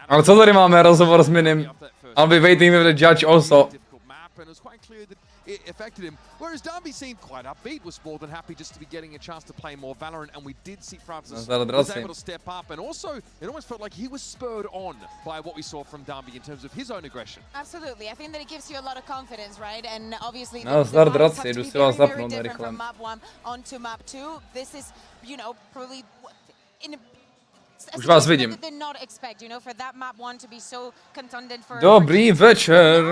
Ale co tady máme, rozhovor s Minim? I'll be waiting with the judge also. And it was quite clear that it affected him. Whereas Darby seemed quite upbeat, was more than happy just to be getting a chance to play more Valorant, and we did see Francis was able to step up, and also it almost felt like he was spurred on by what we saw from Darby in terms of his own aggression. Absolutely, I think that it gives you a lot of confidence, right? And obviously No, the vibes have draci, to jdu be si vás very zapnout different rychle. from map 1 onto map 2. This is, you know, probably in a Už vás vidím. Dobrý večer.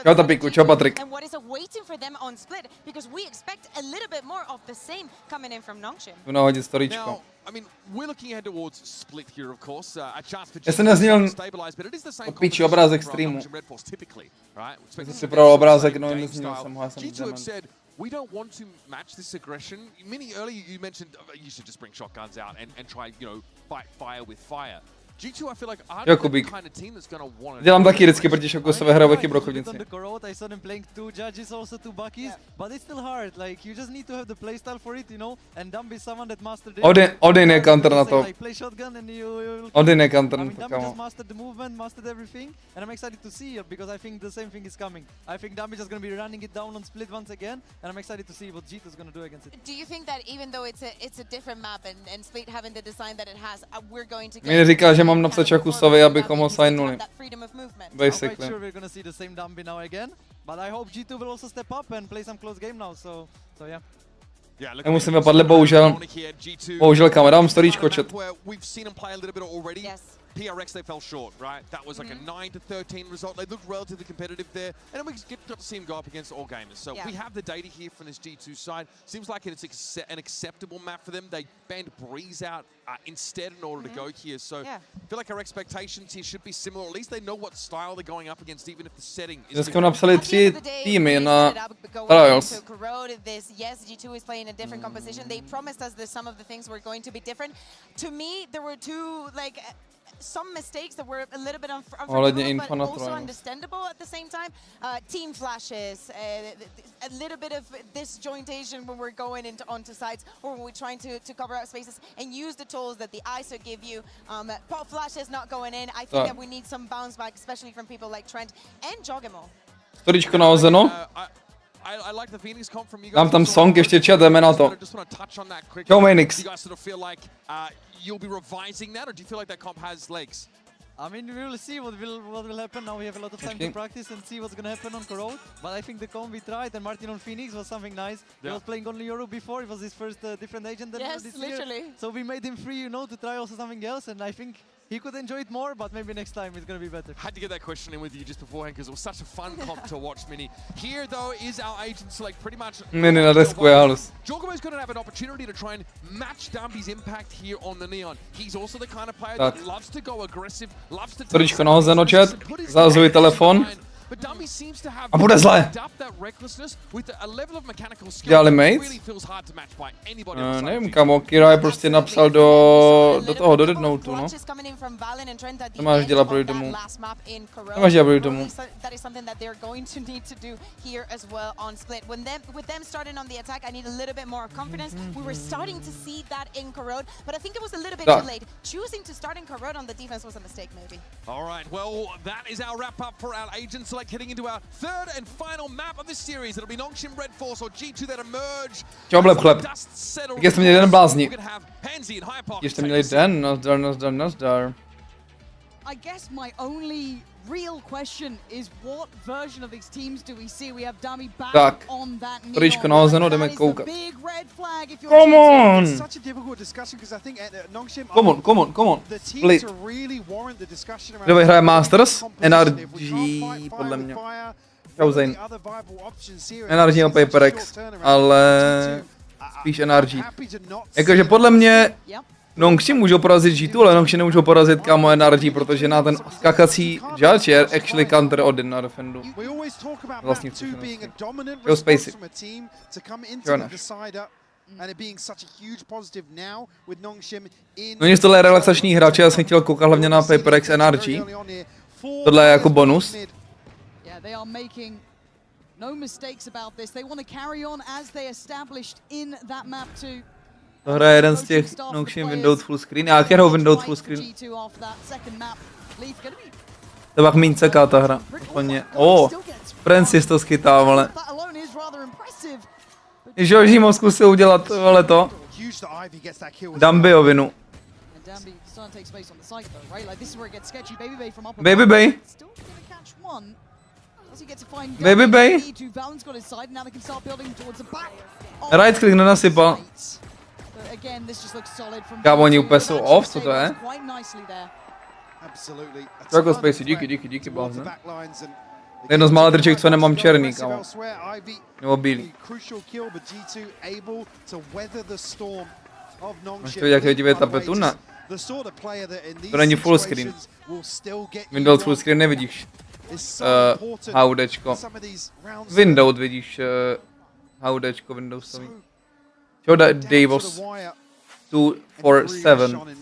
Čau Tapiku, čau Patrik. Tu nahodit storíčko. Já jsem nezněl opíčí obrázek streamu. Já jsem si připravil obrázek, no nezněl jsem ho, já jsem dement. We don't want to match this aggression. Mini, earlier you mentioned you should just bring shotguns out and try, you know, fight fire with fire. G2, I feel like are the kind of team that's going to want to. Dělám taky vždycky proti Šokusové hraveky brokovnici. I saw them playing 2 judges, also 2 buckies, but it's still hard. Like you just need to have the playstyle for it, you know. And Dumb is someone that mastered it. Odin je counter na to. Play shotgun and you Odin je counter na to, Dumb kamo. just mastered the movement, mastered everything, and I'm excited to see it because I think the same thing is coming. I think Dumb is just going to be running it down on split once again, and I'm excited to see what G2 is going to do against it. Do you think that even though it's a different map and Split having the design that it has, we're going to Mi říká, že mám napsat Šokusovi, abychom ho signuli. Basically. Sure we're going to see the same Dumby now again, but I hope G2 will also step up and play some close game now, so yeah. Nemusím vypadle, bohužel. Bohužel, kam dám storíčko, chat. PRX, they fell short, right? That was like a 9-13 result. They looked relatively competitive there. And then we got to see him go up against all gamers. So we have the data here from this G2 side. Seems like it's an acceptable map for them. They banned Breeze out instead in order to go here. So I feel like our expectations here should be similar. At least they know what style they're going up against, even if the setting is Dneska napsali 3 týmy na Trials. Yes, G2 is playing a different composition. They promised us that some of the things were going to be different. To me, there were two, like, some mistakes that were a little bit unforgivable, but also understandable at the same time. Team flashes, a little bit of disjointation when we're going onto sites or when we're trying to cover out spaces and use the tools that the ISO give you. Pop flashes not going in. I think that we need some bounce back, especially from people like Trent and Jogemo. Storíčko nahozeno. Dám tam song, ještě chat, jdeme na to. Čau Mainix. You'll be revising that, or do you feel like that comp has legs? I mean, we will see what will happen. Now we have a lot of time to practice and see what's going to happen on Corrode. But I think the comp we tried, and Martin on Phoenix was something nice. He was playing only Euro before. It was his first different agent than this literally. Year. So we made him free, you know, to try also something else. And I think he could enjoy it more, but maybe next time it's going to be better. Had to get that question in with you just beforehand because it was such a fun comp to watch, Mini. Here, though, is our agent select pretty much. Mini na desku je halus. Jogomo's going to have an opportunity to try and match Dumby's impact here on the Neon. He's also the kind of player that loves to go aggressive, loves to. Storíčko nahozeno, chat. Zahazuji telefon. A bude zle. Dělali mates? Nevím kamo, Kira je prostě napsal do deadnoteu, no. Nemáš dělat proti tomu. Nemáš dělat proti tomu. Tak. Heading into our third and final map of this series. It'll be Nongshim Red Force or G2 that emerge. Čau bleb chleb. Tak jste měli jeden blázni. Ještě měli den, nazdar. I guess my only real question is what version of these teams do we see? We have Dummy back on that Neon. Storíčko nahozeno, jdeme koukat. Come on! Such a difficult discussion because I think Nongshim Come on. The team Split. to really warrant the discussion around. Kdo vyhraje Masters? NRG, podle mě. Čau Zayn. NRG na PRX, ale spíš NRG. Jakože podle mě Nongshim můžou porazit G2, ale Nongshim nemůžou porazit kámo NRG, protože na ten skakací judge je actually counter Odin na defendu. Vlastní zkušenosti. Jo, Spacey. Jo, ne. No nic, tohle je relaxační hráč, já jsem chtěl koukat hlavně na PRX NRG. Tohle je jako bonus. No mistakes about this. They want to carry on as they established in that map too. Tohle je jeden z těch Nongshim Windows full screen. Já hraju Windows full screen. To pak míň ceká ta hra. Francis to schytá, vole. Joži mu zkusil udělat, vole, to. Dambio-vinu. Baby Bay. Baby Bay. Right click nenasypal. Kámo, oni úplně jsou off, co to je? Circle Spacey, díky, blázne. Jedno z mála drček, co nemám černý, kámo. Nebo bílý. Máš to vidět, jak je divě tapetu? Ne. To není full screen. Windows full screen nevidíš. HUDčko. Windows vidíš HUDčko Windowsový. Čo da Davos 247.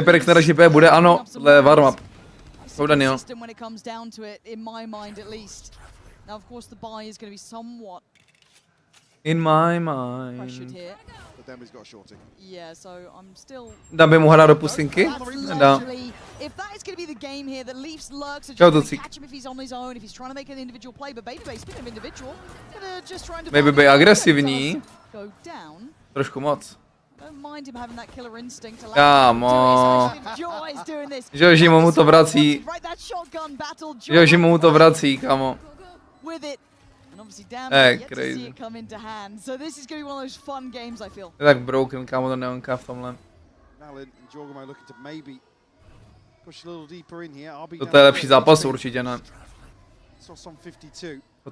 PRX NRG bude, ano, dle warm-up. Čo Daniel? In my mind. Dám mu hrát do pusinky? Nedá. Čau, Tucík. Baby Bay agresivní. Trošku moc. Kámo. Joži mu to vrací. Joži mu to vrací, kámo. Crazy. Je tak broken, kámo, to neonká v tomhle. To je lepší zápas, určitě ne.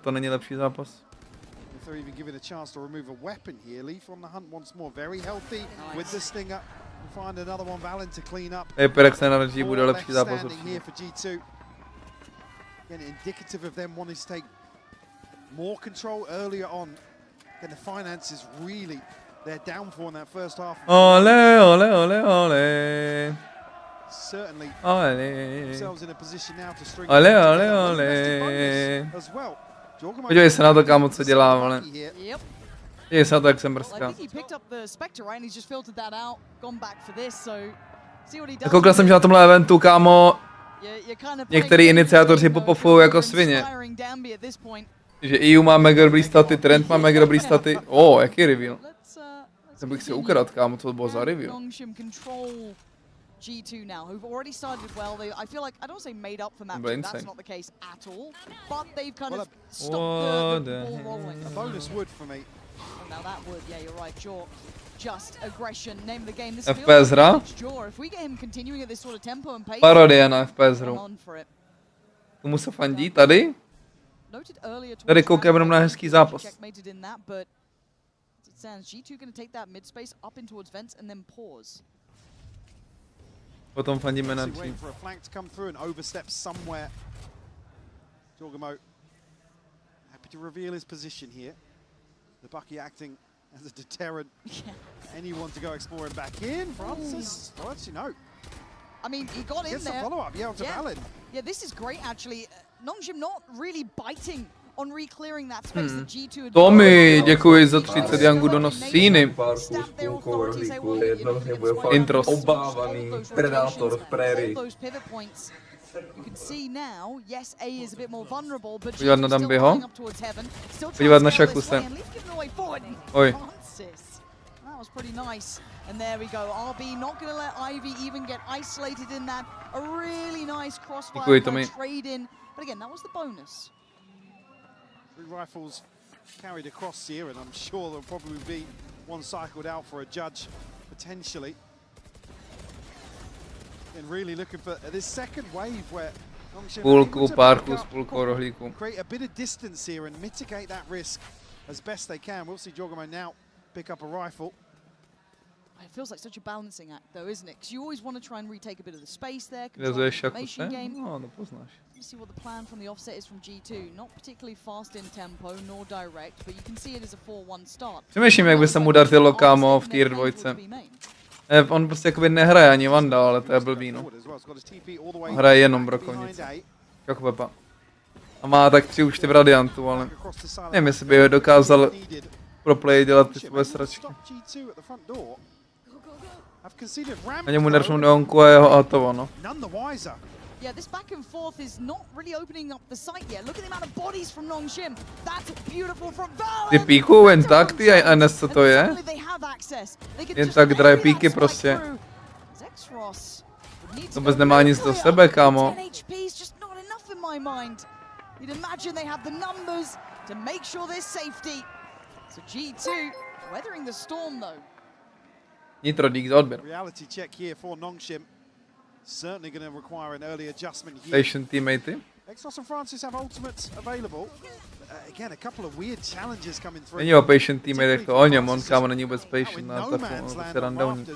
To není lepší zápas. PRX NRG bude lepší zápas určitě. More control earlier on, and the finances really their downfall in that first half. Ole, ole, ole, ole. Certainly ole. Themselves in a position now to string ole, ole, ole. As well. Podívej se na to, kámo, co dělá, vole. Podívej se na to, jak jsem brzká. Koukal jsem, že na tomhle eventu, kámo, některý iniciátoři popofují jako svině. Že EU má mega dobrý staty, Trend má mega dobrý staty. Jaký reveal. Jsem bych si ukradl, kámo, to bylo za reveal. G2 now, who've already started well. I feel like, I don't say made up for map 2, that's not the case at all. But they've kind of stopped the ball rolling. A bonus would for me. Oh, now that would, yeah, you're right, Jaw. Just aggression, name of the game. This FPS hra? Jaw. If we get him continuing at this sort of tempo and pace, parodie na FPS hru. Komu se fandí? Tady? Tady koukám jenom na hezký zápas. Potom fandíme na tým. Happy to reveal his position here. The Bucky acting as a deterrent. Anyone to go exploring back in. Francis, well, actually no. I mean, he got in there. Follow-up, yeah, onto Valin. Yeah, this is great actually. Nongshim not really biting on re-clearing that space that G2 had. Tommy, děkuji za 30 jangů do nosíny. Intros. Obávaný predátor v prérii. You can see now, yes, A is a bit more vulnerable, but podívat na Dambiho. Podívat na Šakuse. Oj. That was pretty nice. And there we go. RB not going to let Ivy even get isolated in that. A really nice crossfire trade in. But again, that was the bonus. 3 rifles carried across here, and I'm sure there'll probably be one cycled out for a judge, potentially. And really looking for this second wave where půlku, párku, s půlkou rohlíku. Create a bit of distance here and mitigate that risk as best they can. We'll see Jogamo now pick up a rifle. It feels like such a balancing act, though, isn't it? Because you always want to try and retake a bit of the space there. Control the formation game. No, to poznáš. Let's see what the plan from the offset is from G2. Not particularly fast in tempo, nor direct, but you can see it as a 4-1 start. Přemýšlím, jak by se mu dařilo, kámo, v tier 2. On prostě jakoby nehraje ani Vandal, ale to je blbý, no. Hraje jenom brokovnici. Jak Pepa. A má tak 3 účty v Radiantu, ale nevím, jestli by dokázal pro play dělat ty svoje sračky. Ani mu nerfnou neonku a jeho atovo, no. Yeah, this back and forth is not really opening up the site yet. Look at the amount of bodies from Nongshim. That's beautiful from Valorant. Ty píkují jen tak, ty a dnes co to je? Jen tak draje píky prostě. To vůbec nemá nic do sebe, kámo. You'd imagine they have the numbers to make sure there's safety. So G2 weathering the storm though. Nitro dík za odběr. Reality check here for Nongshim. Certainly going to require an early adjustment here. Station teammatey. Exos and Francis have ultimates available. Again, a couple of weird challenges coming through. Není o patient teammate, jak to o něm, on kámo není vůbec patient na tafu, prostě randowní.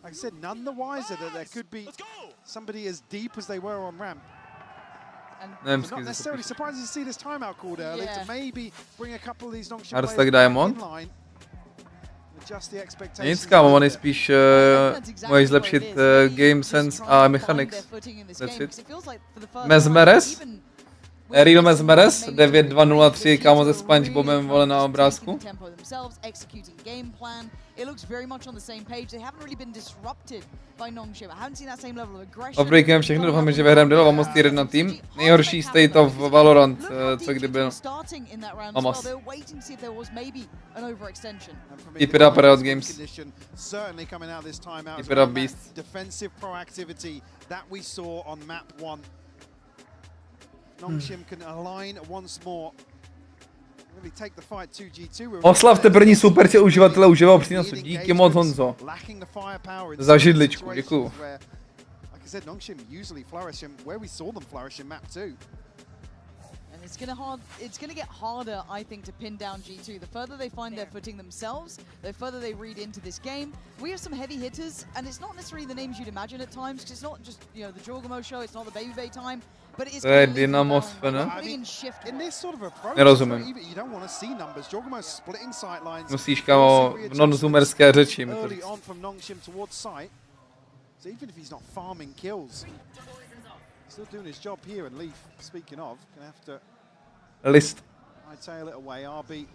Like I said, none the wiser that there could be somebody as deep as they were on ramp. Not necessarily surprising to see this timeout called early to maybe bring a couple of these Nongshim players in line. Nic kámo, on je spíš můžeš zlepšit game sense a mechanics. That's it. Mesmeres? Real Mesmeres, 9203, kámo se SpongeBobem vole na obrázku. Obrykem všechno, doufáme, že vyhrajeme dole, vamos tier 1 tým. Nejhorší state of Valorant, co kdy byl. Vamos. Keep it up, Riot Games. Keep it up, Beast. Oslavte první super tě uživatele uživého přínosu. Díky moc, Honzo. Za židličku, děkuju. It's gonna get harder, I think, to pin down G2. The further they find their footing themselves, the further they read into this game. We have some heavy hitters, and it's not necessarily the names you'd imagine at times, because it's not just, you know, the Jorgamo show, it's not the Baby Bay time, but it is Dynamo Sfena. In this sort of approach, Nerozumím. you don't want to see numbers. Jorgamo's splitting sight lines. Musíš, kámo, v non-zoomerské řeči mi to Early říct. on from Nongshim towards sight. So even if he's not farming kills, still doing his job here. And Leaf, speaking of, gonna have to List. hightail it away. RB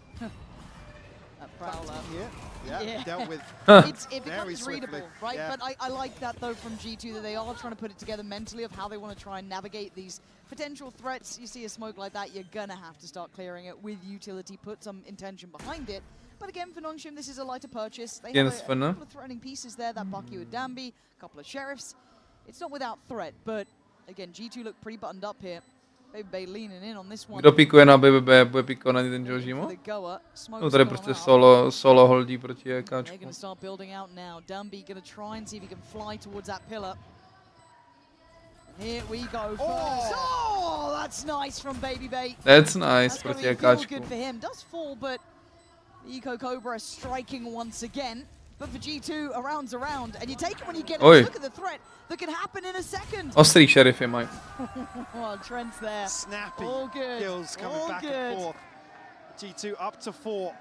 That prowler. here, yeah, dealt with. It becomes readable, right? Yeah. But I like that though from G2 that they are trying to put it together mentally of how they want to try and navigate these potential threats. You see a smoke like that, you're gonna have to start clearing it with utility, put some intention behind it. But again, for Nongshim, this is a lighter purchase. They have a couple of threatening pieces there, that Bucky with Danby, a couple of sheriffs. It's not without threat, but again, G2 look pretty buttoned up here. Baby Bay leaning in on this one. Kdo pikuje na Baby Bay, bude pikovat na ten Joshimo? No tady prostě solo holdí proti EKčku. They're gonna start building out now. Danby gonna try and see if he can fly towards that pillar. Here we go first. Oh, that's nice from Baby Bay. That's nice proti EKčku. Good for him. Does fall, but the Eco Cobra striking once again. But for G2, a round's a round, and you take it when you get it. Look at the threat that can happen in a second. Ostrý šerify mají. Well, Trent's there. Snappy all good. kills coming back and forth. G2 up to 4.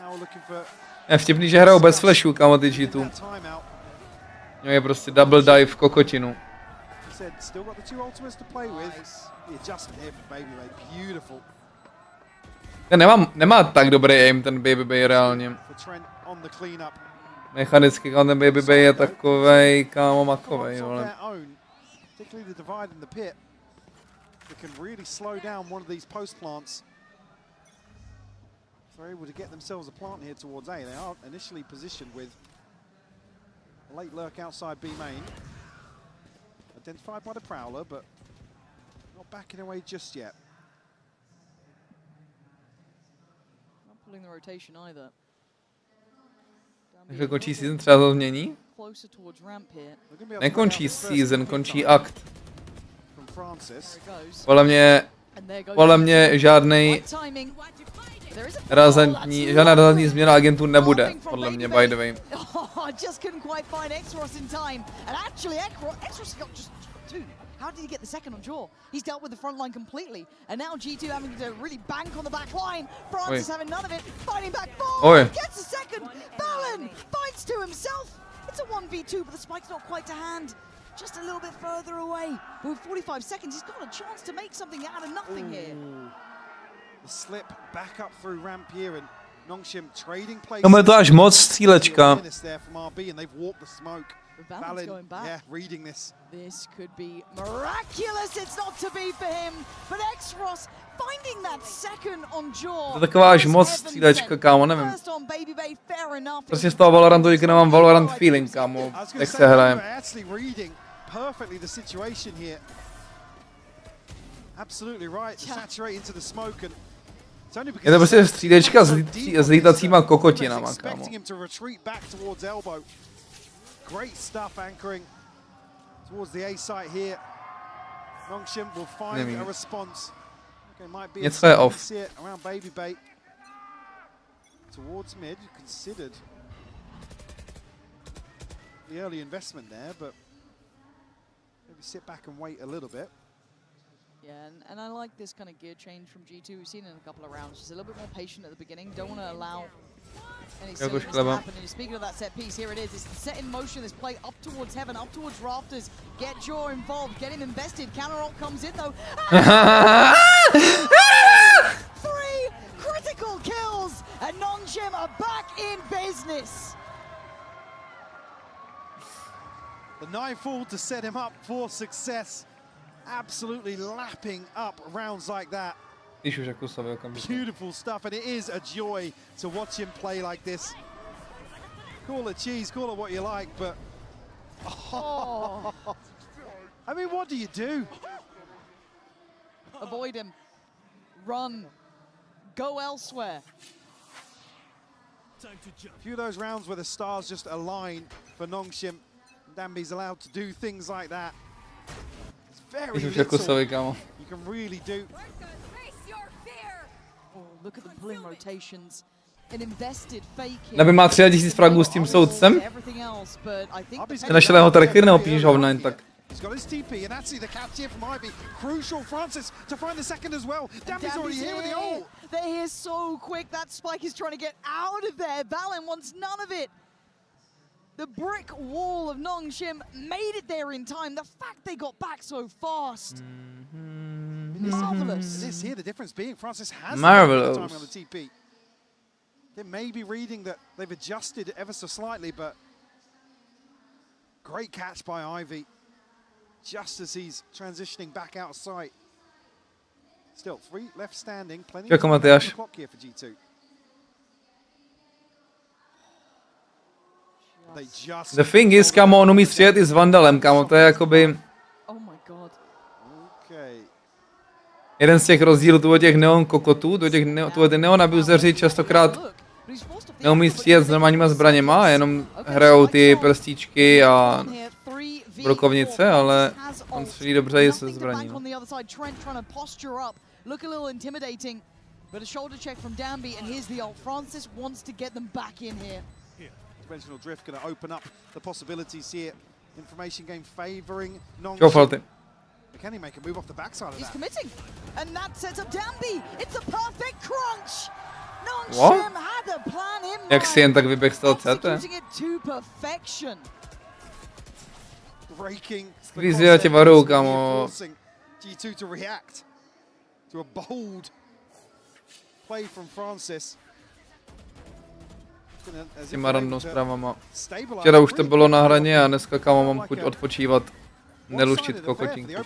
Now looking for. Je vtipný, že hrajou bez flashů, kámo, ty G2. No je prostě double dive kokotinu. Still got the 2 ultimates to play with. The adjustment here for Baby Bay, beautiful. Nemá tak dobrý aim ten Baby Bay reálně. Mechanicky ten Baby Bay je takovej, kámo, makovej, vole. Identified by the Prowler, but not backing away just yet. Pulling the rotation either. Takže končí season, třeba to změní? Nekončí season, končí akt. Podle mě žádná razantní změna agentů nebude, podle mě, by the way. How did he get the second on Jaw? He's dealt with the front line completely. And now G2 having to really bank on the back line. Francis having none of it. Fighting back forward. Gets a second. Balin fights to himself. It's a 1v2, but the spike's not quite to hand. Just a little bit further away. But with 45 seconds, he's got a chance to make something out of nothing here. The slip back up through ramp here and Nongshim trading places. Tam je to až moc střílečka. Valid, yeah, reading this. This could be miraculous. It's not to be for him, but X-Ross finding that second on Jaw. To je taková až moc střílečka, kámo, nevím. Prostě z toho Valorantu, když nemám Valorant feeling, kámo, jak se hrajem. Perfectly the situation here. Absolutely right. Saturate into the smoke and je to prostě střílečka s lítacíma kokotinama, kámo. Great stuff anchoring towards the A site here. Nongshim will find a response. Okay, might be něco je off. Around Baby Bait. Towards mid, considered the early investment there, but maybe sit back and wait a little bit. Yeah, and I like this kind of gear change from G2. We've seen it in a couple of rounds. Just a little bit more patient at the beginning. Don't want to allow any silliness to happen. And speaking of that set piece, here it is. It's set in motion. This play up towards heaven, up towards rafters. Get Jaw involved. Get him invested. Counter ult comes in though. 3 critical kills, and Nongshim are back in business. The nightfall to set him up for success. Absolutely lapping up rounds like that. Beautiful stuff, and it is a joy to watch him play like this. Call it cheese, call it what you like, but oh. I mean, what do you do? Avoid him. Run. Go elsewhere. A few of those rounds where the stars just align for Nongshim. Dambi's allowed to do things like that. Very little you can really do. Oh, look at the pulling rotations. An invested fake here. Neby má 3000 fragů s tím soudcem. Ty našel jeho tracker, nebo píšeš ho online, tak. He's got his TP and actually the catch here from Ivy. Crucial, Francis, to find the second as well. Dambi's already here with the ult. They're here so quick. That spike is trying to get out of there. Valen wants none of it. The brick wall of Nongshim made it there in time. The fact they got back so fast. Marvelous. This here, the difference being Francis has marvelous. The time on the TP. They may be reading that they've adjusted ever so slightly, but great catch by Ivy. Just as he's transitioning back out of sight. Still, 3 left standing. Plenty of clock here for G2. The thing is, kámo, on umí střílet i s Vandalem, kámo, to je jakoby... Oh my god. Jeden z těch rozdílů těch neon kokotů, ty neon abuseři častokrát neumí střílet s normálníma zbraněma, jenom hrajou ty prstíčky a brokovnice, ale on střílí dobře i se zbraní. Dimensional drift going to open up the possibilities here. Information game favoring Nongshim. Can he make a move off the backside of that? He's committing, and that sets up Dambi. It's a perfect crunch. Nongshim had a plan in mind. Jak si jen tak vyběh z toho CT? Sklízí, já tě varuju, kámo. G2 to react to a bold play from Francis. S těma random zprávama. Včera už to bylo na hraně a dneska, kámo, mám chuť odpočívat. Neluštit kokotinky.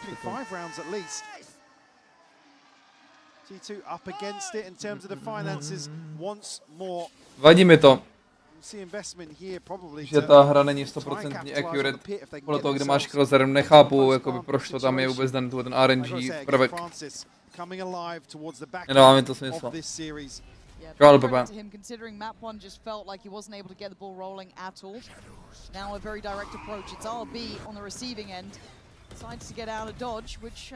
Vadí mi to, že ta hra není 100% accurate. Podle toho, kde máš crosser, nechápu, jakoby, proč to tam je vůbec ten RNG prvek. Nedává mi to smysl. Čau, Pepe. Considering map 1 just felt like he wasn't able to get the ball rolling at all. Now a very direct approach. It's RB on the receiving end. Decides to get out of dodge, which,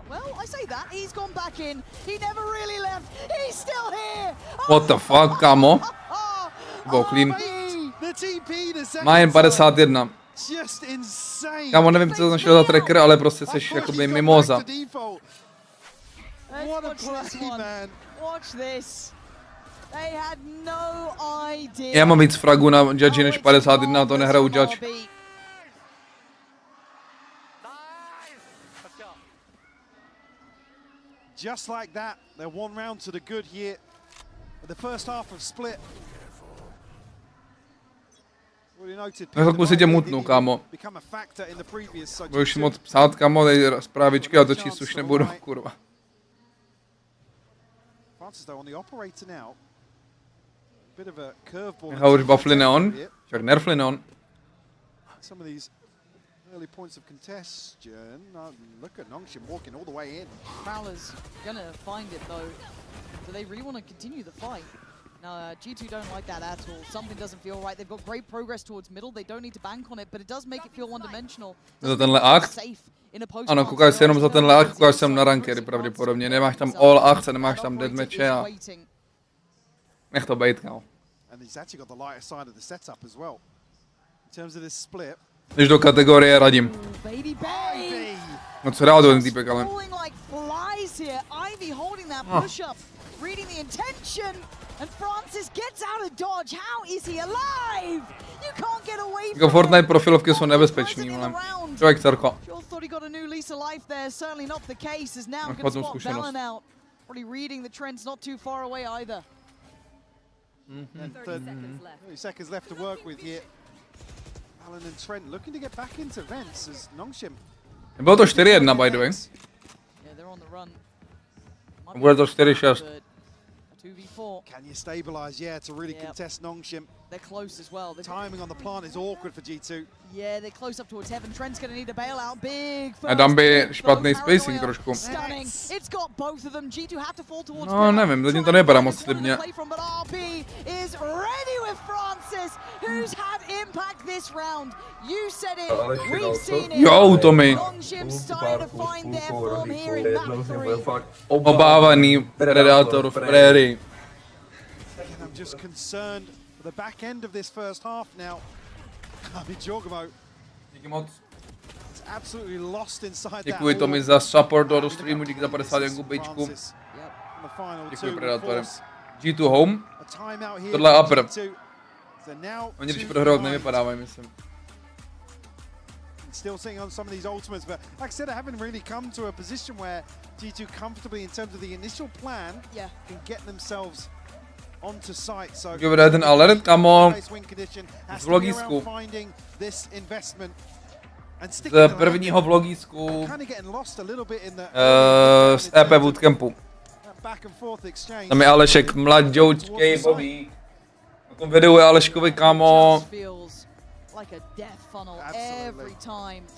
well, I say that. He's gone back in. He never really left. He's still here. What the fuck, kámo? Go clean. Má jen 51. Just insane. Kámo, nevím, co to našel za tracker, ale prostě seš jakoby mimoza. What a play, man. Watch this. They had no idea. Já mám víc fragů na judge než 51, to nehraju judge. Just like that, they're one round to the good here. The first half of split. Na chvilku si tě mutnu, kámo. Budeš moc psát, kámo, tady zprávičky a to číst už nebudu, kurva. Nechá už buffly neon, však nerfly neon. Early points of contention. Look at Nongshim walking all the way in. Prowler's gonna find it though. Do they really want to continue the fight? No, G2 don't like that at all. Something doesn't feel right. They've got great progress towards middle. They don't need to bank on it, but it does make it feel one-dimensional. Za tenhle akt? Ano, koukáš se jenom za tenhle akt, koukáš sem na rankery pravděpodobně. Nemáš tam all akt, nemáš tam deathmatche a... Nech to bejt, kámo. Když do kategorie radím. No co rád ten týpek, ale... Reading the intention, and Francis gets out of dodge. How is he alive? You can't get away from jako Fortnite profilovky jsou nebezpečný, ale člověk cerko. Thought he got a new lease of life there. Certainly not the case. Is now going to spot Valen out. Probably reading the trends not too far away either. 30 seconds left to work with here. Valen and Trent looking to get back into vents as Nongshim. Bylo to 4-1, by the way. Yeah, they're on the run. Bude to 4-6. 2v4. Can you stabilize? Yeah, to really contest Nongshim. They're close as well. Timing on the plant is awkward for G2. Yeah, they're close up towards heaven. Trent's going to need a bailout. Big A dám by špatný spacing trošku. Stunning. It's got both of them. G2 have to fall towards. No, nevím, zatím to nevypadá moc slibně. Is ready with Francis, who's had impact this round. You said it. We've seen it. Jo, Tommy. Obávaný predátor v prérii. I'm just concerned for the back end of this first half now. I mean, Jorgamo. Díky moc. It's absolutely lost inside. Děkuji Tommy za support do streamu, díky za 50 jenku bejčku. Děkuji predátorem. G2 home. Tohle je upper. Oni když prohrát nevypadávají, myslím. Still sitting on some of these ultimates, but like I said, I haven't really come to a position where G2 comfortably in terms of the initial plan can get themselves onto site. So dobré, ten alert, kamo, z vlogísku. Z prvního vlogísku z EP bootcampu. Tam je Alešek, mladoučkej Bobby. Na tom videu je Aleškovi, kamo,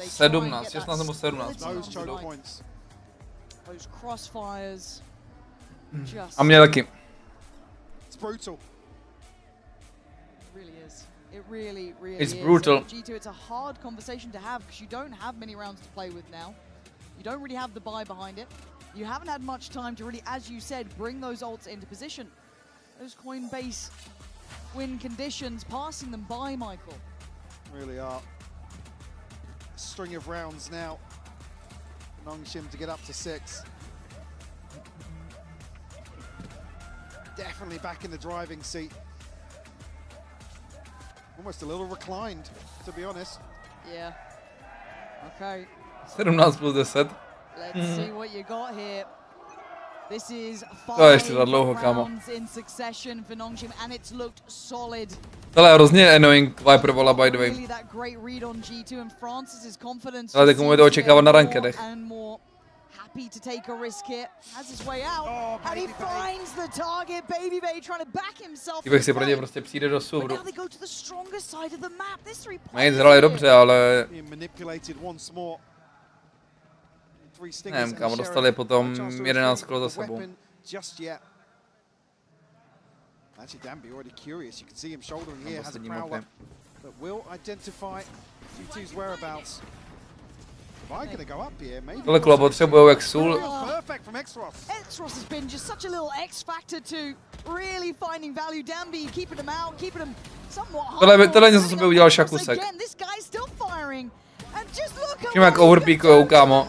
17, 16 nebo 17. A mě taky. It really it's is. brutal. G2, it's a hard conversation to have because you don't have many rounds to play with now. You don't really have the buy behind it. You haven't had much time to really, as you said, bring those ults into position. Those Coinbase win conditions, passing them by, Michael. Really are. A string of rounds now. Nongshim to get up to 6. Definitely back in the driving seat. Almost a little reclined, to be honest. Yeah. Okay. 17 plus 10. Let's see what you got here. This is To je ještě za dlouho, kámo. in succession for Nongshim, and it's looked solid. Tohle je hrozně annoying Viper vola, by the way. Really that great read on G2 and Francis's confidence. Ale tak mu to očekávat na rankedech. Happy to take a risk here, has his way out, and he finds the target. Baby Bay trying to back himself. Kdybych si pro ně prostě přijde do soubru. Mají hráli dobře, ale... Nevím, kámo, dostali potom 11 kolo za sebou. Tohle kolo potřebujou jak sůl. Exros has been just such a little X factor to really finding value. Danby keeping him out, keeping him Tohle něco sobě udělal Šakusek. Čím jak overpeakujou, kámo.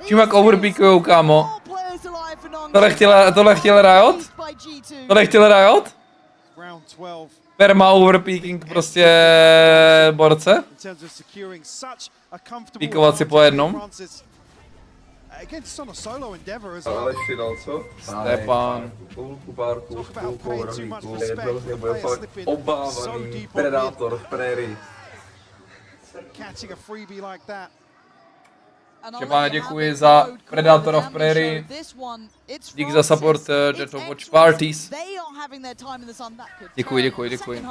Čím jak overpeakujou, kámo. Tohle chtěl Riot? Tohle chtěl Riot? Perma overpeaking prostě borce. Píkovat si po jednom. Ale si dal co? Stepan. Půlku, hrmíku, jednou z něj bude fakt obávaný predátor v prérii. Štěpáne, děkuji za Predátora v Prairie. Díky za support do Watchparties. Děkuji.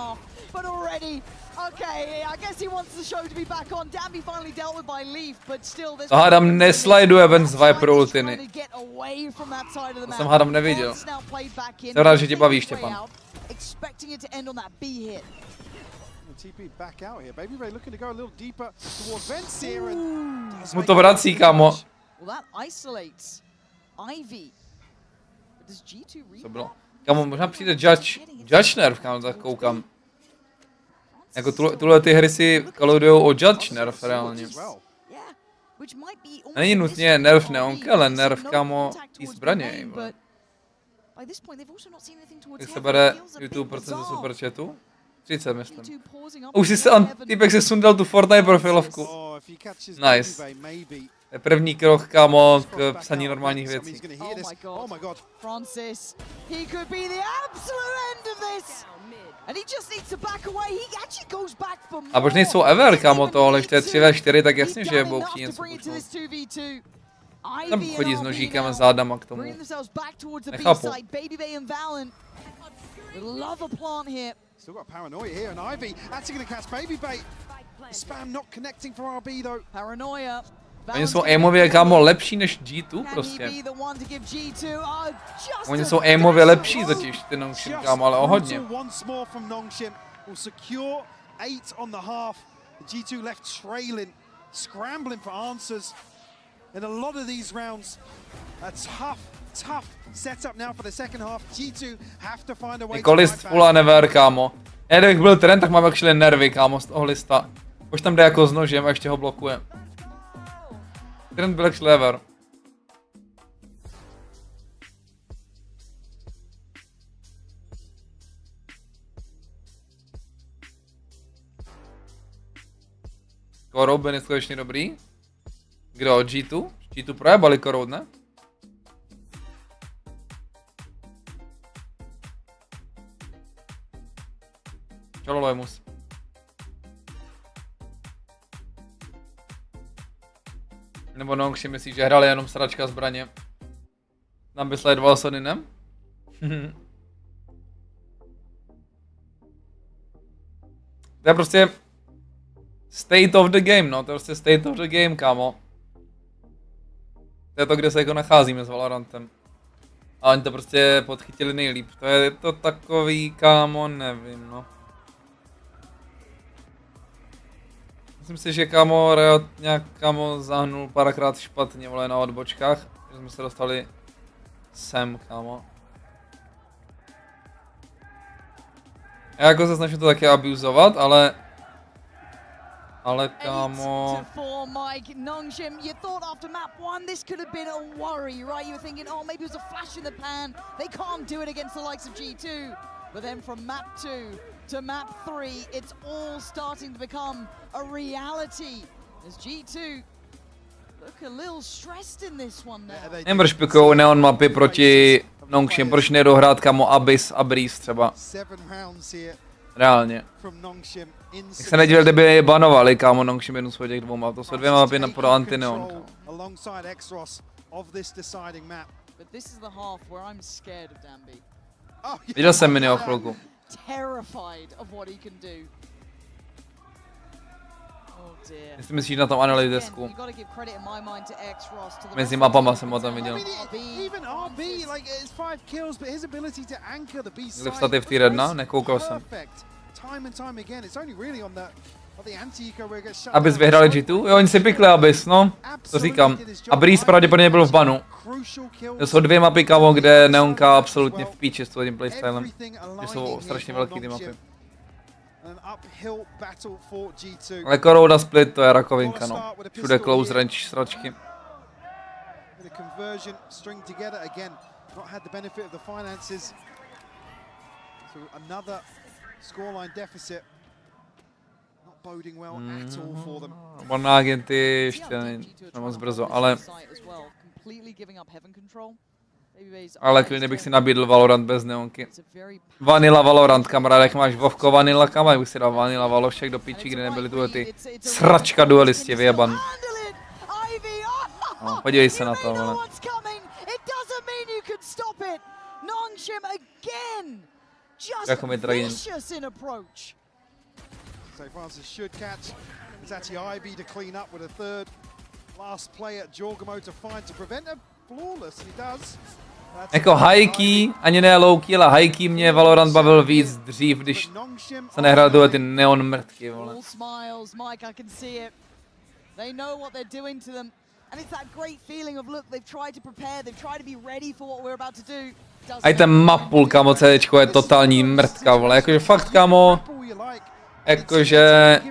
To hádám nesleduje ven z Viper ultiny. To jsem hádám neviděl. Jsem rád, že tě baví, Štěpán. Mu to vrací, kámo. Co bylo? Kámo, možná přijde Judge nerf, kámo, tak koukám. Jako tuhle ty hry si koludujou o Judge nerf, reálně. Není nutně nerf neonky, ale nerf, kámo, tý zbraně. Jak se bere YouTube procent super chatu? 30, myslím. Už si týpek si sundal tu Fortnite profilovku. Nice. To je první krok, kámo, k psaní normálních věcí. A proč nejsou ever, kámo, tohle, ještě je 3v4, tak jasně, že budou chtít něco počnout. Tam chodí s nožíkem a zádama k tomu. Nechápu. Still got paranoia here, and Ivy actually going to catch baby bait. Spam not connecting for RB though. Paranoia. Oni jsou aimově, kámo, lepší než G2 prostě. Oni jsou aimově lepší totiž, ty Nongshim, kámo, ale o hodně. G2 left trailing, scrambling for answers. In a lot of these rounds, a tough setup now for the second half. G2 have to find a way. Nikolist full a never, kámo. Kdybych byl trend, tak mám actually nervy, kámo, z toho lista. Už tam jde jako s nožem a ještě ho blokuje. Trend byl actually ever. Korou byl neskutečně dobrý. Kdo? G2? G2 projebali Korou, ne? Čalolojemus. Nebo Nongshim myslí, že hrali jenom sračka zbraně. Tam by sledoval Soninem? To je prostě state of the game, no, to je prostě state of the game, kámo. To je to, kde se jako nacházíme s Valorantem. A oni to prostě podchytili nejlíp. To je to takový, kámo, nevím, no. Myslím si, že kámo Riot nějak kámo zahnul párkrát špatně, vole, na odbočkách. Že jsme se dostali sem, kámo. Já jako se snažím to taky abuzovat, ale kámo. Nongshim, you thought after map 1 this could have been a worry, right? You were thinking, oh, maybe it was a flash in the pan. They can't do it against the likes of G2. But then from map 2 to map 3, it's all starting to become a reality. As G2 look a little stressed in this one now. Nevím, proč pikujou neon mapy proti Nongshim, proč nejdou hrát kámo Abyss a Breeze třeba. Reálně. Jak se nedivil, kdyby banovali, kámo, Nongshim jednu z těch dvou map. To jsou dvě mapy pro anti-neon, kámo. Viděl jsem mini o chvilku. Jestli myslíš na tom analyzisku. Mezi mapama jsem ho tam viděl. Byli vstaty v tier 1, nekoukal jsem. Abyss vyhrali G2? Jo, oni si pikli Abyss, no. To říkám. A Breeze pravděpodobně byl v banu. To jsou dvě mapy, kámo, kde Neonka absolutně v píči s tím playstylem. Že jsou strašně velký ty mapy. Ale Korouda split, to je rakovinka, no. Všude close range sračky. Na agenty ještě moc brzo, ale klidně bych si nabídl Valorant bez neonky. Vanilla Valorant, kamarád, jak máš Vovko Vanilla, kamarád, bych si dal Vanilla Valošek do piči, kde nebyly tu ty sračka duelisti, vyjeban. No, podívej se na to, vole. Jako mi tragin. Jako high-key, ani ne low-key, ale high-key mě Valorant bavil víc dřív, když se nehrál tyhle ty neon mrtky, vole. A i ten mapul, kamo, CDčko je totální mrtka, vole, jakože fakt, kamo, jakože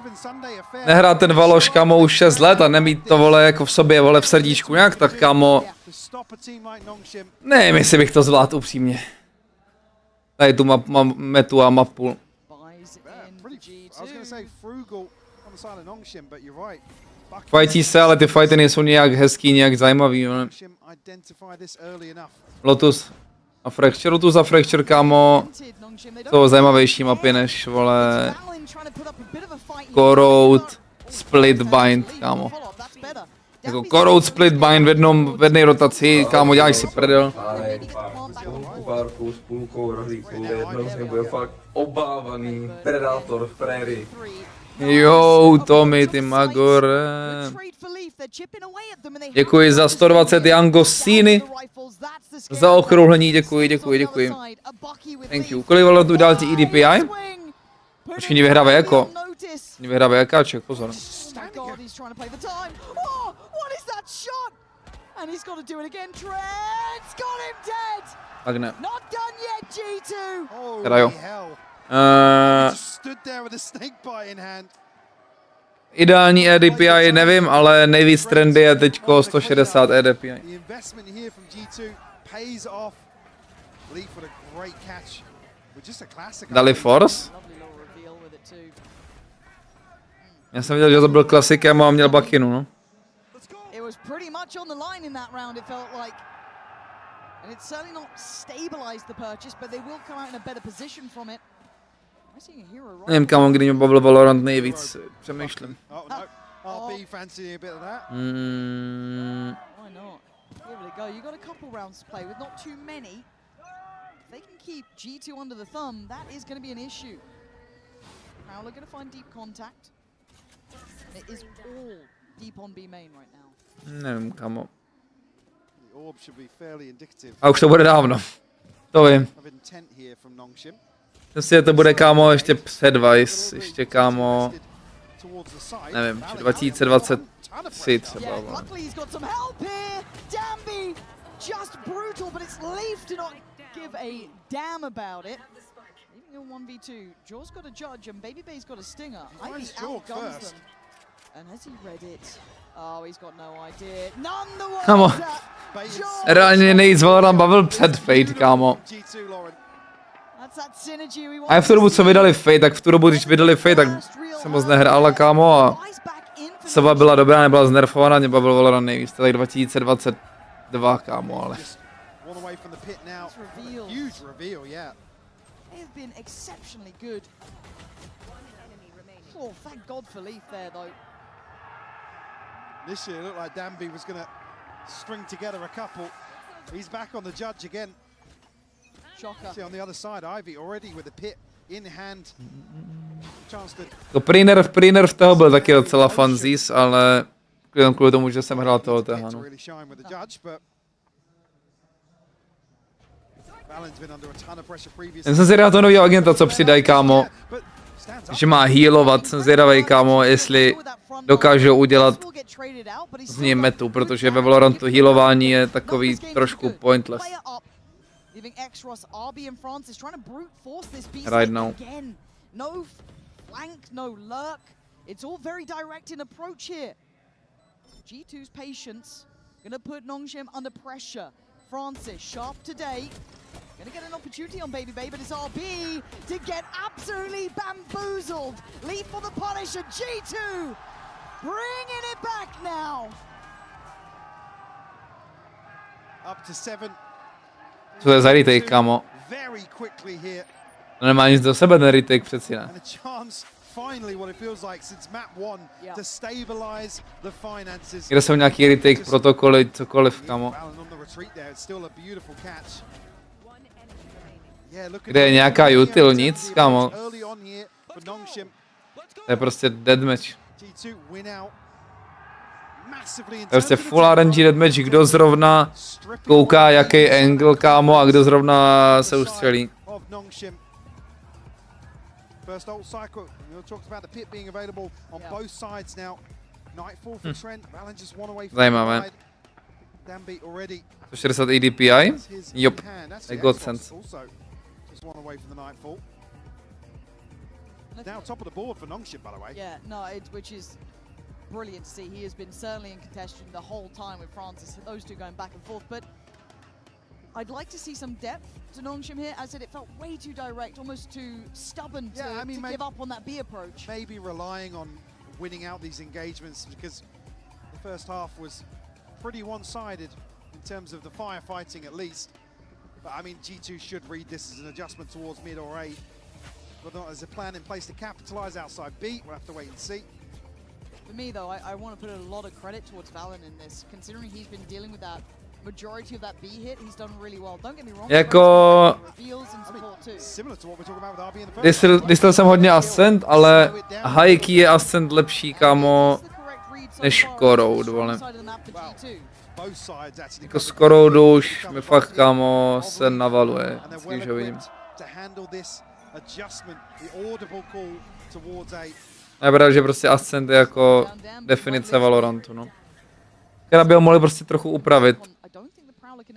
nehrát ten Valoš, kamo, už 6 let a nemít to, vole, jako v sobě, vole, v srdíčku nějak, tak, kamo, nevím, jestli bych to zvládl upřímně. Tady tu metu a mapul. Fightí se, ale ty fighty nejsou nějak hezký, nějak zajímavý, ne? Lotus a Fracture, Lotus a Fracture, kámo, jsou zajímavější mapy než, vole, Corroad, Split Bind, kámo. Jako Corroad, Split Bind v jedné rotaci, kámo, děláš si prdel. Párku s půlkou rohlíku, jednou z nich bude fakt obávaný predátor v prérii. Jo, Tommy, ty magore. Děkuji za 120 Angosíny. Za okrouhlení, děkuji. Thank you. Kolik Valorantů dál ti EDPI? Počkej, ní vyhrávají jako. Ní vyhrávají jakáček, pozor. Tak ne. Teda jo. Ideální EDPI nevím, ale nejvíc trendy je teďko 160 EDPI. Dali Force? Já jsem viděl, že to byl klasikem a měl bakinu, no. Nevím, kam, kdy mě bavil Valorant nejvíc, přemýšlím. Nevím, kamo. A už to bude dávno. To vím. Prostě to bude, kámo, ještě před Vice, ještě, kámo, nevím, 2023 třeba. Kámo, reálně nejvíc Valorant bavil před Fate, kámo. A v tu dobu, co vydali Fate, tak v tu dobu, když vydali Fate, tak jsem moc nehrála, kámo, a sova byla dobrá, nebyla znerfovaná, mě bavil Valorant nejvíc, to je tak 2022, kámo, ale. Initially, it looked like Danby was going to string together a couple. He's back on the judge again. Shocker. See on the other side, Ivy already with the pit in hand. Chance to... Pre-nerf toho byl taky docela funzís, ale kvůli tomu, že jsem hrál toho TH, no. Já jsem si hrál toho nového agenta, co přidají, kámo. Že má healovat, jsem zvědavej, kámo, jestli dokážou udělat z ní metu, protože ve Valorantu healování je takový trošku pointless. Right now. flank, no lurk. It's all very direct in approach here. G2's patience gonna put Nongshim under pressure. Francis, sharp today. Gonna get an opportunity on Baby Bay, but it's RB to get absolutely bamboozled. Lead for the punish at G2. Bringing it back now. Up to 7. Co to je za retake, kámo? Very quickly here. To nemá nic do sebe, ten retake přeci ne. And a chance, finally, what it feels like since map 1, to stabilize the finances. Kde jsou nějaký retake, protokoly, cokoliv, kámo. Kde je nějaká util, nic, kámo. To je prostě deadmatch. To je prostě full RNG deadmatch, kdo zrovna kouká, jaký angle, kámo, a kdo zrovna se ustřelí. First ult cycle, we talked about the pit being available on both sides now. Nightfall for Trent, Valen just one away from Zajímavé. Danby already. 160 ADPI? Yup, I got sense. Just one away from the Nightfall. Now top of the board for Nongshim, by the way. Yeah, no, which is brilliant to see. He has been certainly in contention the whole time with Francis, those two going back and forth, but I'd like to see some depth to Nongshim here. As I said, it felt way too direct, almost too stubborn to give up on that B approach. Maybe relying on winning out these engagements, because the first half was pretty one-sided in terms of the firefighting at least. But I mean, G2 should read this as an adjustment towards mid or A. Whether or not there's a plan in place to capitalize outside B, we'll have to wait and see. For me though, I want to put a lot of credit towards Valen in this, considering he's been dealing with that majority of that B hit. He's done really well. Don't get me wrong. Jako Distal jsem hodně Ascent, ale high key je Ascent lepší, kámo, než Corroad, vole. Jako s Corroadu už mi fakt, kámo, se navaluje, když ho vidím. Je pravda, že prostě Ascent je jako definice Valorantu, no. Která by ho mohli prostě trochu upravit,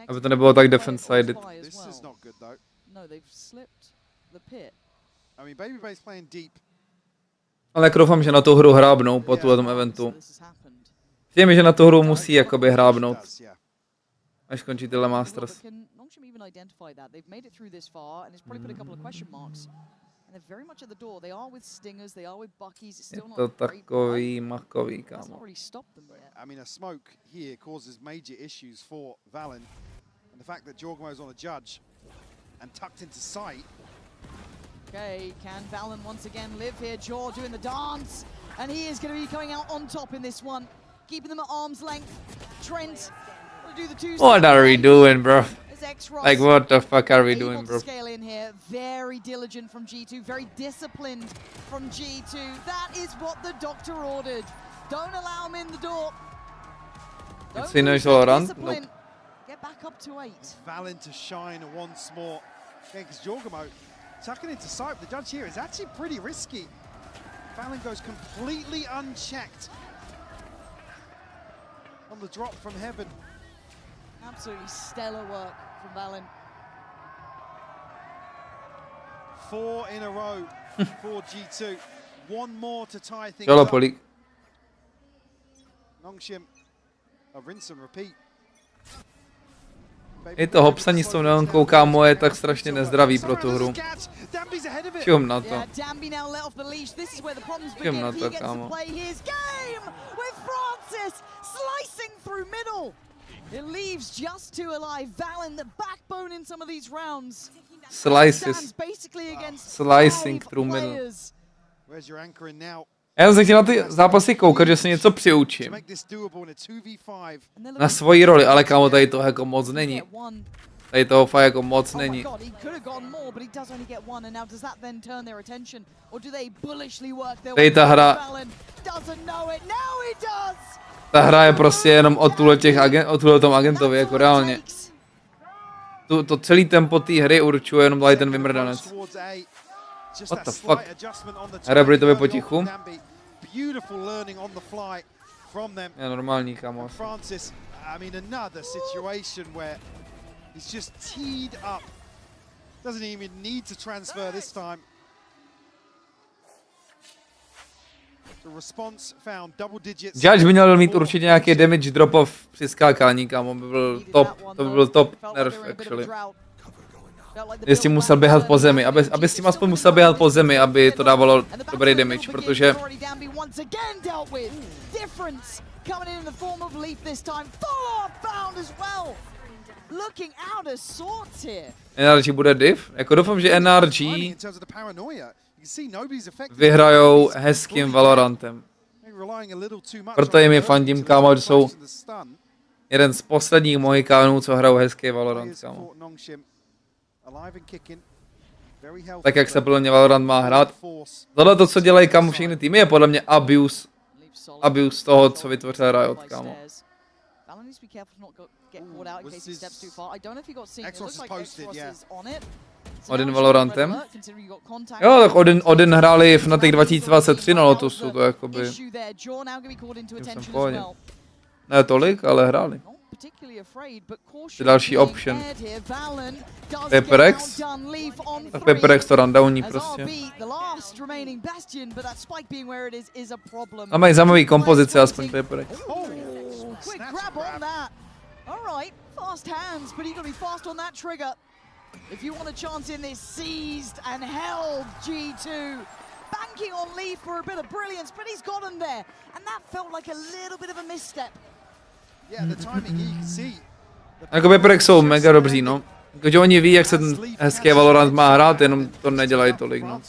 aby to nebylo tak defense-sided. Ale jak doufám, že na tu hru hrábnou po tuhletom eventu. Tím, že na tu hru musí jakoby hrábnout, až končí tyhle Masters. Je to takový makový, kámo. I mean, a smoke here causes major issues for Valen, and the fact that Jorgmo's on a judge and tucked into sight. Okay, can Valen once again live here? Jor doing the dance, and he is going to be coming out on top in this one, keeping them at arm's length. Trent will do the two. What are we doing, bro? Like, what the fuck are we doing, bro? Scale in here. Very diligent from G2, very disciplined from G2. That is what the doctor ordered. Don't allow him in the door. Don't see no Valorant. Nope. Get back up to 8. Valen to shine once more. Because Jorgmo tucking into sight. The judge here is actually pretty risky. Valen goes completely unchecked on the drop from heaven. Absolutely stellar work from Valen. 4 in a row for G2. One more to tie things up. Nongshim, a rinse and repeat. I to hopsaní s tou neonkou, kámo, je tak strašně nezdravý pro tu hru. Čum na to. Čum na to, kámo. It leaves just two alive. Valen, the backbone in some of these rounds. Slices. Slicing through middle. Where's your anchor in now? Já jsem se chtěl na ty zápasy koukat, že se něco přiučím. Na svoji roli, ale kámo, tady toho jako moc není. Tady toho fakt jako moc není. Tady ta hra... Ta hra je prostě jenom o tom agentovi, jako reálně. To celý tempo té hry určuje jenom tady ten vymrdanec. What the fuck? Hra to potichu. Je normální, kámo. He's just teed up. Doesn't even need to transfer this time. Judge by měl mít určitě nějaký damage drop-off při skákání, kámo, by byl top, to by byl top nerf, actually. Je s tím musel běhat po zemi, aby s tím aspoň musel běhat po zemi, aby to dávalo dobrý damage, protože... NRG bude div? Jako doufám, že NRG vyhrajou hezkým Valorantem. Proto jim je fandím, kámo, že jsou jeden z posledních mohikánů, co hrajou hezký Valorant, kámo. Tak jak se podle mě Valorant má hrát. Tohle to, co dělají kámo všechny týmy, je podle mě abuse toho, co vytvořil Riot, kámo. Odin Valorantem? Jo, tak Odin hráli v Fnatic 2023 na Lotusu, to jakoby... Jsem v pohodě. Ne tolik, ale hráli. Další option. PRX? Tak PRX to rundowní prostě. A mají zajímavý kompozice, aspoň PRX. If you want a chance in this, seized and held G2. Banking on Leaf for a bit of brilliance, but he's got him there. And that felt like a little bit of a misstep. Yeah, the timing you can see. Jako PRX jsou mega dobří, no. Jakože oni ví, jak se ten hezký Valorant má hrát, jenom to nedělají tolik, no.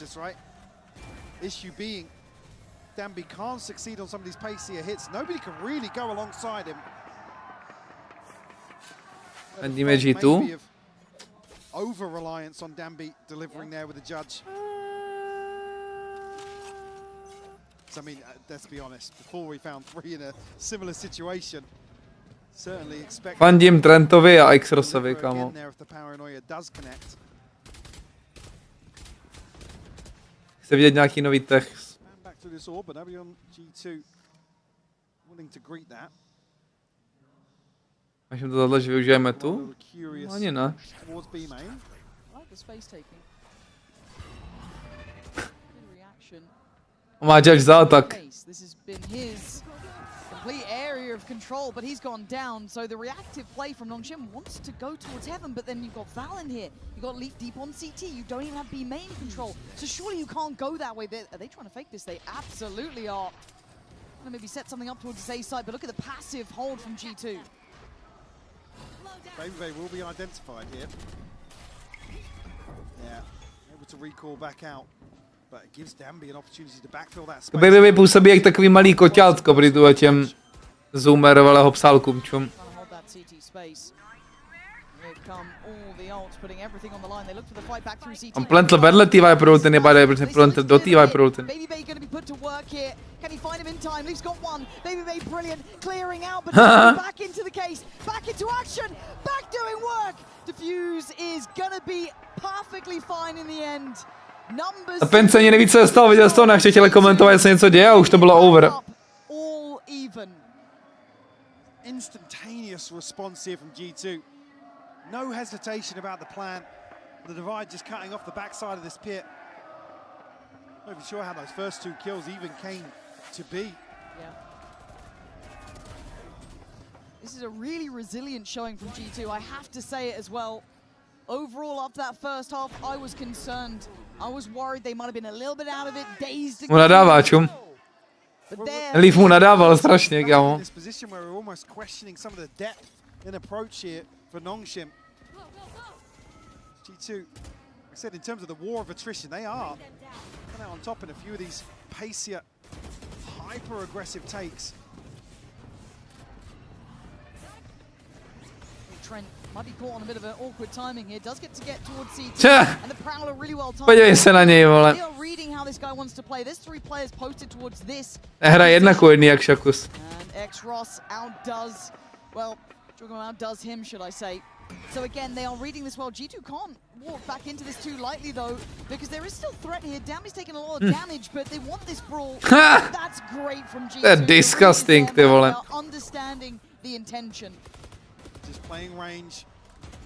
Issue being Danby can't succeed on some of these pacier hits. Nobody can really go alongside him. And G2. Over reliance on Danby delivering there with the judge. So I mean, let's be honest. Before we found 3 in a similar situation, certainly expect. Fandím Trentovi a X-Rossovi, kámo. Chci vidět nějaký nový text. Až to tohle, že využijeme tu? Ani ne. On má Judge za atak. Area of control, but he's gone down. So the reactive play from Nongshim wants to go towards heaven, but then you've got Valen here. You've got Leaf deep on CT. You don't even have B main control. So surely you can't go that way. Are they trying to fake this? They absolutely are. Gonna maybe set something up towards the A side, but look at the passive hold from G2. Baby will be identified here. Yeah, able to recall back out. But it gives Danby an opportunity to backfill that space. Baby působí jak takový malý koťátko prý tu těm zoomerovaleho psálkům, čum. On plantl vedle té Viper ultiny, protože plantl do té Viper ultiny. Can he find him in time? Leaf's got one. Baby brilliant, clearing out, but back into the case, back into action, back doing work. Diffuse is gonna be perfectly fine in the end. A Pence ani neví, co se stalo, viděl jsi to, nechtěl chtěli komentovat, jestli něco děje a už to bylo over. All even. Instantaneous response here from G2. No hesitation about the plan. The divide just cutting off the backside of this pit. Not even sure how those first 2 kills even came to be. Yeah. This is a really resilient showing from G2. I have to say it as well. Overall, after that first half, I was concerned. I was worried they might have been a little bit out of it, dazed. Mu nadává, čum. Leaf mu nadával strašně, kámo. This position where we're almost questioning some of the depth in approach here for Nongshim. G2, like I said, in terms of the war of attrition, they are on top in a few of these pacier, hyper-aggressive takes. Trent might be caught on a bit of an awkward timing here. Does get towards CT, and the Prowler really well timed. Podívej se na něj, vole. They are reading how this guy wants to play. There's 3 players posted towards this. Hraje 1-1 jak Shakus. And X-Ross outdoes, well, Juggernaut outdoes him, should I say. So again, they are reading this well. G2 can't walk back into this too lightly though, because there is still threat here. Danby's taking a lot of damage, but they want this brawl. That's great from G2. They're disgusting, ty vole. Understanding the intention. Just playing range,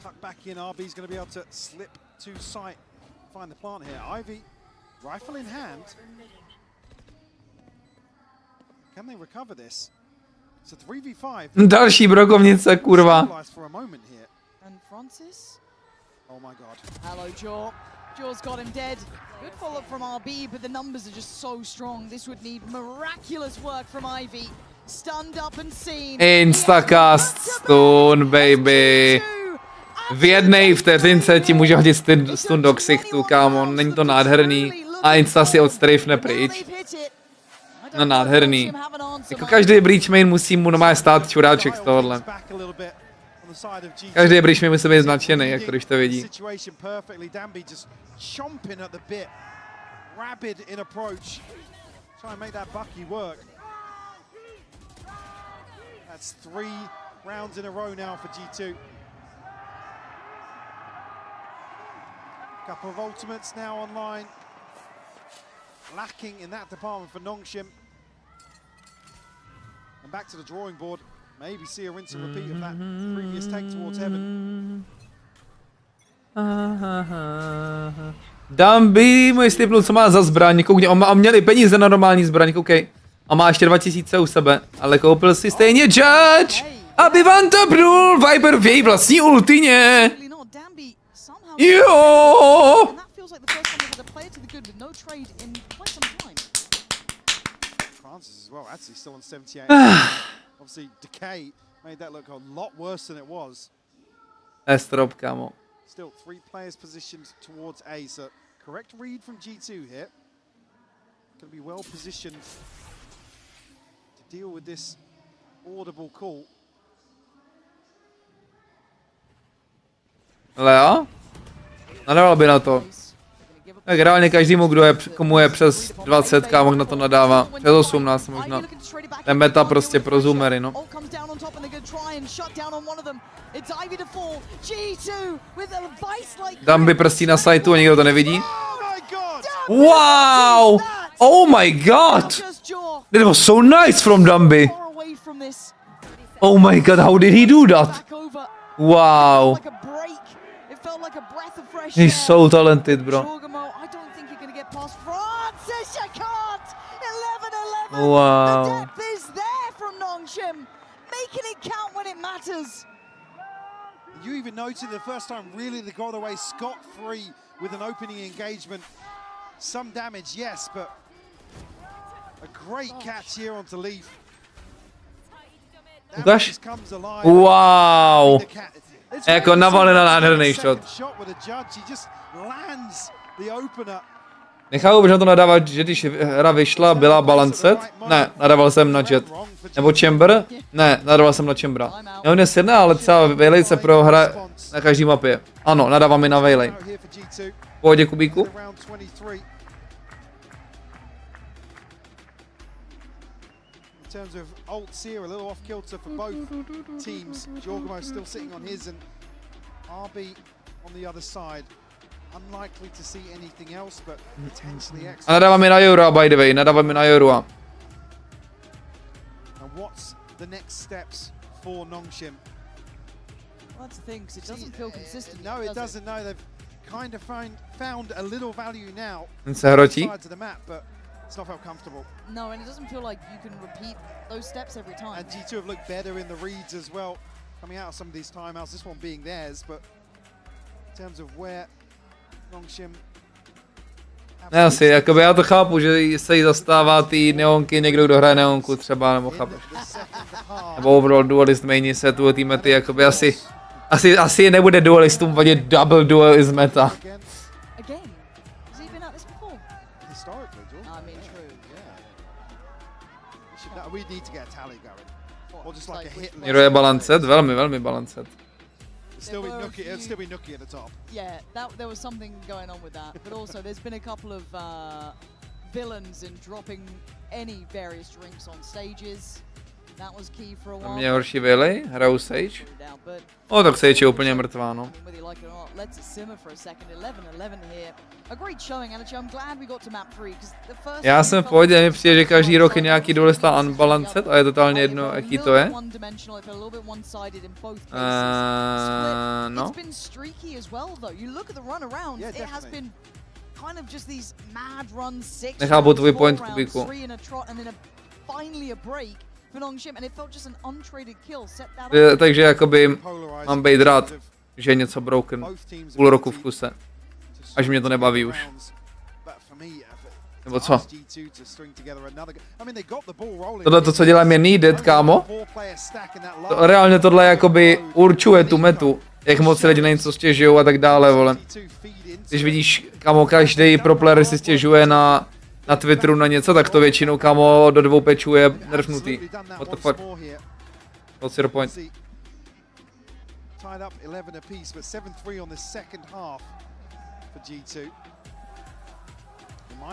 tuck back in. RB's going to be able to slip to sight, find the plant here. Ivy, rifle in hand. Další brokovnice, kurva. Hello, Jaw. Jaw's got him dead. Good follow-up from RB, but the numbers are just so strong. This would need miraculous work from Ivy. Stunned up and seen. Instacast, stun, baby. V jednej vteřince ti může hodit stun do ksichtu, kámo. Není to nádherný. A insta si odstrejfne pryč. No nádherný. Jako každý breach main musí mu normálně stát čuráček z tohohle. Každý breach main musí být značený, jak to když to vidí. Couple of ultimates now online. Lacking in that department for Nongshim. And back to the drawing board. Maybe see a rinse and repeat of that previous take towards heaven. Dambi mu slipnul, co má za zbraň, koukně, on měl i peníze na normální zbraň, koukej. A má ještě 2000 u sebe, ale koupil si stejně Judge, aby vám to brul Viper v její vlastní ultině. Jo! Estrop, kámo. Still 3 players positioned towards A, so correct read from G2 here. Going to be well positioned to deal with this audible call. Leo? Nadával by na to. Tak reálně každému, komu je přes 20, kámo, na to nadává. Přes 18 možná. Ten meta prostě pro zoomery, no. Dambi prstí na sajtu a nikdo to nevidí. Wow! Oh my god! That was so nice from Dambi. Oh my god, how did he do that? Wow. He's so talented, bro. Wow. You even noted the first time really they got away scot-free with an opening engagement. Some damage, yes, but a great catch here onto Leaf. Ukaž? Wow. Jako navalená nádherný shot. Nechápu, že na to nadávat, že když hra vyšla, byla balancet? Ne, nadával jsem na Jet. Nebo Chamber? Ne, nadával jsem na Chambera. Já dnes jedna, ale třeba Vayley se prohra na každý mapě. Ano, nadávám mi na Vayley. V pohodě, Kubíku? In terms of ults here, a little off kilter for both teams. Jorgamo still sitting on his and RB on the other side. Unlikely to see anything else, but potentially excellent. A nadávám mi na Joru, by the way, nadávám mi na Joru. And what's the next steps for Nongshim? Well, that's the thing, because it doesn't feel consistent. No, it doesn't. No, they've kind of found a little value now. Se hrotí? To the map, but it's not felt comfortable. No, and it doesn't feel like you can repeat those steps every time. And G2 have looked better in the reads as well, coming out of some of these timeouts, this one being theirs, but in terms of where Nongshim... Ne, asi, jakoby já to chápu, že se jí zastává ty neonky, někdo, kdo hraje neonku třeba, nebo chápeš. Nebo overall dualist mainní se tu ty mety, jakoby asi nebude dualistům vadit double duel is meta. Miro je balancet, velmi balancet. Still be nooky at the top. Yeah, there was something going on with that, but also there's been a couple of villains in dropping any various drinks on stages. That was key for a while. Mě horší Vayley, hraju Sage. O, tak Sage je úplně mrtvá, no. Já jsem v pohodě, mi přijde, že každý rok je nějaký duelista unbalanced a je totálně jedno, jaký to je. No. Nechápu tvůj point, Kubíku. Takže jakoby mám být rád, že je něco broken půl roku v kuse. Až mě to nebaví už. Nebo co? Tohle to, co dělá, je needed, kámo. Reálně tohle jakoby určuje tu metu. Jak moc lidi na něco stěžují a tak dále, vole. Když vidíš, kámo, každý pro player si stěžuje na Twitteru na něco, tak to většinou, kámo, do 2 patchů je nerfnutý. What the fuck? What's your point?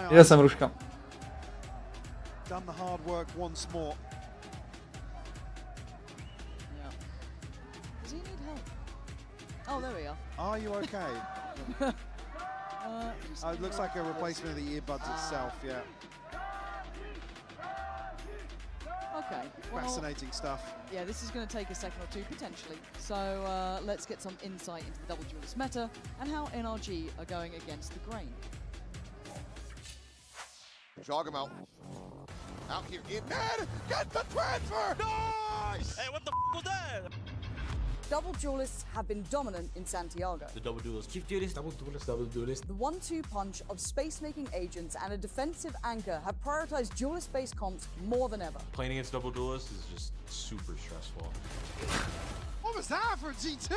Já jsem Ruška. Oh, there we are. Are you okay? It looks like a replacement of the earbuds itself, yeah. Okay. Well, fascinating stuff. Yeah, this is going to take a second or two, potentially. So let's get some insight into the double duelist meta and how NRG are going against the grain. Jog him out. Out here in net! Get the transfer! Nice! Hey, what the was that? Double duelists have been dominant in Santiago. The double duelist, chief duelist, double duelist. The 1-2 punch of space-making agents and a defensive anchor have prioritized duelist-based comps more than ever. Playing against double duelists is just super stressful. What was that for a G2?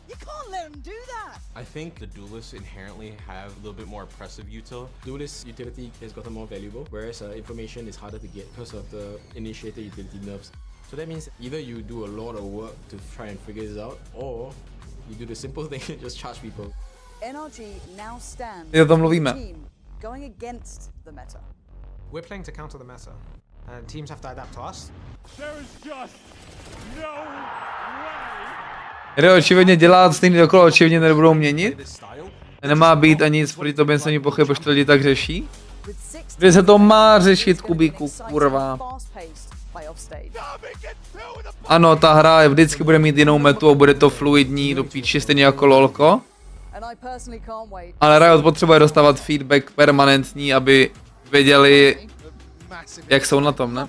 You can't let him do that! I think the duelists inherently have a little bit more oppressive util. Duelist utility has gotten more valuable, whereas information is harder to get because of the initiator utility nerfs. So that means either you do a lot of work to try and figure this out, or you do the simple thing and just charge people. NRG now stands Je o tom mluvíme. team going against the meta. We're playing to counter the meta, and teams have to adapt to us. There is just no way! Jde očividně dělat stejný dokola, očividně nebudou měnit. Nemá být ani nic proti tobě, se mi pochyb, proč to lidi tak řeší. Kde se to má řešit, Kubíku, kurva. Ano, ta hra vždycky bude mít jinou metu a bude to fluidní do píči, stejně jako lolko. Ale Riot potřebuje dostávat feedback permanentní, aby věděli, jak jsou na tom, ne?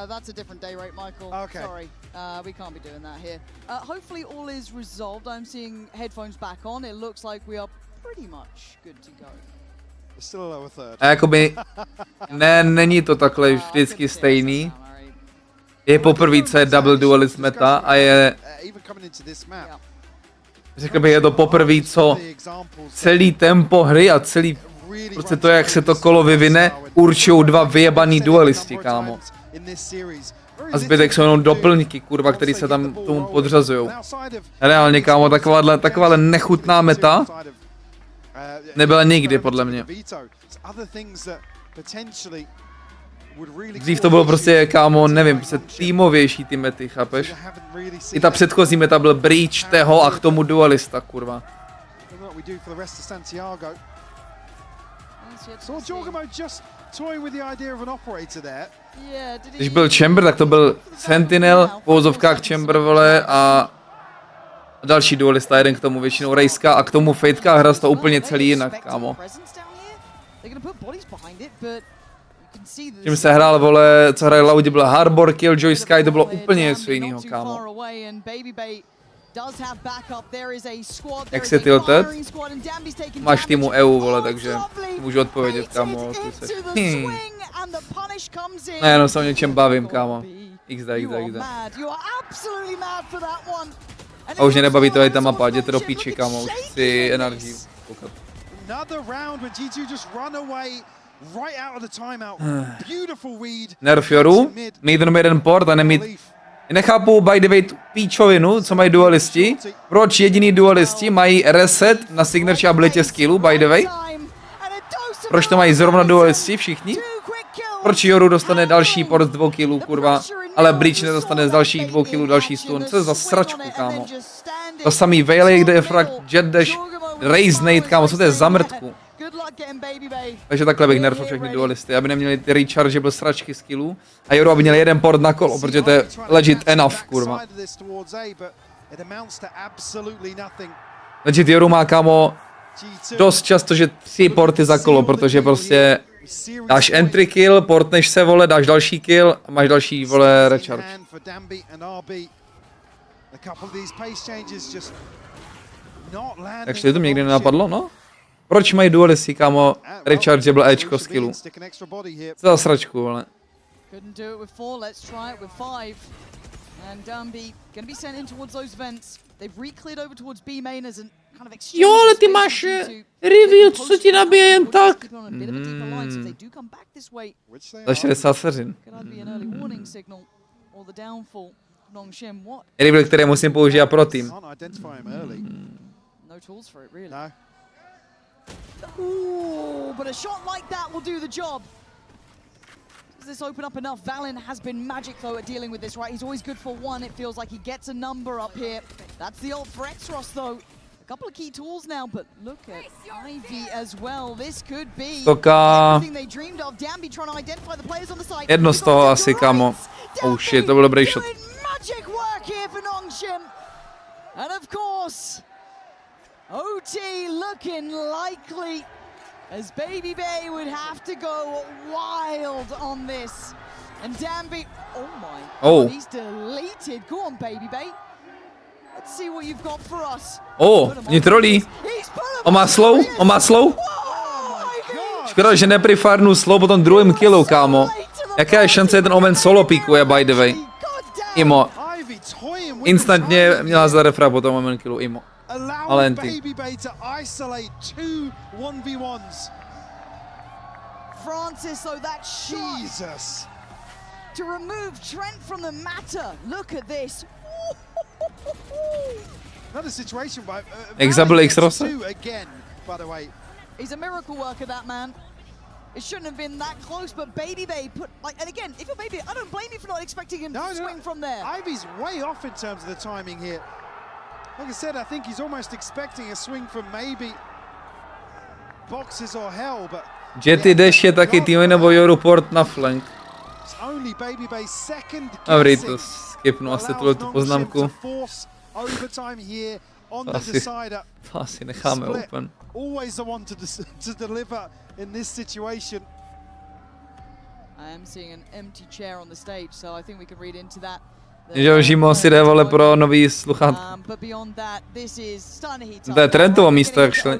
That's a different day rate, Michael. Okay. Sorry, we can't be doing that here. Hopefully all is resolved. I'm seeing headphones back on. It looks like we are pretty much good to go. Still a lower third. A jakoby, ne, není to takhle vždycky stejný. Je poprvé, co je double duelist meta a je... Řekl bych, je to poprvé, co celý tempo hry a celý... Prostě to, jak se to kolo vyvine, určují dva vyjebaný duelisti, kámo. A zbytek jsou jenom doplňky, kurva, který se tam tomu podřazujou. Reálně, kámo, takováhle nechutná meta nebyla nikdy, podle mě. Dřív to bylo prostě, kámo, nevím, prostě týmovější ty mety, chápeš? I ta předchozí meta byl breach toho a k tomu dualista, kurva. Když byl Chamber, tak to byl Sentinel, v pouzovkách Chamber, vole, a další duelista, jeden k tomu většinou Rejska a k tomu Fateká hra to úplně celý jinak, kámo. Tím se hrál, vole, co hraje Laudi, byl Harbor, Killjoy, Sky, to bylo úplně něco jiného, kámo. Jak se tilted? Máš v týmu EU, vole, takže můžu odpovědět, kámo. Ne, jenom se o něčem bavím, kámo. XD. A už mě nebaví to, je ta mapa, jděte do píči, kámo, už chci NRG koukat. Nerf Yoru, mít jenom jeden port a nemít... Nechápu by the way tu píčovinu, co mají dualisti. Proč jediný dualisti mají reset na signature ability skillu, by the way? Proč to mají zrovna dualisti všichni? Proč Yoru dostane další port z 2 killů, kurva, ale Breach nedostane z dalších 2 killů další stun? Co je za sračku, kámo? To samý Veiley, kde je frag, Jet Dash, Raise Nate, kámo, co to je za mrtku? Takže takhle bych nerfl všechny dualisty, aby neměli ty rechargeable sračky skillů a Yoru aby měl jeden port na kolo, protože to je legit enough, kurva. Legit Yoru má, kámo, dost často, že 3 porty za kolo, protože prostě dáš entry kill, portneš se, vole, dáš další kill a máš další, vole, recharge. Takže to mě nikdy nenapadlo, no? Proč mají dualisty, kámo, rechargeable Ečko skillu? Co za sračku, vole. Jo, ale ty máš review, co ti nabije jen tak. Za 60 vteřin. Review, které musím použít pro tým. Ooh, but a shot like that will do the job. Does this open up enough? Valen has been magic though at dealing with this, right? He's always good for one. It feels like he gets a number up here. That's the ult for Exros though. A couple of key tools now, but look at Ivy as well. This could be everything they dreamed of. Dambi trying to identify the players on the side. Jedno z toho asi, kámo. Oh shit, to byl dobrý shot. Magic work here for Nongshim. And of course, OT looking likely, as Baby Bay would have to go wild on this. And Dambi, oh my God, he's deleted. Go on, Baby Bay. Let's see what you've got for us. Oh, mě trolí. On má slow, on má slow. Škoda, že neprefarnul slow po tom druhém killu, kámo. Jaká je šance, ten Omen solo píkuje, by the way. Imo. Instantně měla za refra po tom Omen killu, Imo. Allowing Baby Bay to isolate 2 1v1s. Francis, though, that shot to remove Trent from the matter. Look at this. Another situation by Example Exros again, by the way. He's a miracle worker, that man. It shouldn't have been that close, but Baby Bay put, like, and again, if you're Baby, I don't blame you for not expecting him to swing from there. Ivy's way off in terms of the timing here. Like I said, I think he's almost expecting a swing from maybe boxes or hell, but Jetty Dash je taky tým nebo Yoru port na flank. Dobrý, to skipnu asi tu poznámku. To asi necháme open. Že Žimo si jde, vole, pro nový sluchátka. To je Trentovo místo, actually.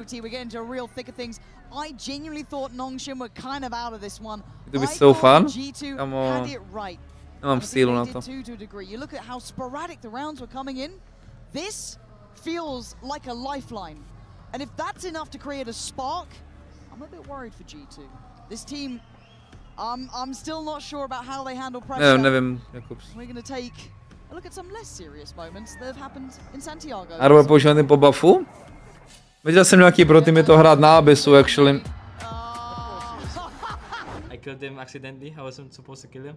I genuinely thought Nongshim were kind of out of this one. To by so fun. Kamo, nemám sílu na to. You look at how sporadic the rounds were coming in. This feels like a lifeline. And if that's enough to create a spark, I'm a bit worried for G2. This team, I'm still not sure about how they handle pressure. Nevím, Jakubs. We're going to take a look at some less serious moments that have happened in Santiago. A robil používat ten po buffu? Viděl jsem nějaký pro tým je to hrát na Abyssu, actually. I killed him accidentally. I wasn't supposed to kill him.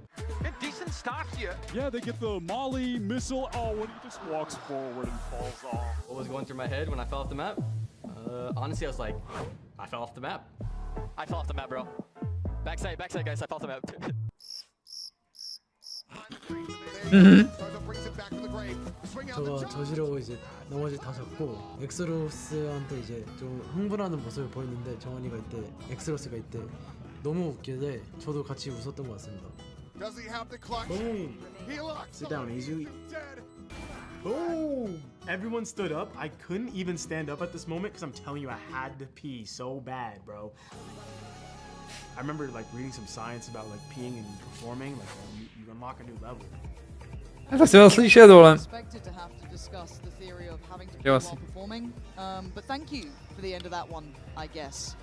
Decent start here. Yeah, they get the molly missile. Oh, when he just walks forward and falls off. What was going through my head when I fell off the map? Honestly, I was like, I fell off the map. I fell off the map, bro. Backside, guys. I fell off the map. 저가 저지르고 이제 나머지 다 잡고 엑스로스한테 이제 좀 흥분하는 모습을 보였는데 정원이가 이때 엑스로스가 이때 너무 웃기게 저도 같이 웃었던 것 같습니다. Boom. Sit down, easy. Boom! Everyone stood up. I couldn't even stand up at this moment because I'm telling you, I had to pee so bad, bro. I remember like reading some science about like peeing and performing, like you unlock a new level. To jsem slyšel, vole. Jo, asi. But thank you for the end of that one, I guess.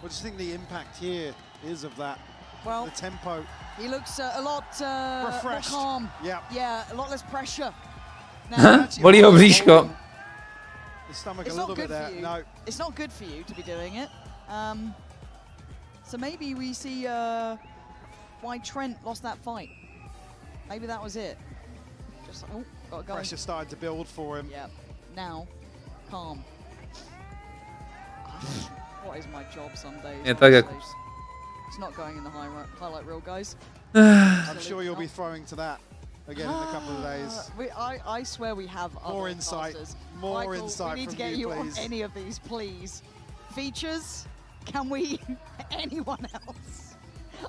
What do you think the impact here is of that? Well, the tempo. He looks a lot more calm. Yeah, a lot less pressure. Bolí ho bříško. The stomach a little bit there. No, it's not good for you to be doing it. So maybe we see why Trent lost that fight. Maybe that was it. Just like, got going. Pressure started to build for him. Yeah. Now, calm. What is my job some days? It's not going in the highlight reel, guys. I'm sure you'll be throwing to that. again in a couple of days. I swear we have more insight. More Michael, insight. We need to get you on any of these, please. Features? Can we? Anyone else?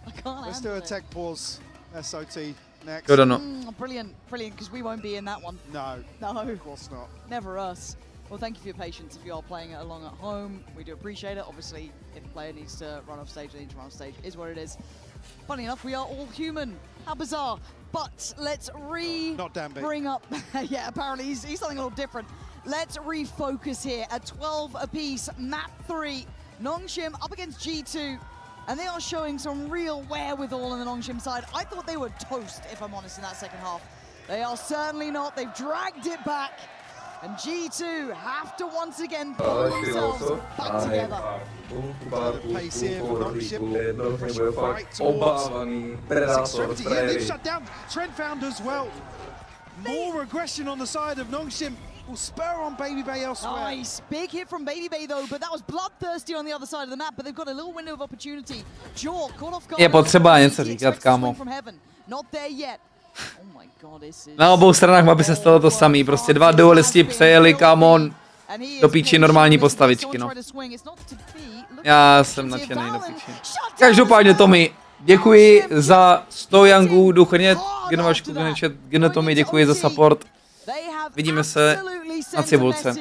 I can't. Let's do a tech pause. SOT next. Good or not? Brilliant, brilliant. Because we won't be in that one. No. No. Of course not. Never us. Well, thank you for your patience. If you are playing it along at home, we do appreciate it. Obviously, if a player needs to run off stage, they need to run off stage. Is what it is. Funny enough, we are all human. How bizarre. But let's bring up. Yeah, apparently he's something a little different. Let's refocus here at 12 apiece. Map 3. Nongshim up against G2. And they are showing some real wherewithal on the Nongshim side. I thought they were toast, if I'm honest, in that second half. They are certainly not. They've dragged it back. And G2 have to once again pull themselves back together. They've shut down Trend Found as well. More aggression on the side of Nongshim will spur on BabyBay elsewhere. Nice, big hit from BabyBay though, but that was bloodthirsty on the other side of the map, but they've got a little window of opportunity. Jaw caught off guard. Je potřeba něco říkat, kámo. Not there yet. Oh my God, this is... Na obou stranách mapy se stalo to samý, prostě dva duelisti přejeli, kámo, do píči normální postavičky, no. Já jsem nadšený do píči. Každopádně, Tommy, děkuji za 100 yangů, duchrně, Genovašku, Geno Tommy, děkuji za support. Vidíme se na cibulce.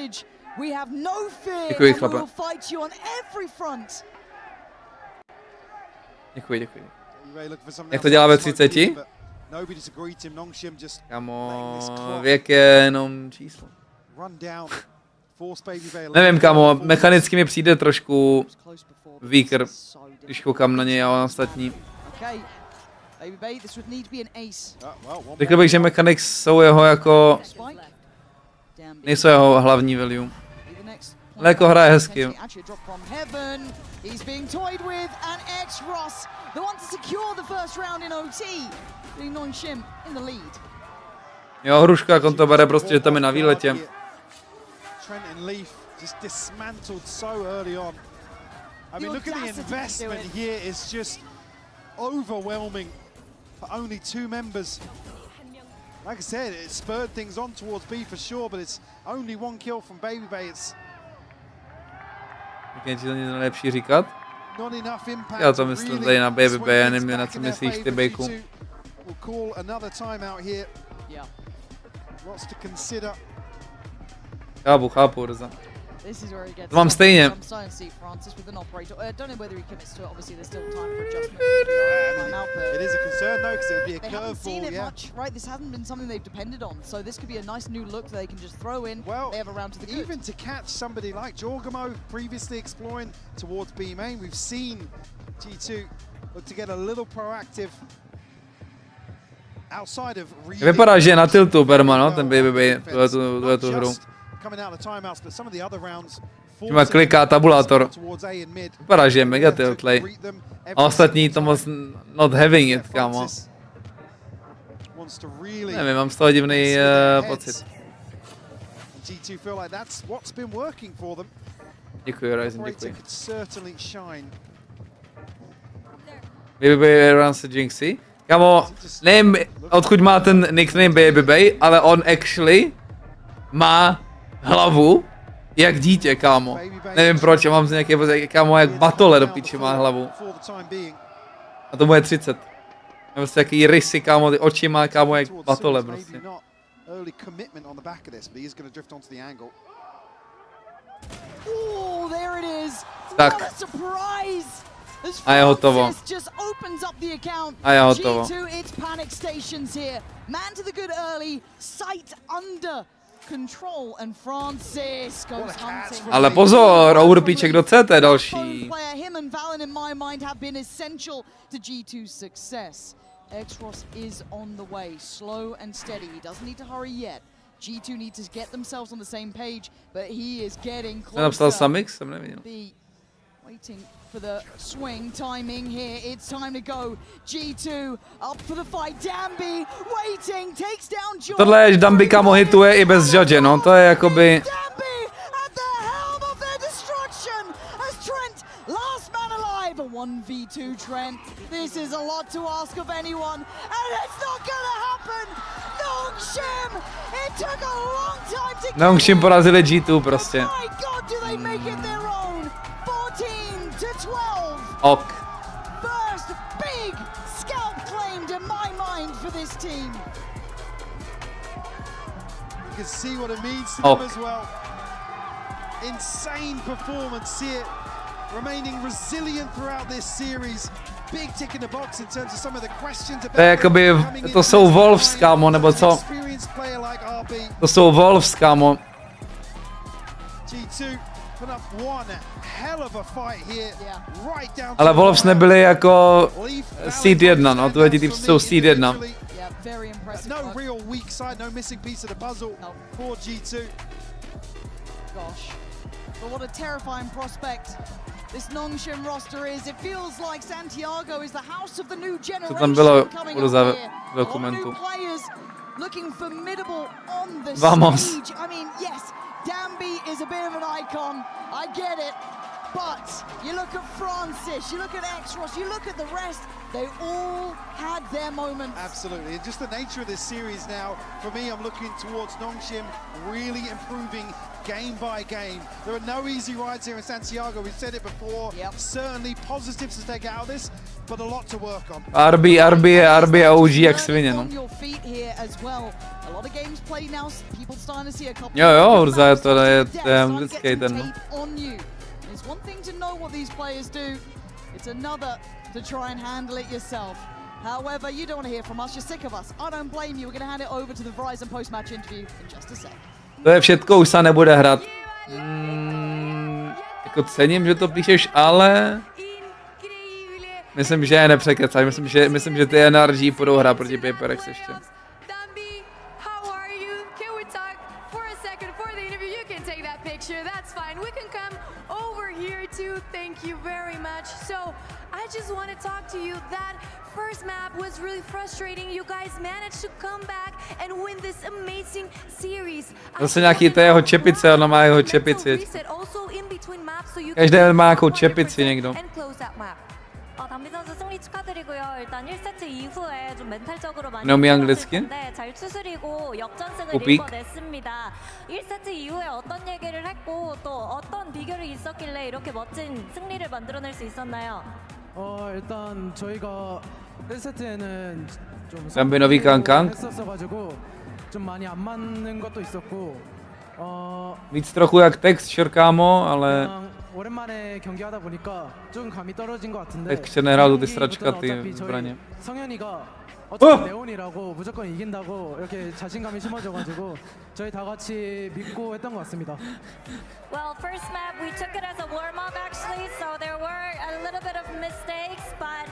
Děkuji, chlape. Děkuji. Jak to dělá ve 30? Kamo, věk je jenom číslo. Nevím, kamo, mechanicky mi přijde trošku weaker, když koukám na něj a ostatní. Řekl bych, že mechanics jsou jeho jako... nejsou jeho hlavní value. Ale jako hraje hezky. Jo, hruška, jak on to bere prostě, že tam je na výletě. For only 2 members. Like I said, it spurred things on towards B for sure, but it's only 1 kill from BabyBay. It's Můžeš to něco nejlepší říkat? not enough impact. Já to myslím tady na BabyBay, já nevím, na co myslíš ty, Bejku. We'll call another timeout here. Lots to consider. Chápu, Rza. To mám stejně. It is a concern though, because it would be a curveball, yeah. Right, this hasn't been something they've depended on, so this could be a nice new look that they can just throw in. Well, they have a round to the good. Even to catch somebody like Jorgamo previously exploring towards B main, we've seen G2 look to get a little proactive outside of reading. Vypadá, že je na tiltu Berma, no, ten BabyBay, tu hru. Má kliká tabulátor. Vypadá, že je mega tiltlej. A ostatní to moc not having it, kámo. Nevím, mám z toho divný pocit. Děkuji, Ryzen, děkuji. BabyBay runs a Jinxie. Kámo, nevím, odkud má ten nickname BabyBay, ale on actually má hlavu jak dítě, kámo. Nevím proč, já mám nějaké, kámo, jak batole do piči má hlavu. A tomu je 30. Prostě jaký rysy, kámo, ty oči má, kámo, jak batole prostě. Tak. A je hotovo. A je hotovo. Ale pozor, Ourpíček do CT další. G2 need to get themselves on the same page, but he is getting closer. Napsal Samix, jsem neviděl. Waiting for the swing timing here. It's time to go. G2 up for the fight. Dambi waiting, takes down George. Tohle je, Dambi, kámo, hituje i bez judge, no, to je jakoby... Dambi at the helm of their destruction as Trent, last man alive. A 1v2 Trent. This is a lot to ask of anyone, and it's not gonna happen. Nongshim porazili G2 prostě. Ok. You can see what it means to them as well. Insane performance, see it remaining resilient throughout this series. Big tick in the box in terms of some of the questions about. To je jakoby, to jsou Wolves, kámo, nebo co? To jsou Wolves, kámo. G2 put up one hell of a fight here, right down. Ale Wolves nebyli jako seed 1, no, to je ti týpci jsou seed 1. Very impressive. No real weak side, no missing piece of the puzzle for G2. Gosh, but what a terrifying prospect this Nongshim roster is. It feels like Santiago is the house of the new generation coming up here. A lot of new players looking formidable on the stage. I mean, yes, Danby is a bit of an icon. I get it. But you look at Francis, you look at X-Ross, you look at the rest, they all had their moments. Absolutely, and just the nature of this series now, for me, I'm looking towards Nongshim really improving game by game. There are no easy rides here in Santiago, we've said it before. Certainly positives to take out of this, but a lot to work on. RB OG jak svině, no. Jo, Urza, to je anglický ten, no. It's one thing to know what these players do, it's another to try and handle it yourself. However, you don't want to hear from us, you're sick of us. I don't blame you, we're going to hand it over to the Verizon post-match interview in just a sec. To je všetko, už se nebude hrát. Jako cením, že to píšeš, ale myslím, že je nepřekecáš, myslím, že ty NRG budou hrát proti PRX ještě. Thank you very much. So I just want to talk to you. That first map was really frustrating. You guys managed to come back and win this amazing series. Zase nějaký to jeho čepice, ona má jeho čepici. Každý má nějakou čepici někdo. 담비 선수 승리 축하드리고요. 일단 1세트 이후에 좀 멘탈적으로 많이 너무 anglicky? 네, 잘 추스리고 역전승을 이뤄냈습니다. 1세트 이후에 어떤 얘기를 했고 또 어떤 비결이 있었길래 이렇게 멋진 승리를 만들어낼 수 있었나요? 일단 저희가 1세트에는 좀 담비 깡깡 했었어가지고 좀 많이 안 맞는 것도 있었고 víc trochu jak texture, kámo, ale 오랜만에 경기하다 보니까 좀 감이 떨어진 것 같은데 texture nehrál ty sračka, ty zbraně. 성현이가 어차피 네온이라고 무조건 이긴다고 이렇게 자신감이 심어져가지고 저희 다 같이 믿고 했던 것 같습니다. Well, first map we took it as a warm-up actually, so there were a little bit of mistakes, but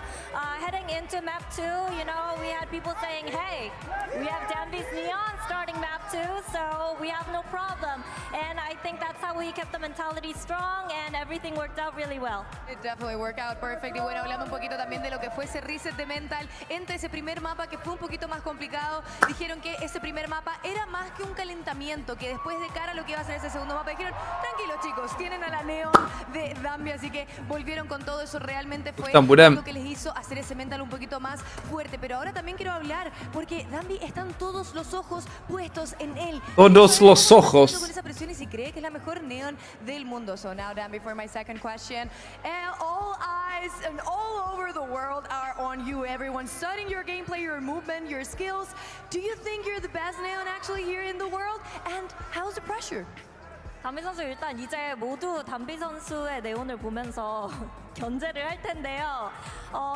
heading into map 2, you know, we had people saying, hey, we have Danby's Neon starting map 2, so we have no problem. And I think that's how we kept the mentality strong and everything worked out really well. It definitely worked out perfect. Y bueno, hablando un poquito también de lo que fue ese reset de mental entre ese primer mapa que fue un poquito más complicado, dijeron que ese primer mapa era más que un calentamiento, que después de cara a lo que iba a ser ese segundo mapa, dijeron, tranquilos chicos, tienen a la Neon de Danby, así que volvieron con todo eso, realmente fue lo que les hizo hacer ese mental un poquito más fuerte. Pero ahora también quiero hablar, porque Danby están todos los ojos puestos en él. Todos los ojos. Con esa presión y si cree que es la mejor Neon del mundo. So now Danby, for my second question, and all eyes and all over the world are on you. Everyone's studying your gameplay, your movement, your skills. Do you think you're the best Neon actually here in the world? And how's the pressure? 담비 선수 일단 이제 모두 담비 선수의 네온을 보면서 견제를 할 텐데요.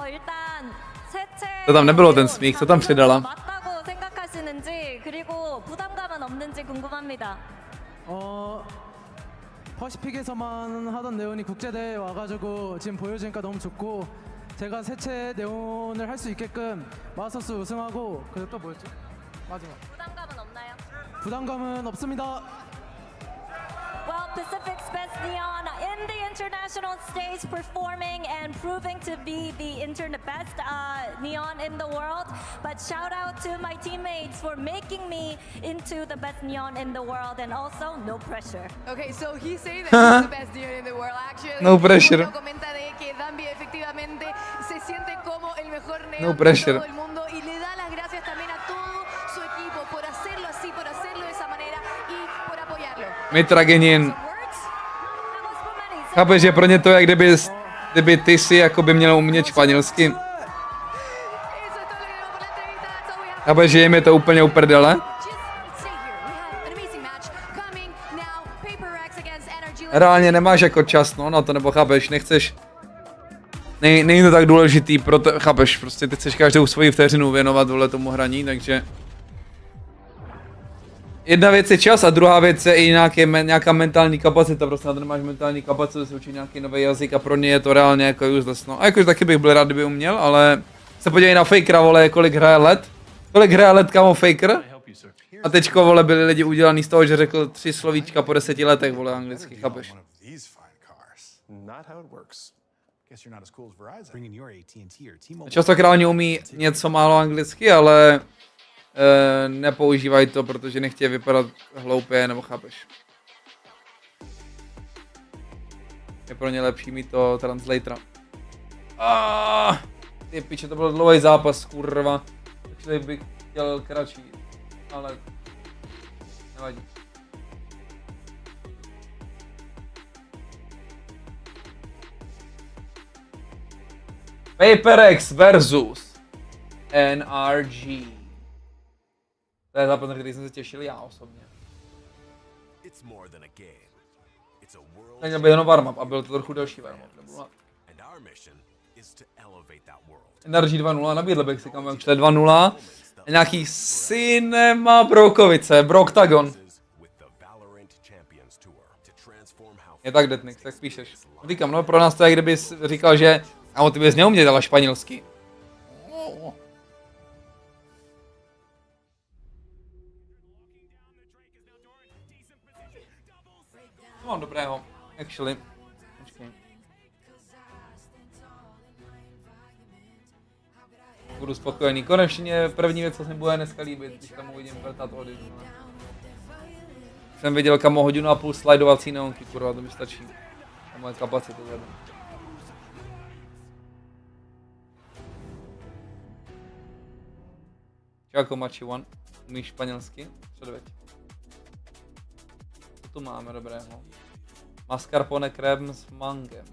일단 세체 To tam nebylo ten smích, co tam přidala? 맞다고 생각하시는지 그리고 부담감은 없는지 궁금합니다. 퍼시픽에서만 하던 네온이 국제대회에 와가지고 지금 보여주니까 너무 좋고 제가 세체 네온을 할 수 있게끔 마스터스 우승하고 그리고 또 뭐였죠? 마지막 부담감은 없나요? 부담감은 없습니다. Well, Pacific's best Neon in the international stage, performing and proving to be the best Neon in the world. But shout out to my teammates for making me into the best Neon in the world, and also no pressure. Okay, so he's saying that he's the best Neon in the world. Actually, no pressure. Comenta de que Danby efectivamente se siente como el mejor Neon no pressure. de todo el mundo y le da las gracias también a todo su equipo por hacerlo así, por hacerlo de esa manera y por apoyarlo. Mitragenin. Chápeš, že pro ně to je, kdyby ty si jako by měl umět španělsky. Chápeš, že jim je to úplně uprdele? Reálně nemáš jako čas, no, na to, nebo chápeš, nechceš. Není to tak důležitý, proto, chápeš, prostě ty chceš každou svoji vteřinu věnovat vole tomu hraní, takže... Jedna věc je čas a druhá věc je i nějaká mentální kapacita, prostě na to nemáš mentální kapacitu, se učit nějaký nový jazyk a pro ně je to reálně jako useless, no. A jakože taky bych byl rád, kdyby uměl, ale... Se podívej na Fakera, vole, kolik hraje let. Kolik hraje let, kamo, Faker? A teďko, vole, byli lidi udělaný z toho, že řekl 3 slovíčka po 10 letech, vole, anglicky, chápeš? Častokrát umí něco málo anglicky, ale nepoužívají to, protože nechtějí vypadat hloupě, nebo chápeš? Je pro ně lepší mít to translatora. Ty piče, to byl dlouhý zápas, kurva. Takže bych chtěl kratší, ale nevadí. PRX versus NRG. To je zápas, na který jsem se těšil já osobně. Měl by jenom warm-up a byl to trochu delší warm-up. NRG 2-0, nabídl bych si kam 2-0. Nějaký Cinema Broukovice, Brocktagon. Je tak Detnix, tak píšeš. Říkám, no pro nás to je, kdybys říkal, že a ty bys neuměl ale španělsky. To mám dobrého, actually. Počkej. Budu spokojený. Konečně první věc, co se mi bude dneska líbit, když tam uvidím vrtat ody. Jsem viděl kamo 1,5 hodiny slidovací neonky, kurva, to mi stačí. A moje kapacity zvedne. Čau Machi One, umíš španělsky? Předveď. Co tu máme dobrého? Mascarpone crème s mangem.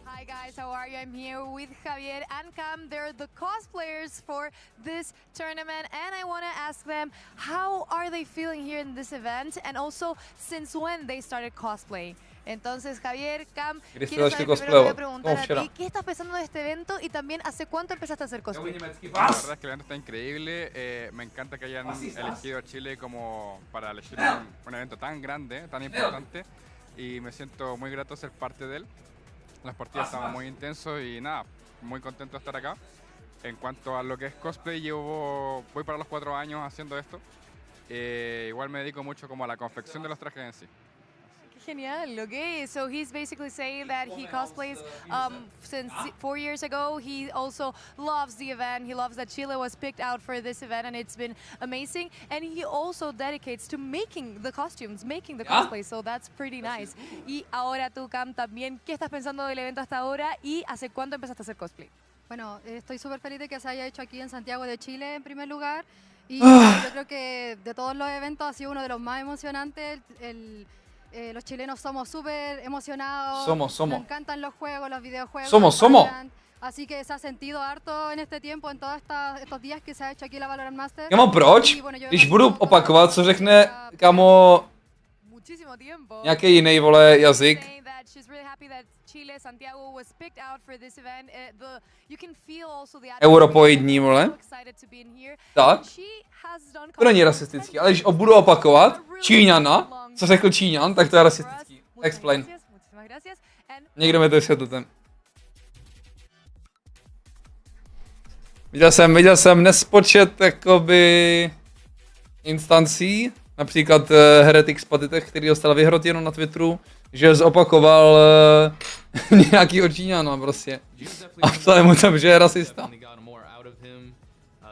Hi guys, how are you? I'm here with Javier and Cam. They're the cosplayers for this tournament and I want to ask them how are they feeling here in this event and also since when they started cosplaying. Entonces, Javier, Cam, quiero saber primero, voy a preguntar a ti, ¿qué estás pensando de este evento y también hace cuánto empezaste a hacer cosplay? La verdad es que el evento está increíble, me encanta que hayan elegido a Chile como para elegir un evento tan grande, tan importante y me siento muy grato de ser parte de él. Las partidas estaban muy intensos y nada, muy contento de estar acá. En cuanto a lo que es cosplay, voy para los 4 años haciendo esto. Igual me dedico mucho como a la confección de los trajes en sí. Genial, okay. So he's basically saying that he cosplays since 4 years ago. He also loves the event. He loves that Chile was picked out for this event and it's been amazing. And he also dedicates to making the costumes, making the cosplay. So that's pretty nice. Y ahora tú, Cam, también, ¿qué estás pensando del evento hasta ahora y hace cuánto empezaste a hacer cosplay? Bueno, estoy súper feliz de que se haya hecho aquí en Santiago de Chile en primer lugar. Y yo creo que de todos los eventos ha sido uno de los más emocionantes. Los chilenos somos súper emocionados, nos encantan los juegos, los videojuegos. Somos. Así que se ha sentido harto en este tiempo, en todos estos días que se ha hecho aquí la Valorant Masters. Kamo, proč? Když budu opakovat, co řekne, kamo, nějaký jiný, vole, jazyk. Europoidní, vole. Tak. To není rasistický, ale když budu opakovat Číňana, co řekl Číňan, tak to je rasistický. Explain. Někdo mi to vysvětlete. Viděl jsem nespočet jakoby instancí, například Heretic Spatitech, který dostal vyhrot jenom na Twitteru, že zopakoval nějakýho Číňana prostě. A psal mu tam, že je rasista.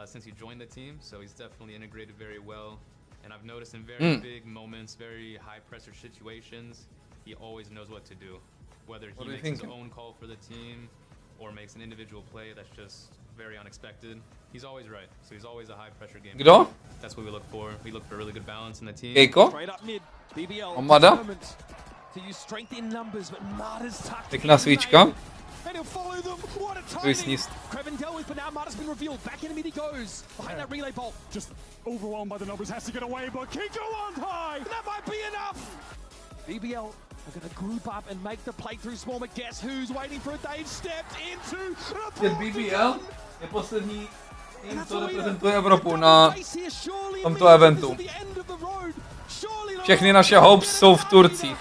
Since he joined the team, so he's definitely integrated very well. And I've noticed in very big moments, very high pressure situations, he always knows what to do. Whether he makes his own call for the team or makes an individual play, that's just very unexpected. He's always right, so he's always a high pressure game. Kdo? That's what we look for. We look for really good balance in the team. Kejko? On Mada? Pěkná svíčka. Sníst. Just overwhelmed by the numbers, has to get away, but Kicku on high! That might be enough! BBL are going to group up and make the play through small, but guess who's waiting for it? They've stepped into Ten BBL je poslední tým, co reprezentuje Evropu na tomto eventu. Všechny naše hopes jsou v Turcích.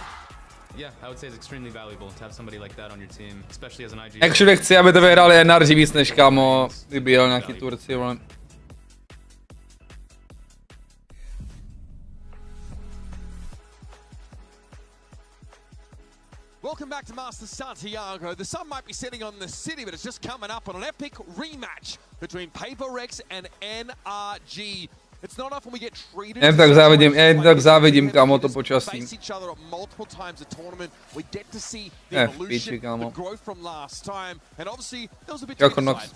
Yeah, I would say it's extremely valuable to have somebody like that on your team, especially as an IG. Jak všude chci, aby to vyhrali NRG víc než kámo, BBL nějaký Turci, vole. Welcome back to Masters Santiago. The sun might be setting on the city, but it's just coming up on an epic rematch between PRX and NRG. It's not often we get treated. Jen tak závidím, kámo, to počasí. Píči, kámo. Jako Nox.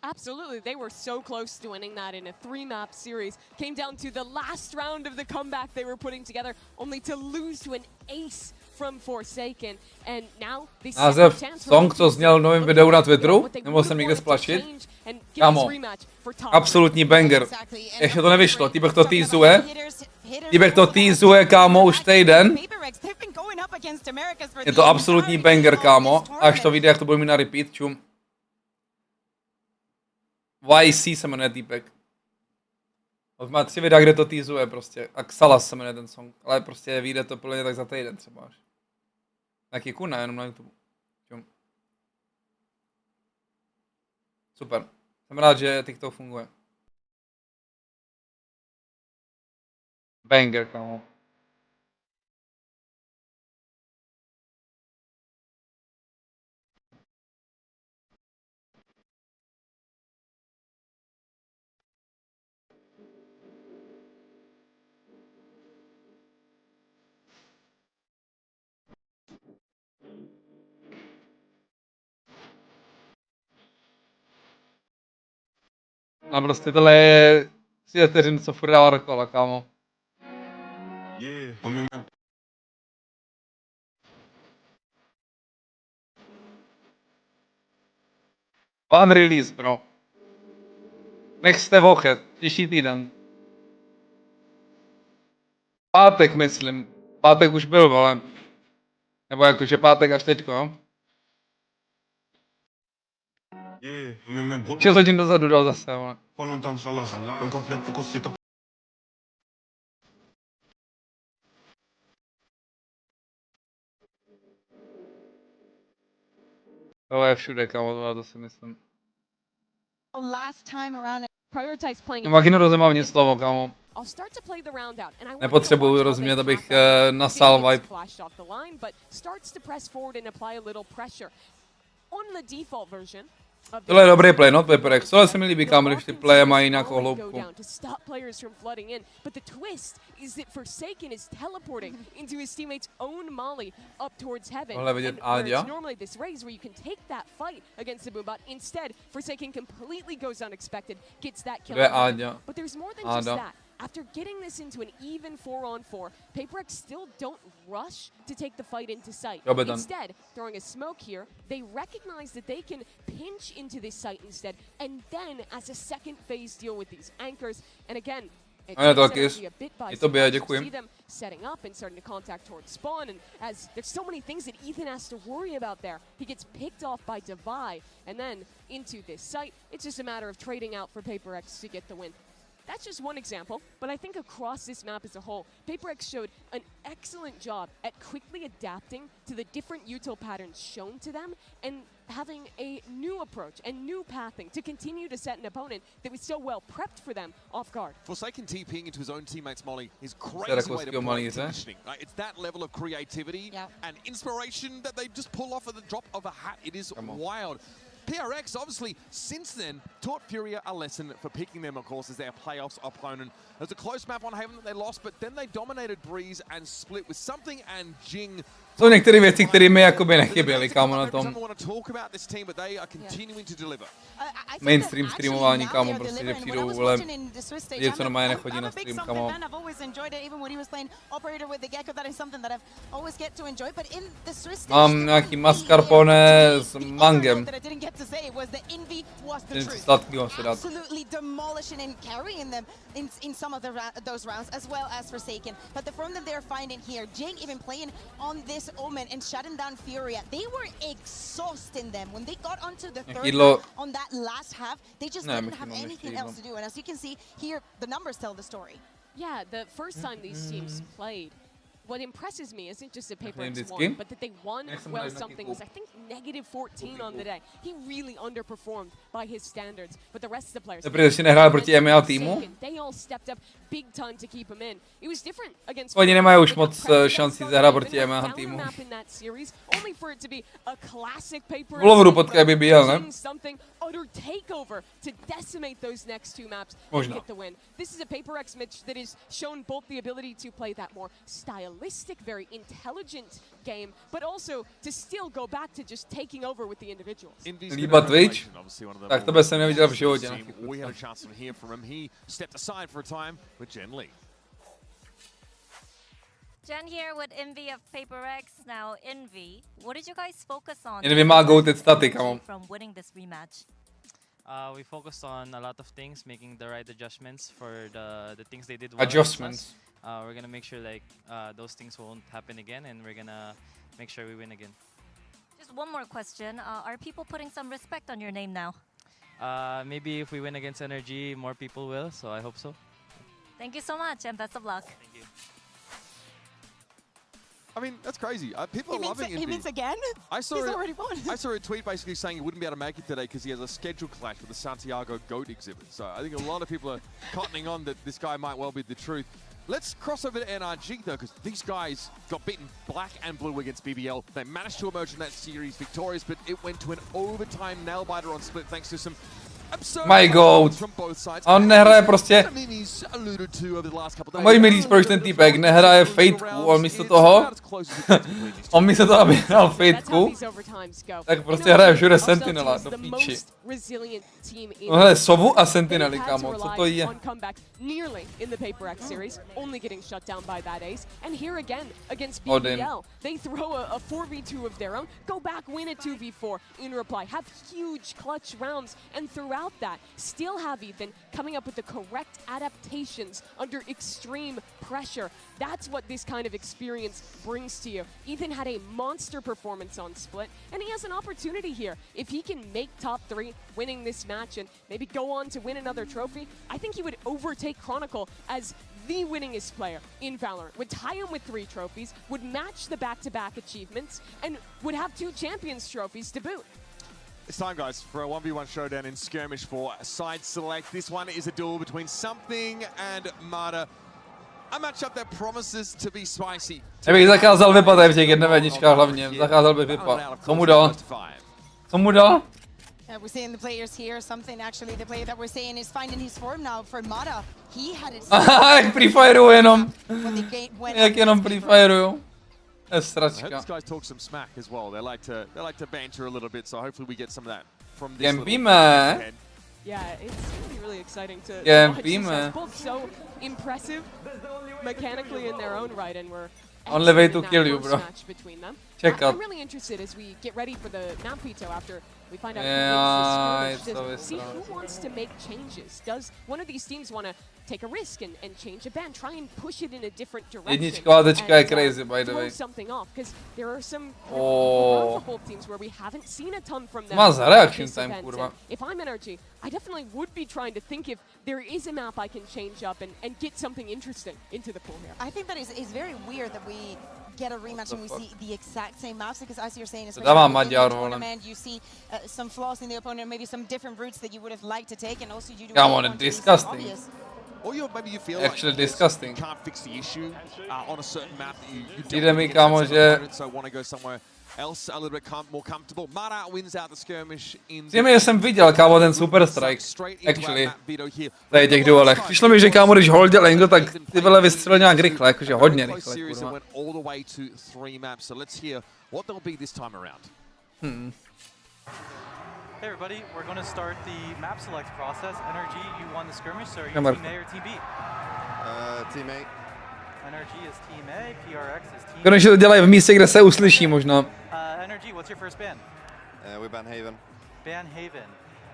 Absolutely, they were so close to winning that in a 3-map series. Came down to the last round of the comeback they were putting together, only to lose to an ace from Forsaken. And now they název song, co zněl v novém videu na Twitteru, nemohl jsem nikde splašit. Kámo, absolutní banger. Ještě to nevyšlo, týbek to teasuje. Týbek to teasuje, kámo, už týden. Je to absolutní banger, kámo. Až to vyjde, jak to bude mít na repeat, čum. YC se jmenuje týpek. Má 3 videa, kde to teasuje prostě. A Xalas se jmenuje ten song. Ale prostě vyjde to plně tak za týden třeba až. Na Kicku, ne, jenom na YouTube. Čum. Super. Jsem rád, že TikTok funguje. Banger, kámo. A prostě tohle je světě, co furt dává dokola, kámo. One release, bro. Nechste vochet, příští týden. Pátek, myslím. Pátek už byl, vole. Nebo jakože pátek až teďko, jo? 6 hodin dozadu dal zase, vole. To je všude, kámo, to si myslím. Taky nerozumím nic slovo, kámo. Nepotřebuji rozumět, abych nasál vibe. Tohle je dobrý play, no, PRX. Tohle se mi líbí, kámo, když ty playe mají nějakou hloubku. Tohle vidět Áďa. Kdo je Áďa? Áďa. After getting this into an even 4-on-4, PRX still don't rush to take the fight into sight. Instead, throwing a smoke here, they recognize that they can pinch into this site instead, and then as a second phase deal with these anchors. And again, Děkuju. Setting up and starting to contact towards spawn, and as there's so many things that Ethan has to worry about there, he gets picked off by Divide, and then into this site, it's just a matter of trading out for PRX to get the win. That's just one example, but I think across this map as a whole, PRX showed an excellent job at quickly adapting to the different util patterns shown to them and having a new approach and new pathing to continue to set an opponent that was so well prepped for them off guard. Forsaken TPing into his own teammates Molly is crazy way to play positioning. It's that level of creativity and inspiration that they just pull off at the drop of a hat. It is wild. PRX, obviously, since then, taught Furia a lesson for picking them, of course, as their playoffs opponent. There's a close map on Haven that they lost, but then they dominated Breeze and split with Something and Jing Jsou některé věci, které mi jakoby nechyběly, kámo, na tom mainstream streamování, kámo, prostě, že přijdou, vole, lidi, co normálně nechodí na stream, kámo. Mám nějaký mascarpone s mangem. Něco sladkýho se dát. In some of those rounds, as well as Forsaken. But the form that they're finding here, Jing even playing on this Omen and shutting down Furia, they were exhausting them. When they got onto the third round, on that last half, they just didn't have anything else to do. And as you can see here, the numbers tell the story. Yeah, the first time these teams played, what impresses me isn't just that PRX won, but that they won well something was, I think, -14 on the day. He really underperformed by his standards, but the rest of the players, they all stepped up big time to keep him in. It was different against Oni nemají už moc šancí zahrát proti MH týmu. Only for it to be a classic PRX. Vlovodu potká by byl, ne? Something utter takeover to decimate those next two maps and get the win. This is a PRX match that has shown both the ability to play that more stylistic, very intelligent game, but also to still go back to just taking over with the individuals. Líba Twitch? Tak to bych neviděl v životě. We had a chance to hear from him. He stepped aside for a time with Jen Lee. Jen here with Envy of PRX. Now, Envy, what did you guys focus on? Envy má goated staty, kámo. From winning this rematch. We focused on a lot of things, making the right adjustments for the things they did well. Adjustments. We're gonna make sure like those things won't happen again, and we're gonna make sure we win again. Just one more question. Are people putting some respect on your name now? Maybe if we win against NRG, more people will, so I hope so. Thank you so much, and best of luck. Thank you. I mean, that's crazy. People are loving it. He means again? He's already won. I saw a tweet basically saying he wouldn't be able to make it today because he has a schedule clash with the Santiago GOAT exhibit. So I think a lot of people are cottoning on that this guy might well be the truth. Let's cross over to NRG though, because these guys got beaten black and blue against BBL. They managed to emerge from that series victorious, but it went to an overtime nail-biter on split thanks to some My god. On nehraje prostě. Můj milý, proč ten týpek nehraje Fateku, on místo toho, aby hrál Fateku, tak prostě hraje všude Sentinela, do píči. Hele, Sovu a Sentinely, kámo, co to je? Odin. They throw a 4v2 of their own, go back, win a 2v4 in reply, have huge clutch rounds, and throughout that, still have Ethan coming up with the correct adaptations under extreme pressure. That's what this kind of experience brings to you. Ethan had a monster performance on Split, and he has an opportunity here. If he can make top 3, winning this match, and maybe go on to win another trophy, I think he would overtake Chronicle as the winningest player in Valorant, would tie him with 3 trophies, would match the back-to-back achievements, and would have 2 Champions trophies to boot. It's time, guys, for a 1v1 showdown in Skirmish 4. Side select. This one is a duel between Something and Mada. A matchup that promises to be spicy. Kdybych zakázal vypadat v těch 1v1 hlavně, zakázal bych vypadat. Co mu dal? Co mu dal? We're seeing the players here. Something actually, the player that we're seeing is finding his form now for Mada. He had it. Jak prefireuju jenom. Jak jenom prefireuju. Sračka. These guys talk some smack as well. They like to banter a little bit, so hopefully we get some of that from this. Gempíme. Yeah, it's really exciting to watch. They're both so impressive mechanically in their own right, and we're only way to kill you, bro. Check out. I'm really interested as we get ready for the map veto after we find out who wins see who wants to make changes. Does one of these teams want to take a risk and change a ban, try and push it in a different direction? Jednička je crazy, by the way. Something off, because there are some powerful teams where we haven't seen a ton from them. Má reaction time, kurva. If I'm NRG, I definitely would be trying to think if there is a map I can change up and get something interesting into the pool here. I think that is very weird that we get a rematch and we see the exact same maps, because as you're saying, especially in the tournament, you see some flaws in the opponent, maybe some different routes that you would have liked to take, and also you do. Come on, disgusting. Or maybe you feel actually like disgusting. You can't fix the issue on a certain map that you Jde mi, kámo, že so want to go somewhere else a little bit more comfortable. Mara wins out the skirmish in. Že jsem viděl, kámo, ten super strike, actually, tady těch duelech. Přišlo mi, že kámo, když holdil angle, tak ty vele vystřelil nějak rychle, jakože hodně rychle, kurva. Hey everybody, we're going to start the map select process. NRG, you won the skirmish, so are you Team A or Team B? Team A. NRG is Team A, PRX is Team B. Konečně to dělají v místě, kde se uslyší možná. NRG, what's your first ban? We ban Haven. Ban Haven.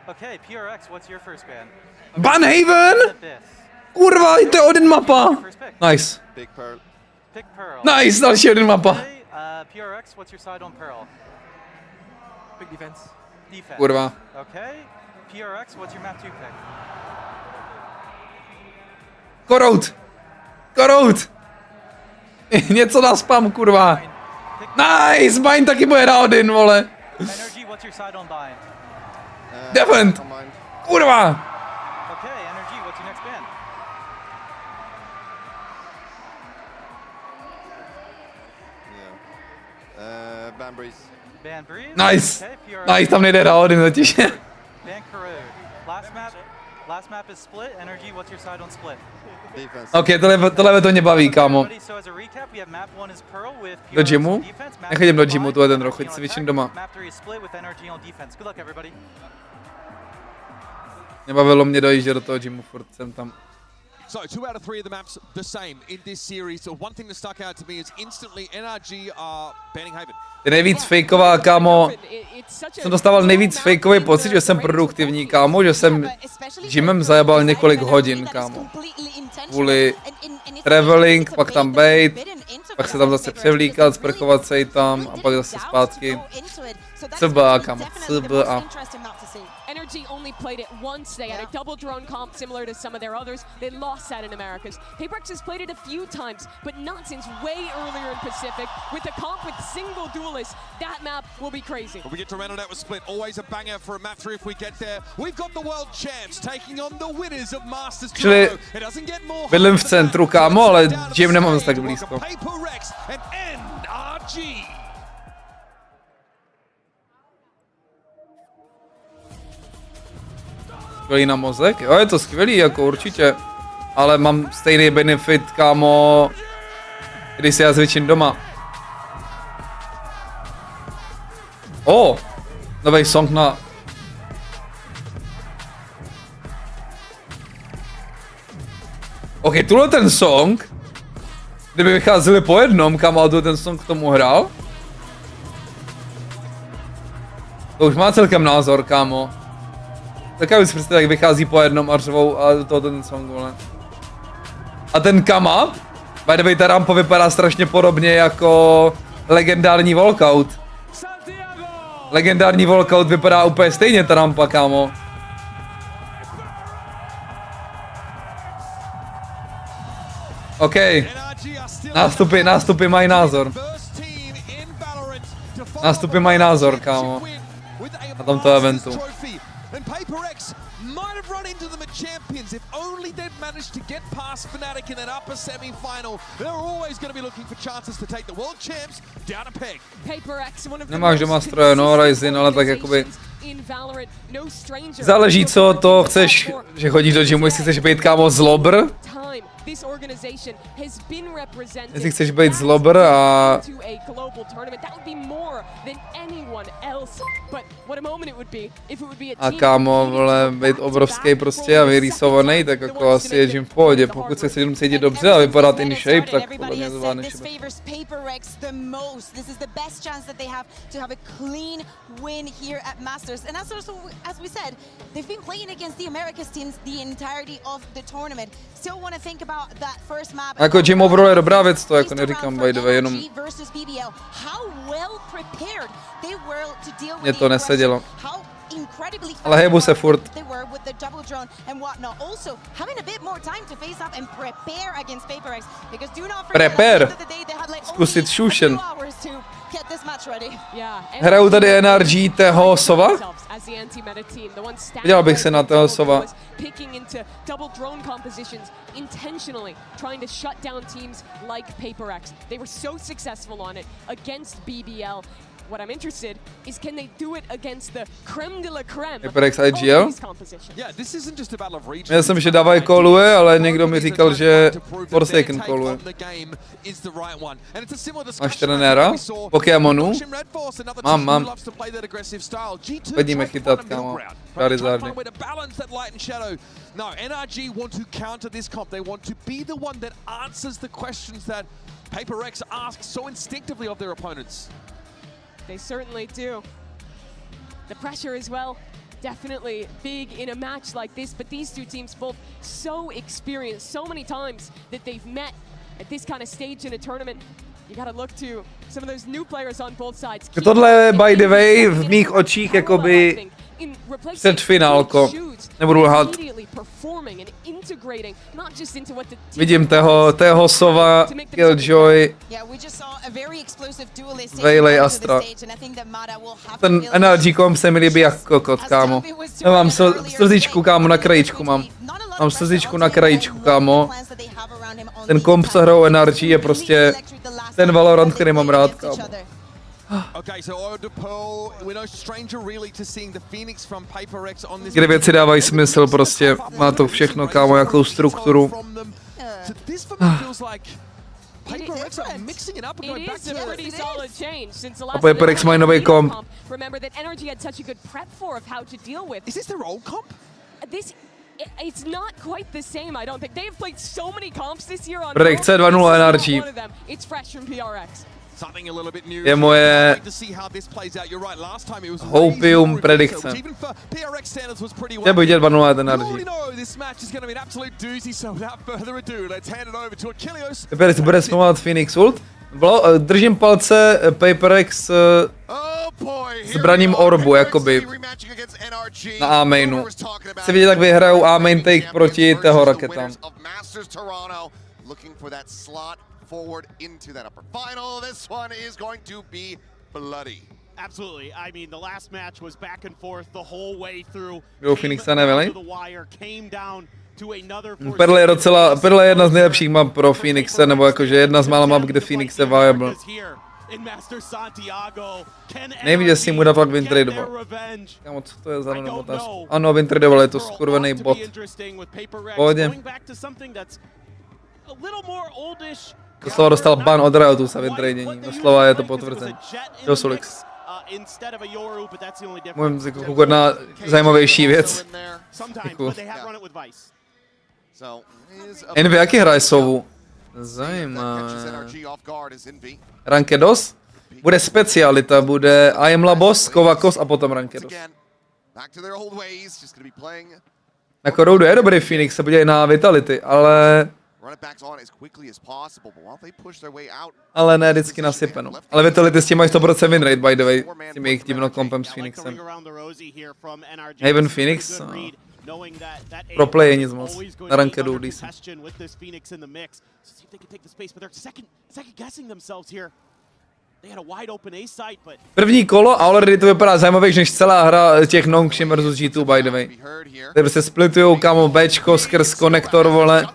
Okay, PRX, what's your first ban? Ban Haven? Kurva, to je Odin mapa. Nice. Big Pearl. Pick Pearl. Nice, další Odin mapa. PRX, what's your side on Pearl? Big defense. Defense. Kurva. Okay. PRX, what's your map 2 pick? Korout. Korout. Něco na spam, kurva. Nice, Bind taky bude na Odin, vole. NRG, what's your side on Bind? Defend. Kurva. Okay, NRG, what's your next ban? Ban Breeze. Ban Breeze? Nice. Okay, PRX. Nice, tam nejde na Odin totiž. Ban Karud. Last map is Split. NRG, what's your side on Split? Defense. Ok, tohle to mě baví, kámo. Do gymu? Nechodím do gymu tuhle ten rok, chodím si většinou doma. Nebavilo mě dojíždět do toho gymu, furt jsem tam. So 2 out of 3 of the maps the same in this series. So one thing that stuck out to me is instantly NRG are banning Haven. Je nejvíc fejková, kámo. Jsem dostával nejvíc fejkový pocit, že jsem produktivní, kámo, že jsem gymem zajebal několik hodin, kámo. Kvůli traveling, pak tam bait, pak se tam zase převlíkat, sprchovat se tam a pak zase zpátky. CBA, kámo, CBA. NRG only played it once. They had a double drone comp similar to some of their others. They lost that in Americas. PRX has played it a few times, but not since way earlier in Pacific. With the comp with single duelists, that map will be crazy. But we get to round it out with Split. Always a banger for a map 3 if we get there. We've got the world champs taking on the winners of Masters Santiago. It doesn't get more. Bydlím v centru, kámo, ale gym nemám zase tak blízko. PRX and NRG. Skvělý na mozek? Jo, je to skvělý, jako určitě. Ale mám stejný benefit, kámo, když se já zvětším doma. Nový song na... Ok, tuhle ten song, kdyby vycházeli po jednom, kámo, a ten song k tomu hrál. To už má celkem názor, kámo. Tak já si představit, jak vychází po jednom a řvou a do toho ten song, vole. A ten come up, by the way, ta rampa vypadá strašně podobně jako legendární walkout. Legendární walkout vypadá úplně stejně, ta rampa, kámo. OK. Nástupy mají názor. Nástupy mají názor, kámo. Na tomto eventu. And PRX might have run into them at champions if only they'd managed to get past Fnatic in that upper semi-final. They're always going to be looking for chances to take the world champs down a peg. Nemáš doma stroje, no, Ryzen, ale tak jakoby... Záleží, co to chceš, že chodíš do gymu, jestli chceš být, kámo, zlobr. Jestli chceš být zlobr a kámo, vole, být obrovský prostě a vyrýsovaný, tak jako asi je gym v pohodě. Pokud se chceš cítit dobře a vypadat in shape, tak podle mě zvládneš. And as we said, they've been playing against the Americas teams the entirety of the tournament. Still want to think about that first map. Jako gym overall je dobrá věc, to jako neříkám, by the way, jenom mě to nesedělo. Ale hejbu se furt. Prepare. Zkusit šušen. Hraju tady NRG tého sova? Viděl bych se na tého sova. Intentionally trying to shut down teams like PRX. They were so successful on it against BBL. What I'm interested is can they do it against the creme de la creme PRX IGL? Yeah, this isn't just a battle of regions. Já jsem, že dávají koluje, ale někdo mi říkal, že Forsaken koluje. Máš trenéra? Pokémonů? Mám. Vidíme chytat, kámo. Charizardy. No, NRG want to counter this comp. They want to be the one that answers the questions that PRX asks so instinctively of their opponents. They certainly do. The pressure as well, definitely big in a match like this, but these two teams both so experienced, so many times that they've met at this kind of stage in a tournament. You gotta look to some of those new players on both sides. Tohle, by the way, v mých očích jakoby předfinálko. Nebudu lhát. Vidím toho Sova, Killjoy, Veiley, Astra. Ten NRG komp se mi líbí jak kokot, kámo. Já mám slzičku, kámo, na krajičku mám. Mám slzičku na krajičku, kámo. Ten komp, co hrajou NRG, je prostě ten Valorant, který mám rád, kámo. Kde věci dávají smysl, prostě má to všechno, kámo, jakou strukturu. A PRX mají nový komp. It's not quite the same, I don't think. They've played so many comps this year on PRX 2.0 NRG. It's fresh from PRX. Je moje houpium predikce. Chtěl bych vidět 2.0 NRG. PRX bude smlouvat Phoenix ult. Držím palce PRX zbraním orbu, jakoby na A-mainu. Chci vidět, jak vyhrajou A-main take proti toho raketám. Forward into that upper final. This one is going to be bloody. Absolutely. I mean, the last match was back and forth the whole way through. Jo, Phoenix se nevelej. Perle je jedna z nejlepších map pro Phoenixe, nebo jakože jedna z mála map, kde Phoenix je viable. Nevím, jestli mu dá fakt wintradoval. Kámo, co to je za novou otázku? Ano, wintradoval, je to skurvený bot. Pohodě. Doslova dostal ban od Riotu za wintradění. Doslova je to potvrzení. Jo, Solix. Můžeme si kouknout na zajímavější věc. Děkuju. Envy, jaký hraje Sovu? Zajímavé. Rankedos? Bude specialita, bude I am Labos, Kovakos a potom Rankedos. Na Koroudu je dobrý Phoenix, se podívej na Vitality, ale ne vždycky nasypeno. Ale Vitality s tím mají 100% win rate, by the way, s tím jejich divnou kompem s Phoenixem. Haven Phoenix? Pro play je nic moc. Na rankedu DC. První kolo a already to vypadá zajímavější než celá hra těch Nongshim versus G2, by the way. Tady se splitujou, kámo, Bčko skrz konektor, vole.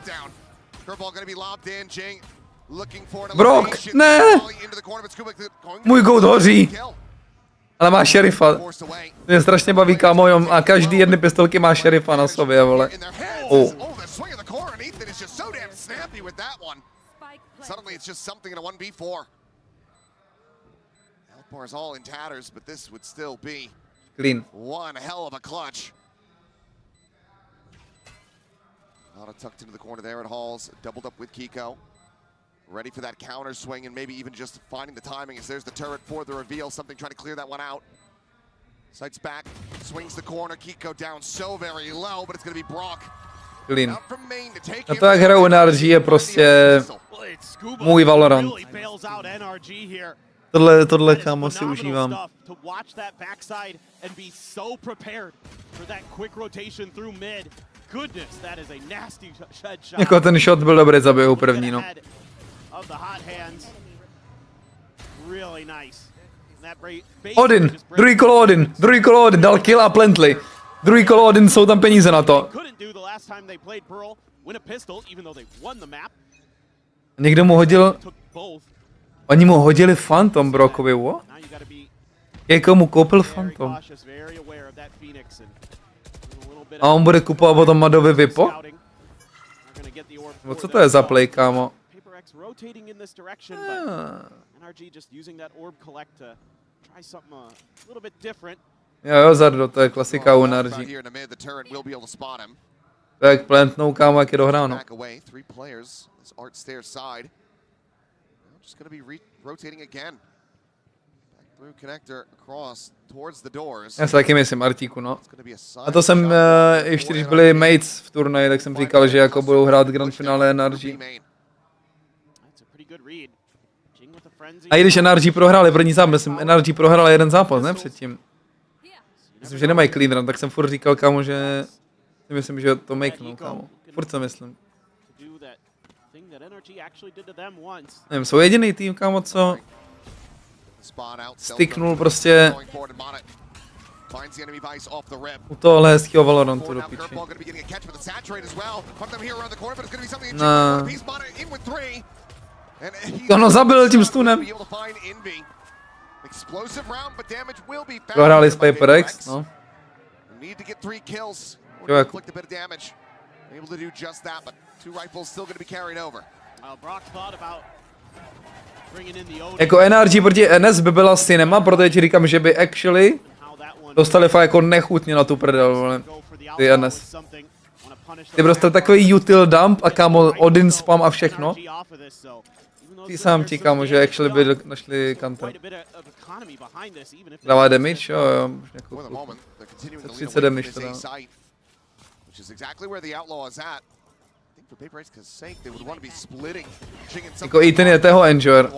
Brawk, ne! Můj goat hoří. Ale má šerifa. Mě strašně baví, kámo, a každý jedny pistolky má šerifa na sobě, vole. Oh. Clean. Nada tucked into the corner there at Halls, doubled up with Kiko. Ready for that counter swing and maybe even just finding the timing as there's the turret for the reveal. Something trying to clear that one out. Sights back, swings the corner. Kiko down so very low, but it's going to be brawk. Clean. Na to, jak hraju NRG, je prostě můj Valorant. Tohle kámo si užívám. Jako ten shot byl dobrý, zabijou první, no. Odin, druhý kolo Odin, dal kill a plently. Druhý kolo Odin, jsou tam peníze na to. Někdo mu hodil... Oni mu hodili Phantom Brockovi, what? Někomu koupil Phantom. A on bude kupovat potom Madovi Vipo? No co to je za play, kámo? Jo, Zardo, to je klasika u NRG. To je jak plantnou, kámo, jak je dohráno. Já se taky myslím, Artíku, no. A to jsem, ještě když byli mates v turnaji, tak jsem říkal, že jako budou hrát grand finále NRG. A i když NRG prohráli první zápas, myslím, NRG prohráli jeden zápas, ne, předtím. Myslím, že nemají clean run, tak jsem furt říkal, kámo, že si myslím, že to makenou, kámo. Furt se myslím. Nevím, jsou jediný tým, kámo, co sticknul prostě u tohohle hezkýho Valorantu do piči. No. Ono zabil tím stunem. Prohráli s PRX, no. Jo, jako. Jako NRG proti NS by byla cinema, protože ti říkám, že by actually dostali fakt jako nechutně na tu prdel, vole. Ty NS. Ty prostě takový util dump a kámo Odin spam a všechno. Ty sám ti, kámo, že actually by našli counter. Dává damage, jo, už nějakou 30 damage to dá. Jako Ethan je toho enjoyer.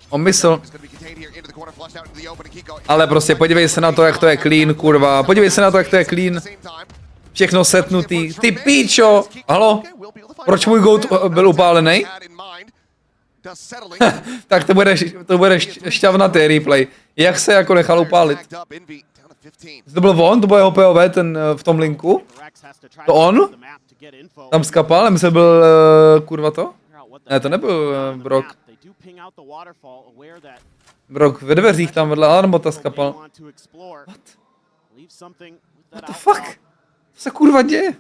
On myslel. Ale prostě podívej se na to, jak to je clean, kurva. Podívej se na to, jak to je clean. Všechno setnutý. Ty píčo! Halo? Proč můj goat byl upálený? Tak to bude šťavnatý replay. Jak se jako nechal upálit? To byl on? To byl jeho POV ten v tom linku? To on? Tam skapal? Nemyslel, že byl kurva to? Ne, to nebyl brawk. Brawk ve dveřích tam vedle Alarmbota skapal. What? What the fuck? Co se kurva děje?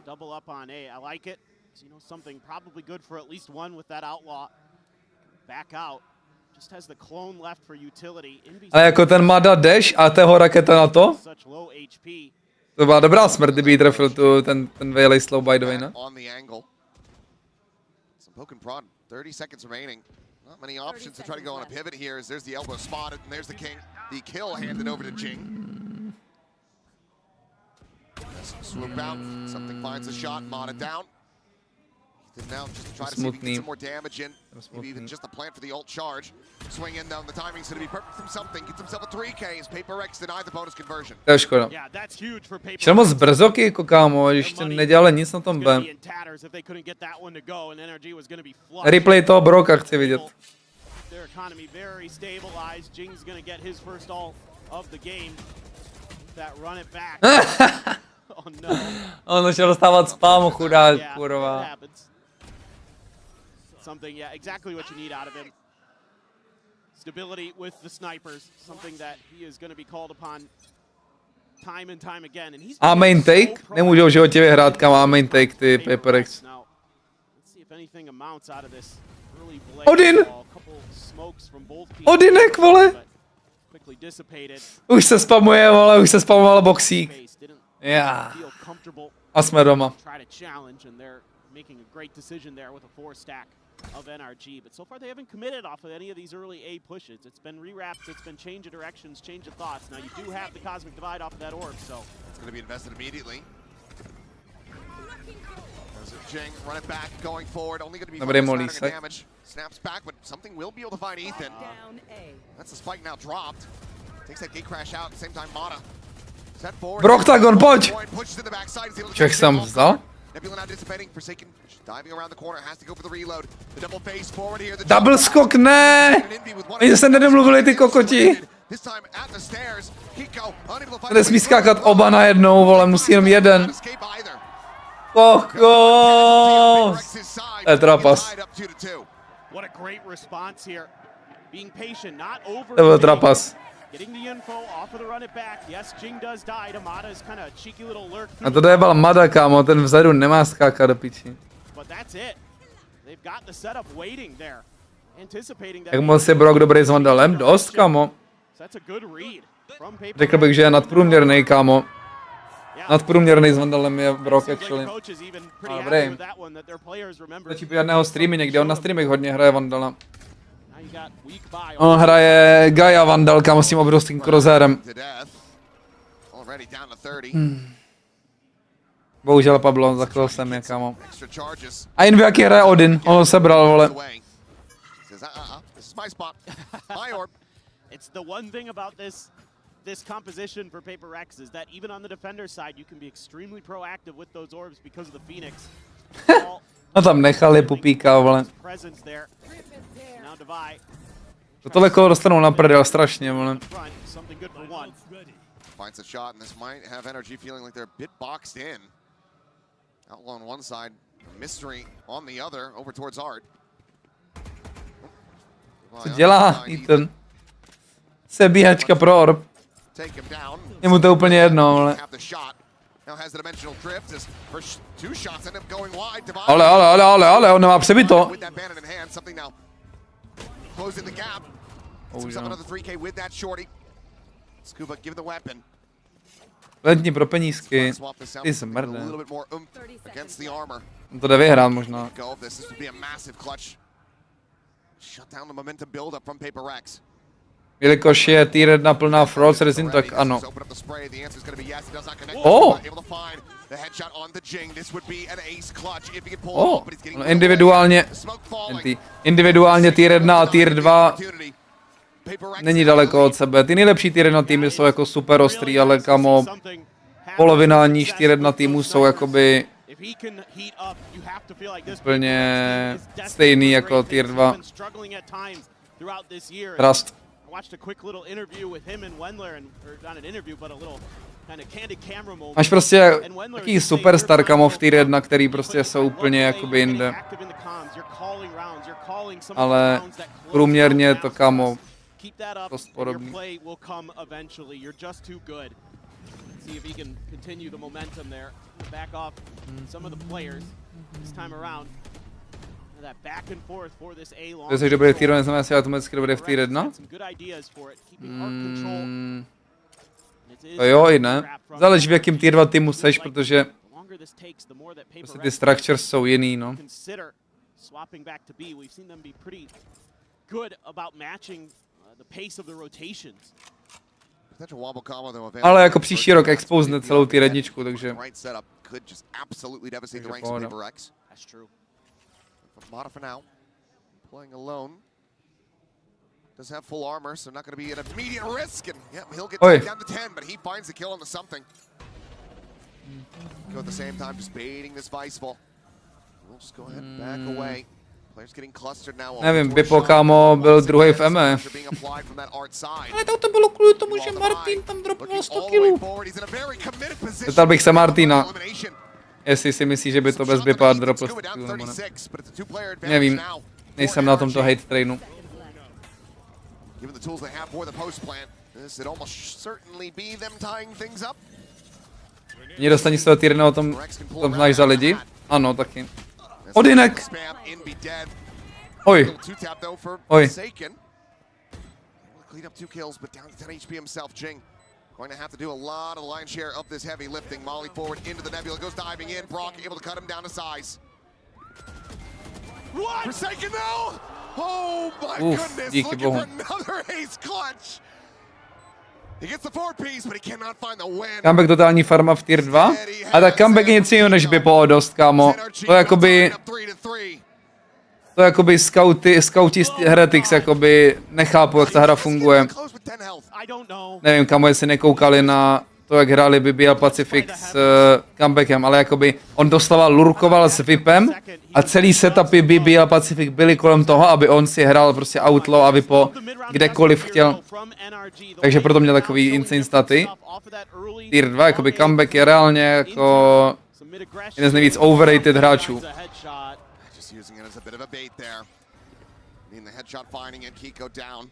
Ale jako ten Mada dash a tého raketa na to? To byla dobrá smrt, kdyby jí trefil ten Veiley slow by the way, ne? 30 seconds remaining. Not many options to try to go on a pivot here as there's the elbow spotted and there's the king. The kill handed over to Jing. Swoop out. Something finds a shot. Mada down. Now just to try to see if he can get some more damage in. Maybe even just a plan for the ult charge. Swing in down. The timing's going to be perfect from something. Gets himself a 3K as PRX denied the bonus conversion. To je škoda. Šel moc brzoky, jako kámo, když ten nedělali nic na tom B. Replay toho Brawka chci vidět. On šel dostávat spam, chudák, kurva. Something, yeah, exactly what you need out of him. Stability with the snipers, something that he is going to be called upon time and time again. And he's a main take? Nemůžou v životě vyhrát, kam a main take ty PRX. Odin! Odinek, vole! Už se spamuje, vole, už se spamoval boxík. Já. A jsme doma. Making a great decision there with a 4-stack of NRG, but so far they haven't committed off of any of these early A pushes. It's been rewraps, it's been change of directions, change of thoughts. Now you do have the Cosmic Divide off of that orb, so it's going to be invested immediately. There's a Jing, run it back, going forward, only going to be focused on damage. Snaps back, but something will be able to find Ethan. That's the spike now dropped. Takes that gate crash out at the same time, Mada. Set forward. Broktagon, pojď! Čech jsem vzal? Nebula now dissipating, Forsaken diving around the corner, has to go for the reload. The double face forward here. Double skok, ne! Oni se nedomluvili, ty kokoti. Nesmí skákat oba najednou, vole, musí jenom jeden. Kokos! To je trapas. To byl trapas. A to dojebal Mada, kámo, ten vzadu nemá skákat do piči. Jak moc je brawk dobrý s Vandalem? Dost, kámo. Řekl bych, že je nadprůměrný, kámo. Nadprůměrný s Vandalem je brawk, actually. Dobrý. Stačí podívat na jeho streamy někde, on na streamech hodně hraje Vandala. On hraje Gaia Vandal, kámo, s tím obrovským krozérem. Bohužel Pablo, zakryl jsem je, kámo. A jen ví, jaký hraje Odin, on ho sebral, vole. This composition for PRX is that even on the defender side, you can be extremely proactive with those orbs because of the Phoenix. No tam nechali pupíka, vole. Tohle koho dostanou na prdel strašně, vole. Finds a shot, and this might have NRG feeling like they're a bit boxed in. Outlaw on one side, Mystery on the other, over towards Art. Co dělá Ethan? Sebíhačka pro orb. Je mu to úplně jedno, ale... Ale, on nemá přebito. Lentní pro penízky. Ty smrde. On to jde vyhrát možná. Jelikož je tier 1 plná Frost Resin, tak ano. Individuálně tier 1 a tier 2 není daleko od sebe. Ty nejlepší tier 1 týmy jsou jako super ostrý, ale kamo, polovina níž tier 1 týmů jsou jakoby úplně stejný jako tier 2. Rast. Máš prostě taký superstar, kamo, v tier 1, který prostě jsou úplně jakoby jinde. Ale průměrně to, kamo, dost podobný. To jsi dobrý v tier 1, neznamená si automaticky dobrý v tier 1? To jo i ne. Záleží v jakým tier 2 týmu seš, protože prostě ty structures jsou jiný, no. Ale jako příští rok exposne celou ty redničku, takže... Mata for now, playing alone. Does have full armor, so not going to be an immediate risk, and yeah, he'll get down to 10, but he finds the kill on the something. Go at the same time, just baiting this vice ball. We'll just go ahead and back away. Players getting clustered now. Nevím, Bipo, kámo, byl druhý v ME. Ale to bylo kvůli tomu, že Martin tam dropoval 100 killů. Zeptal bych se Martina, jestli si myslí, že by to bez Bipa dropl 100 killů, nebo ne. Nevím, nejsem na tomto hate trainu. Mě dostane z toho tier 1 o tom znáš za lidi? Ano, taky. Odinek! Oj. Oj. Going to have to do a lot of line share of this heavy lifting. Molly forward into the nebula, goes diving in. Brawk able to cut him down to size. What? Forsaken now! Oh my goodness, look at another ace clutch! He gets the 4-piece, but he cannot find the win. Comeback totální farma v tier 2? A tak comeback je něco jiného než Bipo o dost, kámo. To jakoby scouti Heretics jakoby nechápu, jak ta hra funguje. Nevím, kamo, jestli nekoukali na to, jak hráli BBL Pacific s comebackem, ale jakoby on doslova lurkoval s VIPem a celý setupy BBL Pacific byly kolem toho, aby on si hrál prostě Outlaw a VIPo kdekoliv chtěl. Takže proto měl takový insane staty. Tier 2, jakoby comeback je reálně jako jeden z nejvíc overrated hráčů. Using it as a bit of a bait there. Needing the headshot finding it, Kiko down.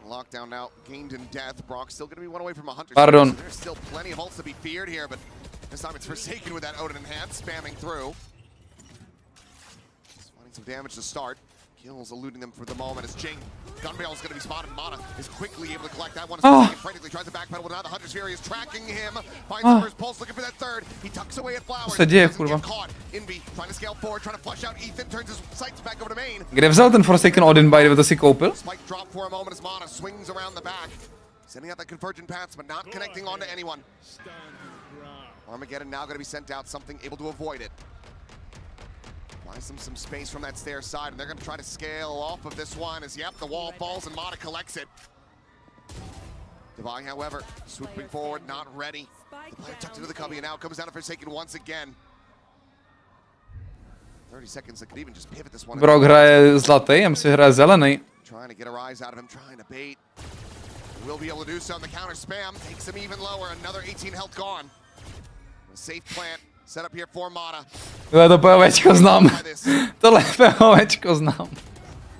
Lockdown now gained in death. Brawk still going to be one away from a hunter. Pardon. So there's still plenty of ults to be feared here, but this time it's Forsaken with that Odin in hand, spamming through. Just finding some damage to start. Kills eluding them for the moment as Jing. Gunbarrel is going to be spotted. Mana is quickly able to collect that one. Forsaken frantically tries to backpedal, but now the Hunter's Fury is tracking him. Finds the first pulse, looking for that third. He tucks away at Flowers. Doesn't get caught. Invi trying to scale forward, trying to flush out Ethan, turns his sights back over to main. Kde vzal ten Forsaken Odin by the way, to si koupil? Spike drop for a moment as Mana swings around the back. Sending out the convergent paths, but not connecting onto anyone. Armageddon now going to be sent out, something able to avoid it. Buys them some space from that stair side, and they're going to try to scale off of this one as, yep, the wall falls and Mana collects it. Divine, however, swooping forward, not ready. The player tucked into the cubby, and now comes down to Forsaken once again. 30 seconds, that could even just pivot this one. Brawk hraje zlatý, MC hraje zelený. Trying to get a rise out of him, trying to bait. Will be able to do so, and the counter spam takes him even lower. Another 18 health gone. A safe plant set up here for Mana. To POVčko znám. Tohle POVčko znám.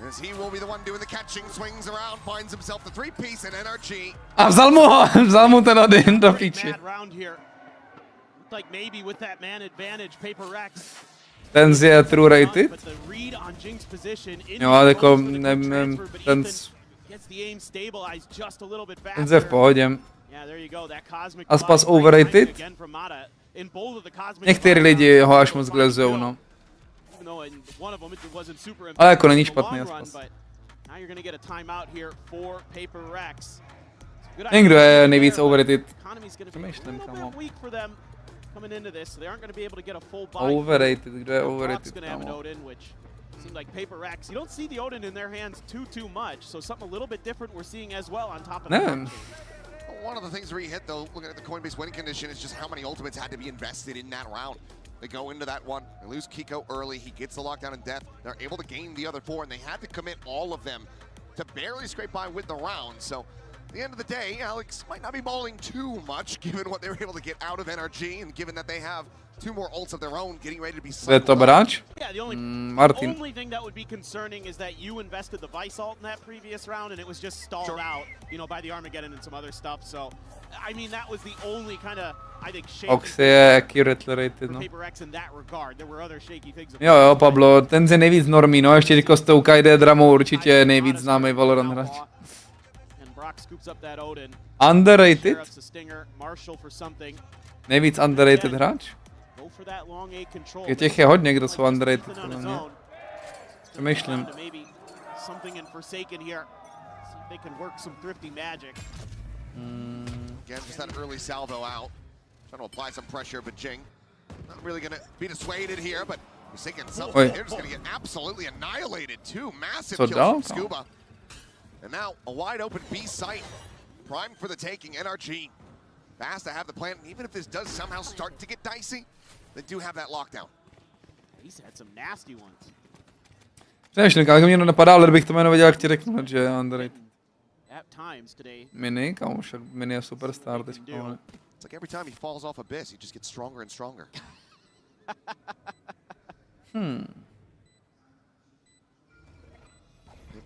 As he will be the one doing the catching, swings around, finds himself the three-piece in NRG. A vzal mu ten Odin do piči. Like maybe with that man advantage, PRX. Ten je true rated. Jo, ale jako ten je v pohodě. A spas overrated. Některý lidi ho až moc glezujou, no. Ale jako není špatný Aspas. Někdo je nejvíc overrated. Přemýšlím, kamo. Overrated, kdo je overrated, kamo? Seems like PRX. You don't see the Odin in their hands too much, so something a little bit different we're seeing as well on top of that. One of the things where he hit, though, looking at the Coinbase winning condition, is just how many ultimates had to be invested in that round. They go into that one, they lose Kicku early, he gets the lockdown in death, they're able to gain the other four, and they had to commit all of them to barely scrape by with the round. So at the end of the day, Alex might not be bowling too much, given what they were able to get out of NRG, and given that they have two more ults of their own getting ready to be cycled. Yeah, the only thing that would be concerning is that you invested the Vice ult in that previous round and it was just stalled out, you know, by the Armageddon and some other stuff. So, I mean, that was the only kind of, I think, shaky accurately rated, no. PRX in that regard. There were other shaky things. Jo, Pablo, ten je nejvíc normý, no, ještě jako s tou KD dramou určitě nejvíc známý Valorant hráč. Underrated? Nejvíc underrated hráč? Těch je hodně, kdo jsou underrated, podle mě. Přemýšlím. Again, just that early salvo out. Trying to apply some pressure, but Jing not really going to be dissuaded here, but Forsaken, they're just going to get absolutely annihilated. Two massive kills from Scuba. And now a wide open B site, primed for the taking. NRG fast to have the plan, even if this does somehow start to get dicey, they do have that lockdown. He's had some nasty ones. Přemýšlím, jak mě napadá, ale kdybych to jméno věděl, jak ti řeknu, že je underrated. Mini, kamoš, Mini je superstar teď. It's like every time he falls off Abyss, he just gets stronger and stronger.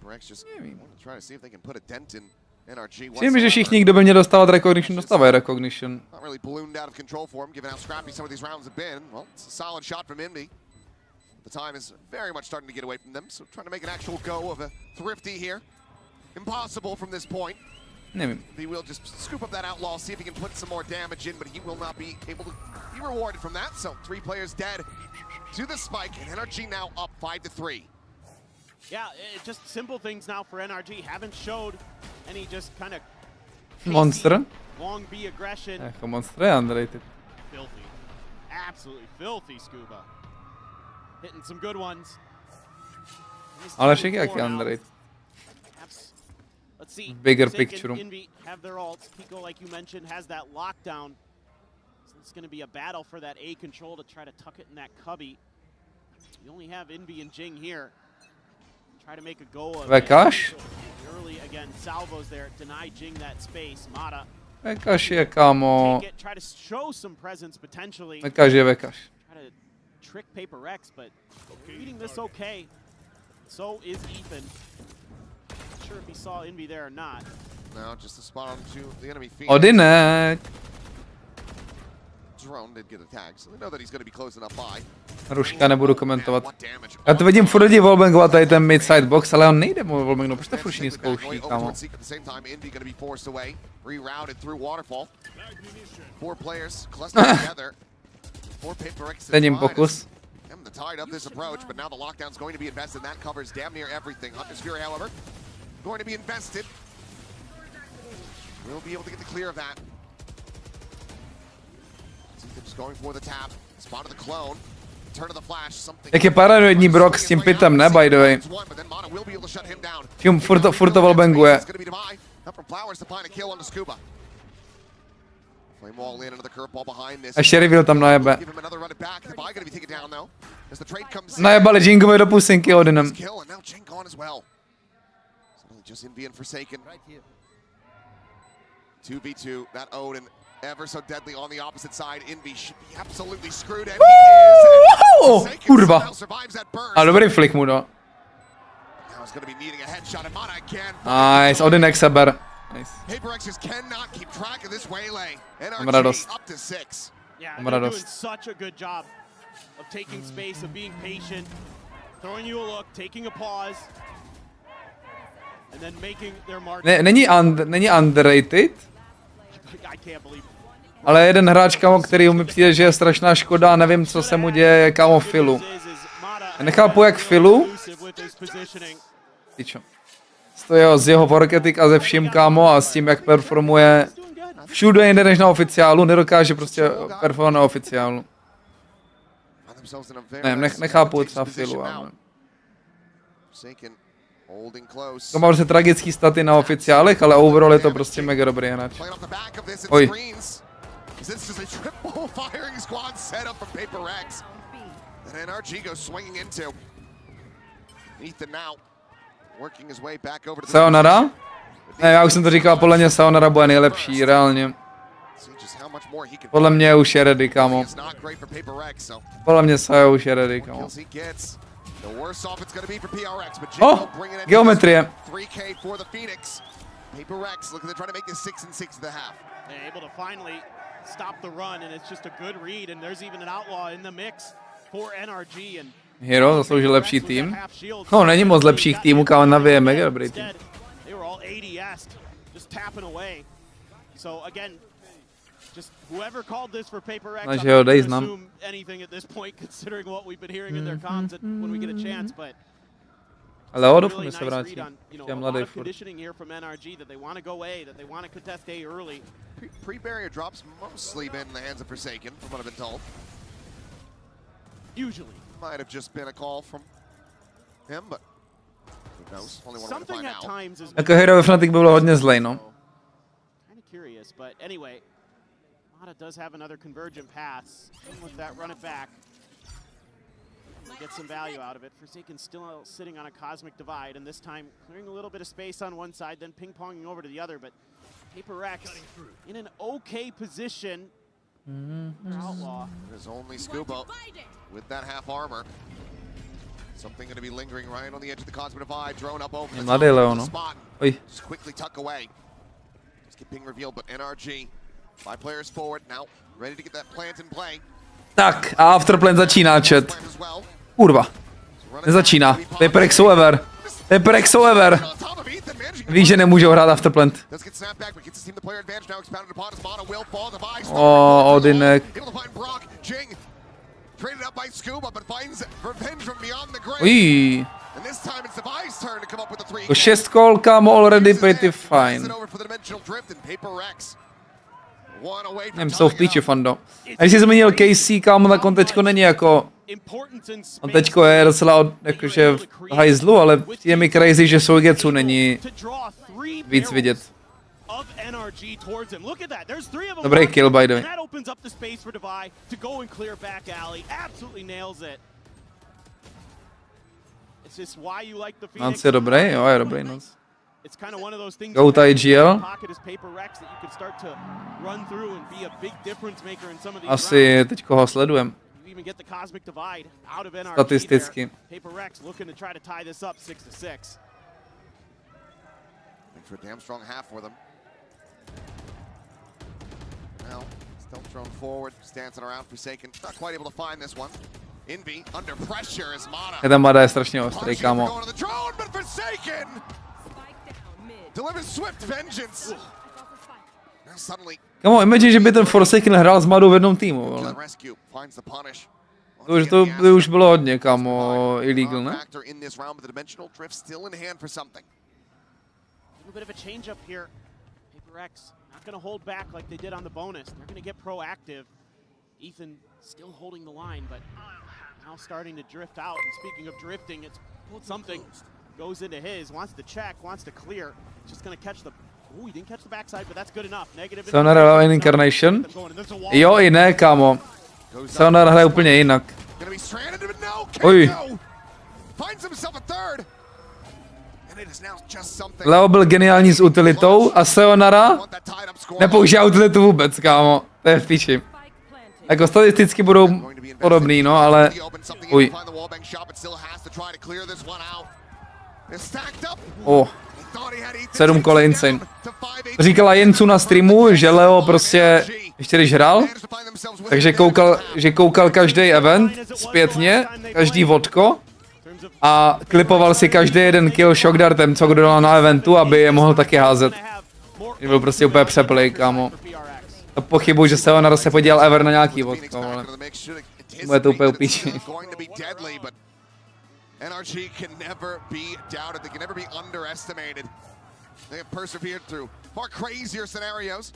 PRX just trying to see if they can put a dent in NRG. Myslím, že všichni, kdo by měl dostávat recognition, dostávají recognition. Not really ballooned out of control for him, given how scrappy some of these rounds have been. Well, it's a solid shot from Indy. The time is very much starting to get away from them, so trying to make an actual go of a thrifty here. Impossible from this point. He will just scoop up that outlaw, see if he can put some more damage in, but he will not be able to be rewarded from that. So 3 players dead to the spike, and NRG now up 5-3. Yeah, just simple things now for NRG. Haven't showed any just kind of monster. Long B aggression. Jako monster je underrated. Filthy. Absolutely filthy Scuba. Hitting some good ones. Ale však jaký underrated. Let's see. Bigger picture. Envy have their ults. Kiko, like you mentioned, has that lockdown. So it's going to be a battle for that A control to try to tuck it in that cubby. You only have Envy and Jing here. Try to make a go of Vekaš? Early again, salvos there, deny Jing that space. Mada. Vekaš je, kámo. Try to show some presence potentially. Vekaš je Vekaš. Try to trick PRX, but beating this okay. So is Ethan. Odinek. Ruška nebudu komentovat. Já to vidím furt lidi wallbangovat tady ten mid-side box, ale on nejde mu wallbang, no proč to furt všichni zkouší, kámo. Teď pokus. Tied up this approach, but now the lockdown's going to be invested, and that covers damn near everything. Hunter's Fury, however, going to be invested. We'll be able to get the clear of that. Just going for the tap, spot of the clone, turn of the flash, something. Jak je paranoidní brawk s tím pitem, ne, by the way. Tím furt to wallbanguje. A Sheriff tam najebe. Najebali Jingovi do pusinky Odinem. Kurva. A dobrý flick mu do. Nice, Odinek seber. Nice. Mám radost. Mám radost. Není underrated, ale jeden hráč, kámo, který mi přijde, že je strašná škoda a nevím, co se mu děje, je kámo Filu. Já nechápu, jak Filu, z jeho worketik a ze vším, kámo, a s tím, jak performuje všude jinde než na oficiálu, nedokáže prostě performovat na oficiálu. Ne, nechápu třeba Filu, ale... To má prostě tragický staty na oficiálech, ale overall je to prostě mega dobrý hráč. Oj. Sayonara? Ne, já už jsem to říkal, podle mě Sayonara bude nejlepší, reálně. Podle mě už je ready, kámo. Podle mě Sayo už je ready, kámo. Oh, geometrie. Hero zasloužil lepší tým. No, není moc lepších týmů, kámo, na je mega dobrý tým. Takže ho dej znám. Ale o, doufám, že se vrátí. Je mladý furt. Might have just been a call from him, but who knows? Only one way to find out. Jako hero ve Fnatic by bylo hodně zlej, no. Curious, but anyway, Mata does have another convergent pass. With that, run it back. Get some value out of it. Forsaken still sitting on a cosmic divide, and this time clearing a little bit of space on one side, then ping-ponging over to the other. But PRX in an okay position. Outlaw. There's only Scuba with that half armor. Something going to be lingering right on the edge of the cosmic divide. Drone up over the spot. Just quickly tuck away. Just get ping revealed, but NRG 5 players forward now, ready to get that plant in play. Tak, a afterplan začíná, chat. Kurva. Nezačíná. PRX ever. PRX ever. Víš, že nemůžou hrát afterplant. O, Odinek. Ují. To 6 kol, kámo, already pretty fine. Nevím, jsou v píči, Fando. A když jsi zmínil KC, kámo, tak on teďko není jako... On teďko je docela jakože v hajzlu, ale je mi crazy, že Sougetsu není víc vidět. Dobrý kill, by the way. Nance je dobrý, jo, je dobrý Nance. Go to IGL. Asi teďko ho sledujem. Statisticky. For a damn strong half for them. Now, still thrown forward, dancing around, Forsaken, not quite able to find this one. Envy under pressure as Mana. Ten Mada je strašně ostrý, kámo. Going to the drone, but Forsaken delivers swift vengeance. Now suddenly, Kámo, imagine, že by ten Forsaken hrál s Madou v jednom týmu, ale. To už bylo hodně, kámo, illegal, ne? A little bit of a change up here. PRX not going to hold back like they did on the bonus. They're going to get proactive. Ethan still holding the line, but now starting to drift out. And speaking of drifting, it's something goes into his. Wants to check, wants to clear. Just going to catch the. Ooh, he didn't catch the backside, but that's good enough. Negative. Sonar Incarnation. Jo i ne, kámo. Sonar hraje úplně jinak. Oj. Leo byl geniální s utilitou a Seonara nepoužívá utilitu vůbec, kámo. To je v píči. Jako statisticky budou podobný, no, ale... Uj. 7 kole insane. Říkala Jencu na streamu, že Leo prostě, ještě když hrál, takže koukal každý event zpětně, každý vodko a klipoval si každý jeden kill shockdartem, co kdo dal na eventu, aby je mohl taky házet. Byl prostě úplně přeplej, kámo. To pochybuji, že se on se podíval ever na nějaký vodko, ale bude to úplně upíči. NRG can never be doubted. They can never be underestimated. They have persevered through far crazier scenarios.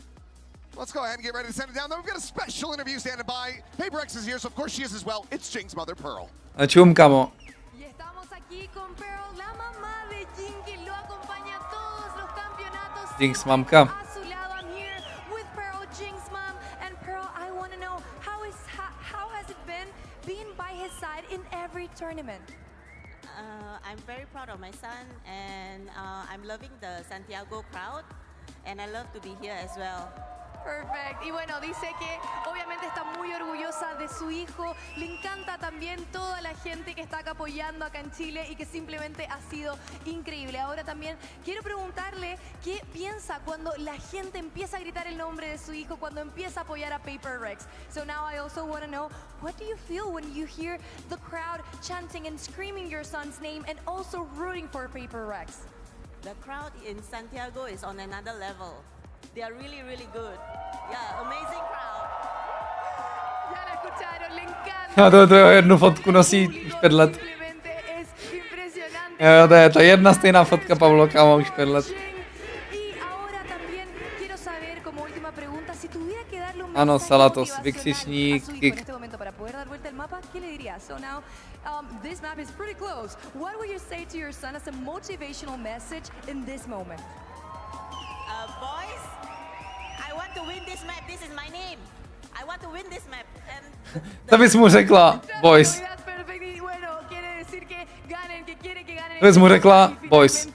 Let's go ahead and get ready to send it down. Then we've got a special interview standing by. PRX is here, so of course she is as well. It's Jing's mother, Pearl. Čum, kamo. Y estamos aquí con Pearl, la mamá de Jing, que lo acompaña a todos los campeonatos. Jing's mamka. A su lado, I'm here with Pearl, Jing's mom, and Pearl, I want to know how has it been being by his side in every tournament? I'm very proud of my son, and I'm loving the Santiago crowd, and I love to be here as well. Perfect. Y bueno, dice que obviamente está muy orgullosa de su hijo. Le encanta también toda la gente que está acá apoyando acá en Chile y que simplemente ha sido increíble. Ahora también quiero preguntarle qué piensa cuando la gente empieza a gritar el nombre de su hijo, cuando empieza a apoyar a PRX. So now I also want to know, what do you feel when you hear the crowd chanting and screaming your son's name and also rooting for PRX? The crowd in Santiago is on another level. They are really, really good. Yeah, amazing crowd. Ya la escucharon, le encanta. No, to jednu fotku nosí už 5 let. Jo, to je to jedna stejná fotka Pavlo, kámo, už 5 let. Ano, Salatos, vykřičník, kick. This map is pretty close. What will you say to your son as a motivational message in this moment? Boys, I want to win this map. This is my name. I want to win this map. To bys mu řekla, boys. To bys mu řekla, boys.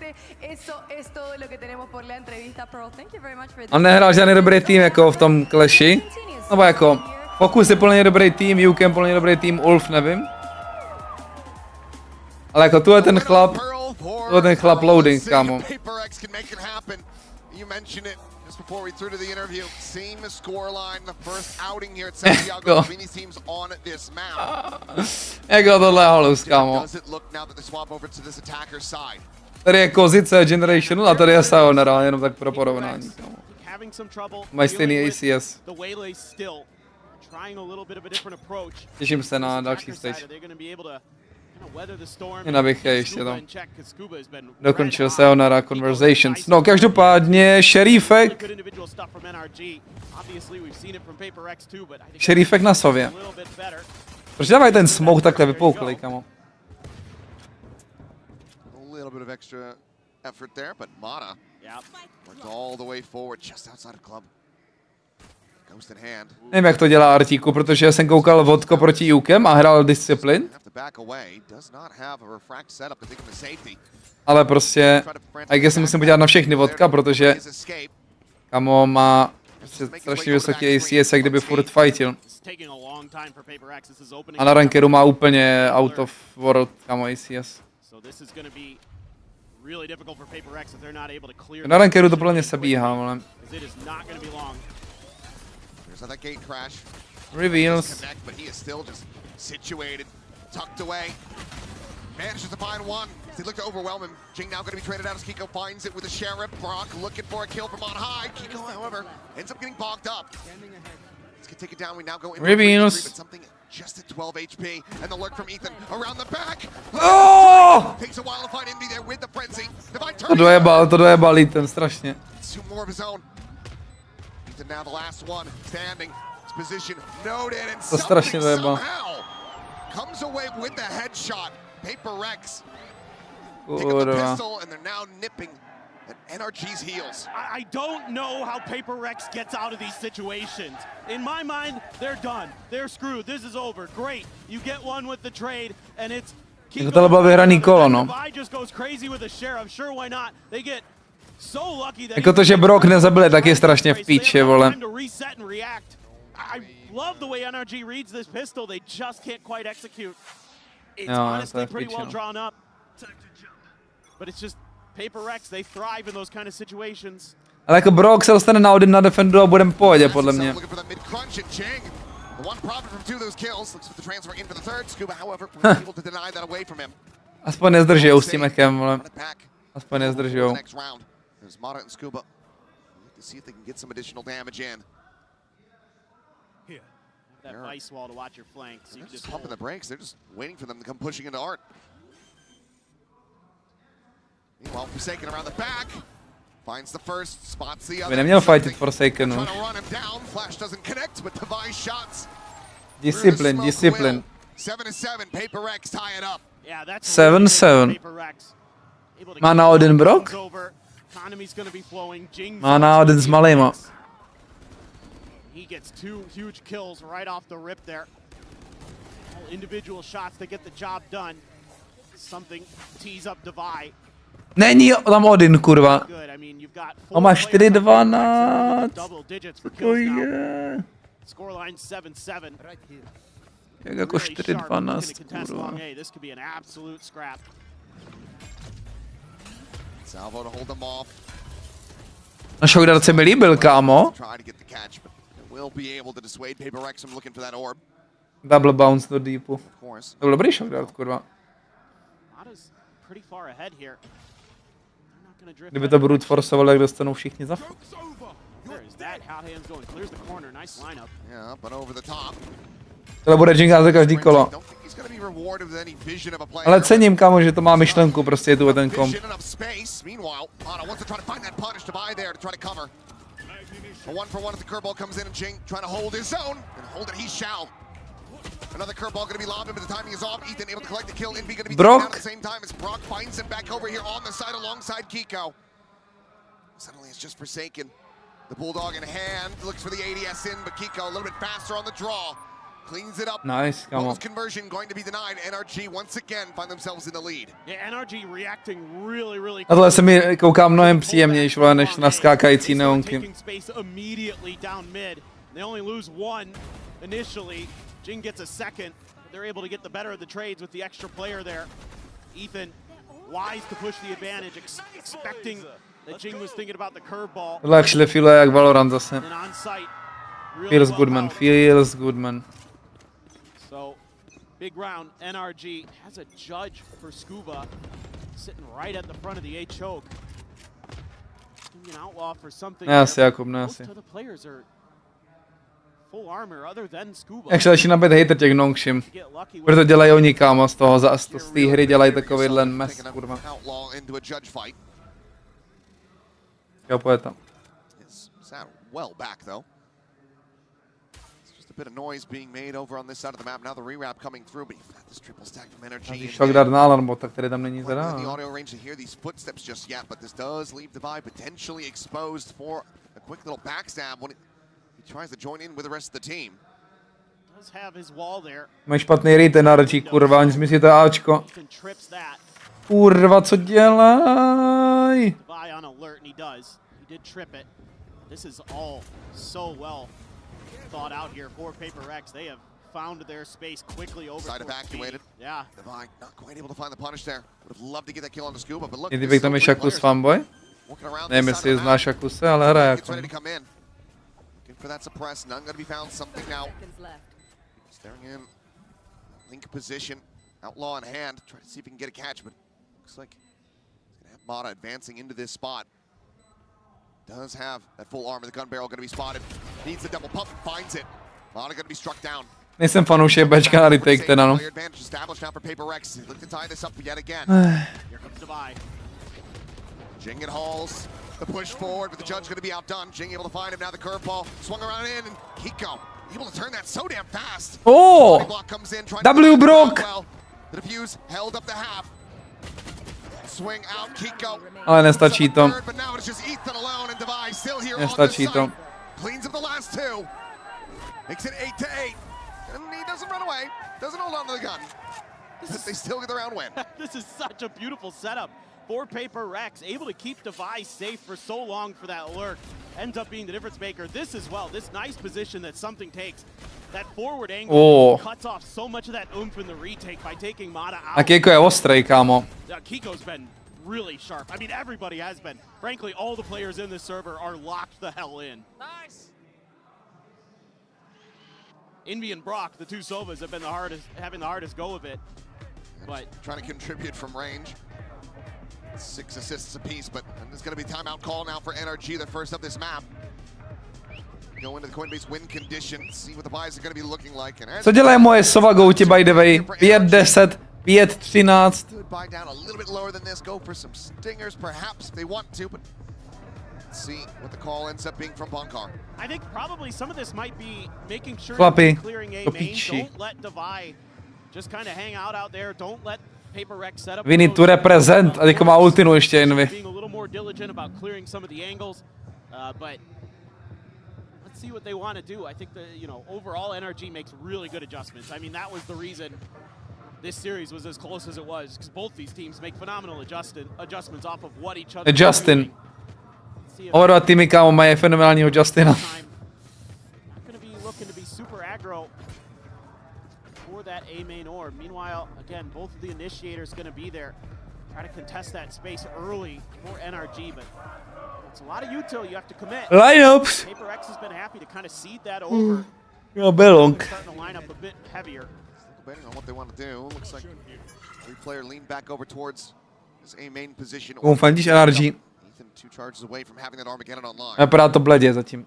On nehrál žádný dobrý tým jako v tom Clashi. Nebo jako, Focus je plně dobrý tým, UK je plně dobrý tým, Ulf nevím. Ale jako tu je ten chlap loading, kámo. You mentioned it just before we threw to the interview. Same scoreline, the first outing here at Santiago between these teams on this map. Jako tohle halus, kámo. Does it look now that they swap over to this attacker's side? Tady je kozice Generational a tady je Sayonara, jenom tak pro porovnání, kámo. Mají stejný ACS. Těším se na další stage. Jen abych ještě to dokončil Sayonara Conversations. No každopádně šerifek na sově. Proč dávají ten smoke takhle vypouklej, kamo? Nevím, jak to dělá Artíku, protože jsem koukal vodko proti Jukem a hrál Discipline. Ale prostě, I guess musím podívat na všechny vodka, protože kamo má strašně vysoký ACS, jak kdyby furt fightil. A na rankeru má úplně out of world, kamo, ACS. really difficult for PRX if they're not able to clear. Na rankeru to podle mě se bíhá, ale. It is not going to be long. There's that gate crash. Reveals. But he is still just situated, tucked away. Manages to find one. They look to overwhelm him. Jing now going to be traded out as Kiko finds it with the Sheriff. Brawk looking for a kill from on high. Kiko, however, ends up getting bogged up. Let's get take it down. We now go into Reveals. but something just at 12 HP. And the lurk from Ethan around the back. Oh! Takes a while to find Envy there with the frenzy. To dojebal Ethan, strašně. Two more of his own. Ethan now the last one standing. His position noted and To strašně dojebal. somehow comes away with the headshot. PRX pick up the pistol and they're now nipping at NRG's heels. I don't know how PRX gets out of these situations. In my mind, they're done. They're screwed. This is over. Great. You get one with the trade and it's Jako tohle bylo vyhraný kolo, no. just goes crazy with the Sheriff. Sure, why not? They get so lucky that Jako to, že Brawk nezabili, tak je strašně v píči, vole. I love the way NRG reads this pistol. They just can't quite execute. It's No, honestly to je v pretty píči, well no. drawn up. But it's just PRX, they thrive in those kind of situations. Ale jako Brawk se dostane na Odin na defendu a budeme v pohodě, podle mě. Aspoň nezdržijou s tím echem, vole. Aspoň nezdržijou. That ice wall to watch your flanks. They're just pumping the brakes. They're just waiting for them to come pushing into Art. Meanwhile, Forsaken around the back. Finds the first, spots the other. Neměl fightit Forsaken, Trying no. to run him down. Flash doesn't connect, but Device shots. Discipline, discipline. 7-7, PRX tie it up. Yeah, that's 7-7. Má na Odin Brawk? Má na Odin s malejma. He gets two huge kills right off the rip there. All individual shots that get the job done. Something tees up Devi. Není tam Odin, kurva. On má 4-12. To je. Scoreline 7-7. Jak jako 4-12, kurva. This could be an absolute scrap. Salvo to hold them off. Na Shockdart se mi líbil, kámo. Will be able to dissuade PRX from looking for that orb. Double bounce do deepu. To byl dobrý Shockdart, kurva. Pretty far ahead here. Kdyby to brute forceoval, jak dostanou všichni za fuck. Tohle bude Jinga za každý kolo. Ale cením, kámo, že to má myšlenku, prostě je tu ten komp. Another curveball going to be lobbed, but the timing is off. Ethan able to collect the kill. Envy going to be Brawk. down at the same time as Brawk finds him back over here on the side alongside Kiko. Suddenly it's just Forsaken. The Bulldog in hand, looks for the ADS in, but Kiko a little bit faster on the draw. Cleans it up. Nice, come on. Conversion going to be denied. NRG once again find themselves in the lead. Yeah, NRG reacting really A tohle se mi kouká mnohem příjemnější, než na skákající neonky. They only lose one initially. Jing gets a second. They're able to get the better of the trades with the extra player there. Ethan, wise to push the advantage, expecting that Jing was thinking about the curveball. Tohle actually feeluje jak Valorant zase. Feels good, man. Feels good, man. So, big round. NRG has a judge for Scuba sitting right at the front of the A choke. An outlaw for something. Ne asi, Jakub, ne asi. Most of the players are full armor other than Scuba. Jak se začíná být hater těch Nongshim. Proto dělají oni, kámo, z toho, z té hry dělají takovýhle mes, kurva. Jo, pojď tam. Well back though. It's just a bit of noise being made over on this side of the map. Now the re-wrap coming through, but you've got this triple stack from NRG. Shockdart na alarmbota, který tam není teda. The audio range to hear these footsteps just yet, but this does leave Devi potentially exposed for a quick little backstab when he tries to join in with the rest of the team. Does have his wall there. Mají špatný rate, NRG, kurva, oni si myslí, to je Ačko. Kurva, co dělaj? Devi on alert and he does. He did trip it. This is all so well thought out here for PRX. They have found their space quickly over. Side evacuated. Yeah. Divine not quite able to find the punish there. Would have loved to get that kill on the scuba, but look. Kdybych tam je Shakus fanboy. Nevím, jestli zná Shakuse, ale hraje jako. For that suppress, none gonna be found. Something now. Staring in. Link position. Outlaw in hand. Try to see if he can get a catch, but looks like he's gonna have Mata advancing into this spot. Does have that full armor. The gun barrel gonna be spotted. Needs the double pump. Finds it. Mata gonna be struck down. Nejsem fanoušek Bčka na retake teda, no. Established now for PRX. Look to tie this up yet again. Here comes Divide. Jing and Halls. The push forward, but the judge going to be outdone. Jing able to find him now. The curveball swung around in, and Kicku able to turn that so damn fast. Oh! Comes in, W brawk. Well, the defuse held up the half. Swing out, Kicku. Ale nestačí to. But now it's just Ethan alone, and Divide still here Nestačí on to. Cleans up the last two. Makes it 8-8, and he doesn't run away. Doesn't hold on to the gun. But they still get the round win. This is such a beautiful setup. For PRX, able to keep Device safe for so long for that lurk. Ends up being the difference maker. This as well, this nice position that something takes. That forward angle cuts off so much of that oomph in the retake by taking Mata out. A Kicku je ostrej, kámo. Kiko's been really sharp. I mean, everybody has been. Frankly, all the players in this server are locked the hell in. Nice. Envy and brawk, the two Sovas, have been having the hardest go of it. But trying to contribute from range. 6 assists apiece, but there's going to be timeout call now for NRG, the first up this map. Go into the Coinbase win condition, see what the buys are going to be looking like. Co dělají moje Sova Gouti, by the way? 5-10, 5-13. Buy down a little bit lower than this, go for some stingers perhaps if they want to, but let's see what the call ends up being from Bonkar. I think probably some of this might be making sure Chlapi, you're clearing A main. piči. Don't let Divide just kind of hang out there. Don't let PRX set up. We need to represent. A teďko má ultinu ještě Envy. Being a little more diligent about clearing some of the angles, but let's see what they want to do. I think overall NRG makes really good adjustments. I mean, that was the reason this series was as close as it was, because both these teams make phenomenal adjustments off of what each other. Justin. Oba dva týmy, kámo, mají fenomenálního Justina. Going to be looking to be super aggro for that A main orb. Meanwhile, again, both of the initiators going to be there, try to contest that space early for NRG, but it's a lot of util you have to commit. Lineups. PRX has been happy to kind of seed that over. Belong. Starting to line up a bit heavier. Debating on what they want to do. Looks like every player leaned back over towards this A main position. Fandíš NRG. Ethan 2 charges away from having that Armageddon online. Vypadá to bledě zatím.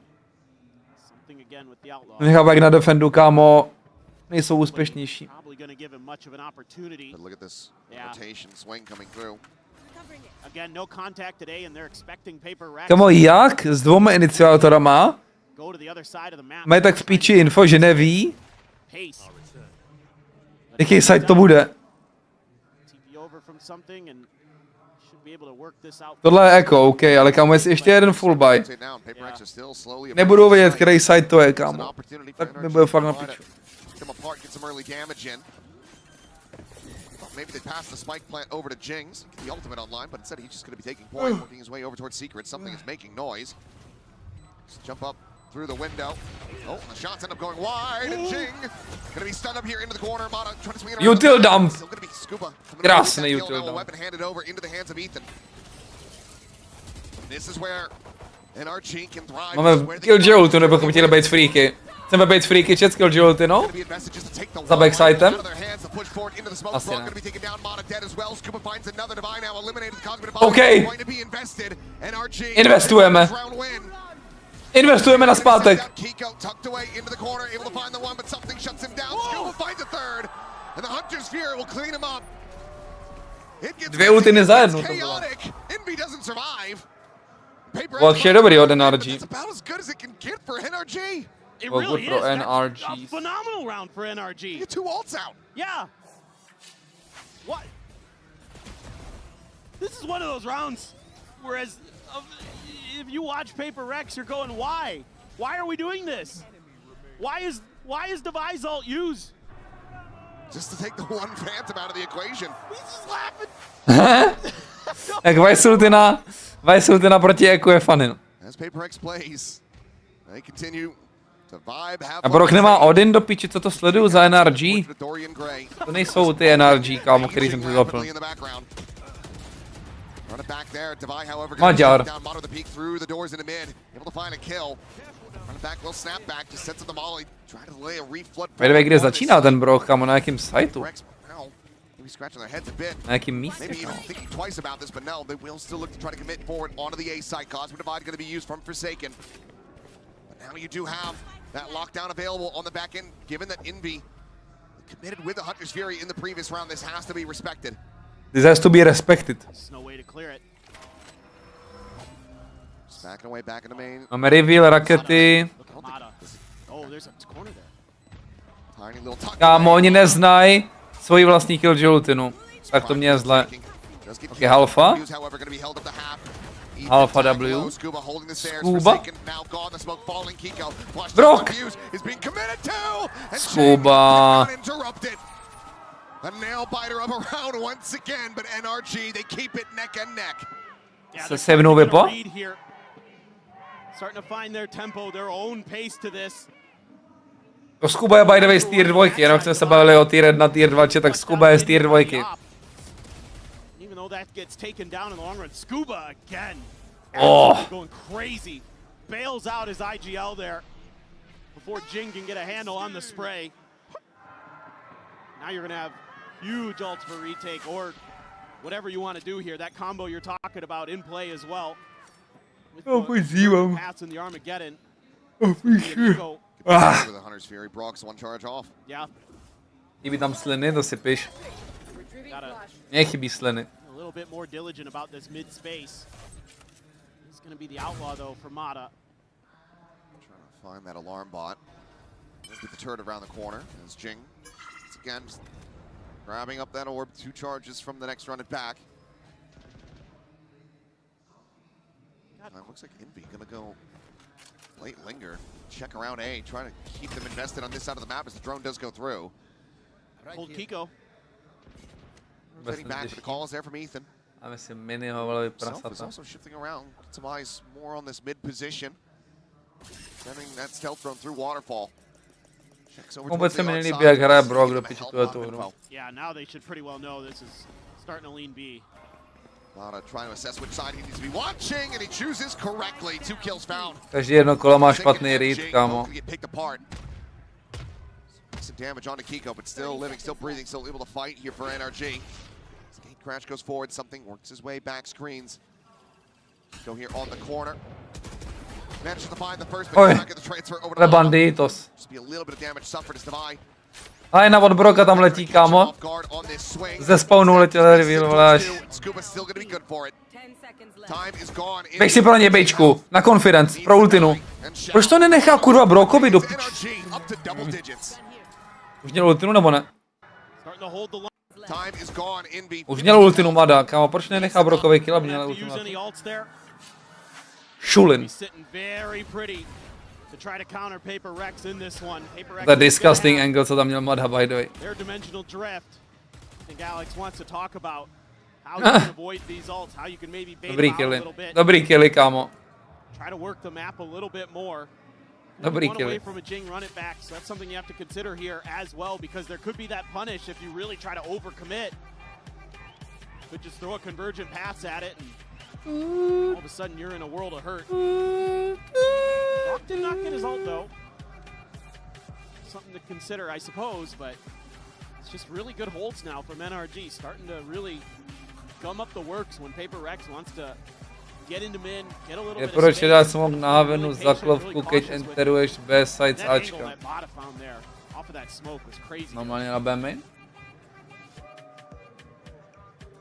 Nechápu, jak na defendu, kámo, nejsou úspěšnější. But look at this rotation swing coming through. Again, no contact today, and they're expecting PRX. Kámo, jak? S 2 iniciátorama? Mají tak v píči info, že neví, jaký site to bude. Tohle je jako, OK, ale kámo, jestli ještě jeden full buy. Nebudu vědět, který site to je, kámo. Tak mi bude fakt na piču. Maybe they pass the spike plant over to Jings, the ultimate online, but instead he's just going to be taking point, working his way over towards Secret. Something is making noise. Just jump up through the window. Oh, the shots end up going wide, and Jing going to be stunned up here into the corner. Mata trying to swing it around. Util dump. Still going to be Scuba. Krásný util dump. Weapon handed over into the hands of Ethan. This is where NRG can thrive. Máme kill ultu, nebo bychom chtěli být freaky. Chceme být freaky, čet kill ulty, no? Za backsitem? Asi ne. OK. Investujeme. Investujeme na zpátek. Dvě ultiny za jednu to bylo. Watch je dobrý od NRG. It well, really good is. for NRG. That's a phenomenal round for NRG. You get 2 ults out. Yeah. What? This is one of those rounds, whereas if you watch PRX, you're going, why? Why are we doing this? Why is Device ult used? Just to take the one Phantom out of the equation. He's just laughing. Tak Vice ultina proti Eku je funny. As PRX plays, they continue A Brawk nemá Odin do piči, co to sleduju za NRG? To nejsou ty NRG, kámo, který jsem si zapl. Maďar. Vedve, kde začíná ten Brawk, kámo, na jakým sajtu? Na jakým místě? Now you do have that lockdown available on the back end, given that Envy committed with the Hunter's Fury in the previous round. This has to be respected. This has to be respected. There's no way to clear it. Just backing away, back in the main. Máme reveal, rakety. Oh, there's a corner there. Tiny little tuck. Kámo, oni neznají svoji vlastní killjoutinu. Tak to mě je zle. Ok, Alpha. Alpha W. Scuba. Brawk. Scuba. A nail biter of a round once again, but NRG, they keep it neck and neck. Se sevnou vypo? Starting to find their tempo, their own pace to this. To Scuba je by the way z tier 2, jenom jsme se bavili o tier 1, tier 2, tak Scuba je z tier 2. Even though that gets taken down in the long run, Scuba again. Oh. Going crazy. Bails out his IGL there before Jing can get a handle on the spray. Now you're going to have huge ults for retake or whatever you want to do here. That combo you're talking about in play as well. Oh, my zero. Pass in the Armageddon. Oh, for sure. Ah. The Hunter's Fury, Brawk's one charge off. Yeah. Kdyby tam sliny, to si piš. Nechybí sliny. A little bit more diligent about this mid space. He's going to be the outlaw though for Mata. Trying to find that alarm bot. Get the turret around the corner as Jing again just grabbing up that orb. 2 charges from the next run it back. Looks like Envy gonna go late linger, check around A, try to keep them invested on this side of the map as the drone does go through. Hold Kiko. Getting back for the calls there from Ethan. Self is also shifting around. Get some eyes more on this mid position. Sending that stealth drone through waterfall. Vůbec se mi nelíbí, jak hraje Brawk do piči tuhle tu hru. Yeah, now they should pretty well know this is starting to lean B. Mata trying to assess which side he needs to be watching, and he chooses correctly. 2 kills found. Každý jedno kolo má špatný read, kámo. Some damage onto Kiko, but still living, still breathing, still able to fight here for NRG. Crash goes forward, something works his way back screens. Go here on the corner. Manages to find the first, but he's not get the transfer over to the banditos. Just be a little bit of damage suffered as Divide. Ajna od Brawka tam letí, kámo. Ze spawnu letěl reveal, voláš. Běž si pro ně, bejčku. Na confidence, pro ultinu. Proč to nenechá kurva Brawkovi do piči? Už měl ultinu nebo ne? Už měl ultinu Mada, kámo, proč nenechá Brawkovi kill, aby měl ultinu? Šulin. The disgusting angle, co tam měl Mada, by the way. Dobrý killy. Dobrý killy, kámo. Dobrý killy. From a Jing run it back, so that's something you have to consider here as well, because there could be that punish if you really try to overcommit. Could just throw a convergent pass at it, and all of a sudden you're in a world of hurt. Brawk did not get his ult though. Something to consider, I suppose, but it's just really good holds now from NRG, starting to really gum up the works when PRX wants to get into mid, get a little bit of proč space. dá smoke na havenu za klovku, keď enteruješ B side z Ačka? Normálně na B main?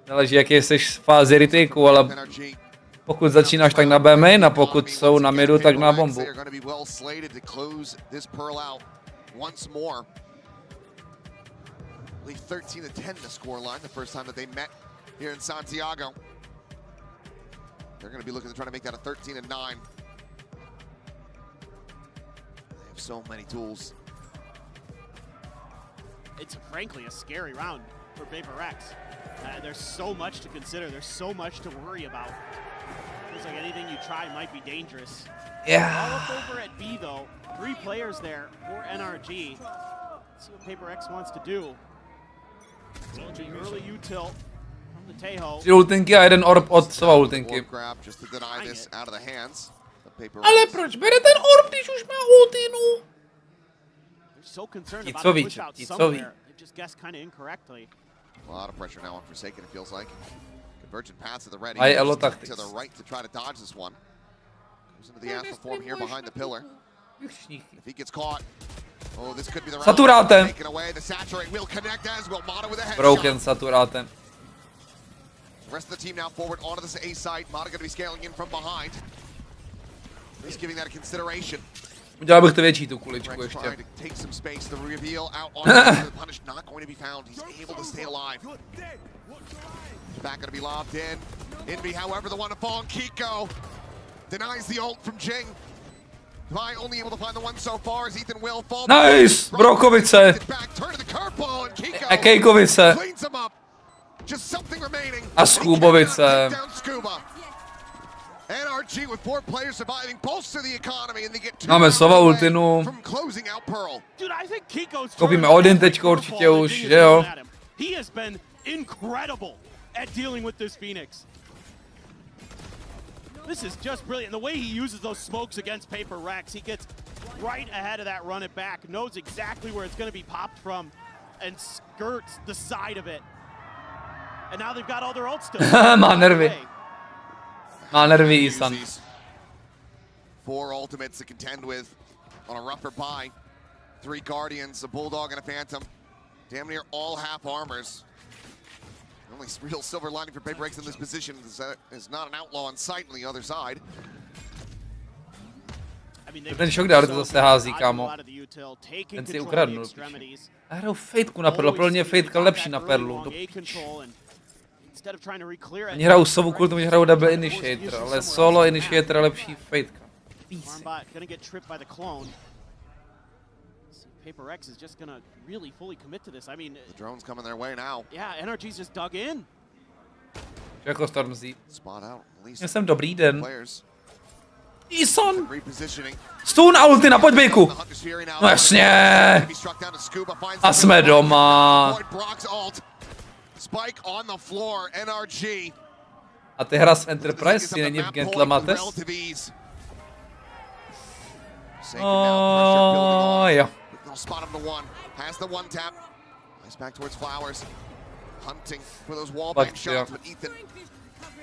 Záleží, jaký jsi v fázi retakeu, ale pokud začínáš tak na B main a pokud jsou na midu, tak na bombu. Once more. I believe 13-10 the score line the first time that they met here in Santiago. They're going to be looking to try to make that a 13-9. They have so many tools. It's frankly a scary round for PRX. There's so much to consider. There's so much to worry about. Looks like anything you try might be dangerous. Yeah. All up over at B though. 3 players there for NRG. Let's see what PRX wants to do. Early util from the Teho. 3 ultinky a 1 orb od Sova ultinky. Ale proč bere ten orb, když už má ultinu? So concerned Ti about co the ví, push out ti co ví. somewhere. They just guessed kind of incorrectly. A lot of pressure now on Forsaken, it feels like. Convergent paths at the ready. Aj elo To tactics. the right to try to dodge this one. Goes into the astral form here behind the pillar. If he gets caught, oh, this could be the round. Saturátem. Taken away. The saturate will connect as well. Mata with a headshot. Broken saturátem. The rest of the team now forward onto this A site. Mata going to be scaling in from behind. He's giving that a consideration. Udělal bych to větší tu kuličku ještě. Take some space. The reveal out on the punish not going to be found. He's able to stay alive. Back going to be lobbed in. Envy, however, the one to fall on Kicku. Denies the ult from Jing. Vi only able to find the one so far as Ethan will fall. Nice! Brokovice! Kejkovice! Cleans him up. Just something remaining. A Skubovice. NRG with 4 players surviving bolster the economy and they get 2 Máme Sova ultinu. from closing out Pearl. Dude, I think Kiko's Koupíme Odin teďko určitě už, že jo? He has been incredible at dealing with this Phoenix. This is just brilliant. The way he uses those smokes against PRX, he gets right ahead of that run it back, knows exactly where it's going to be popped from, and skirts the side of it. And now they've got all their ults still. Má nervy. Má nervy Isan. 4 ultimates to contend with on a rougher buy. 3 Guardians, a Bulldog, and a Phantom. Damn near all half armors. The only real silver lining for PRX in this position is not an outlaw on sight on the other side. Ten shockdart to zase hází, kámo. Ten si ukradnul. Já hraju fejtku na perlu, plně fejtka lepší na perlu. Oni hrajou Sovu kvůli tomu, že hrajou double initiator, ale solo initiator je lepší fejtka. PRX is just gonna really fully commit to this. I mean, the drone's coming their way now. Yeah, NRG's just dug in. Jako Stormzy. Spot out. Já jsem dobrý den. Isan! Stun a ultina, pojď bejku! No jasně! A jsme doma! Spike on the floor, NRG. A ty hra z Enterprise si není v Gentle Mates? Jo. Spot him to one. Has the one tap. Nice back towards Flowers. Hunting for those wallbang shots, but Ethan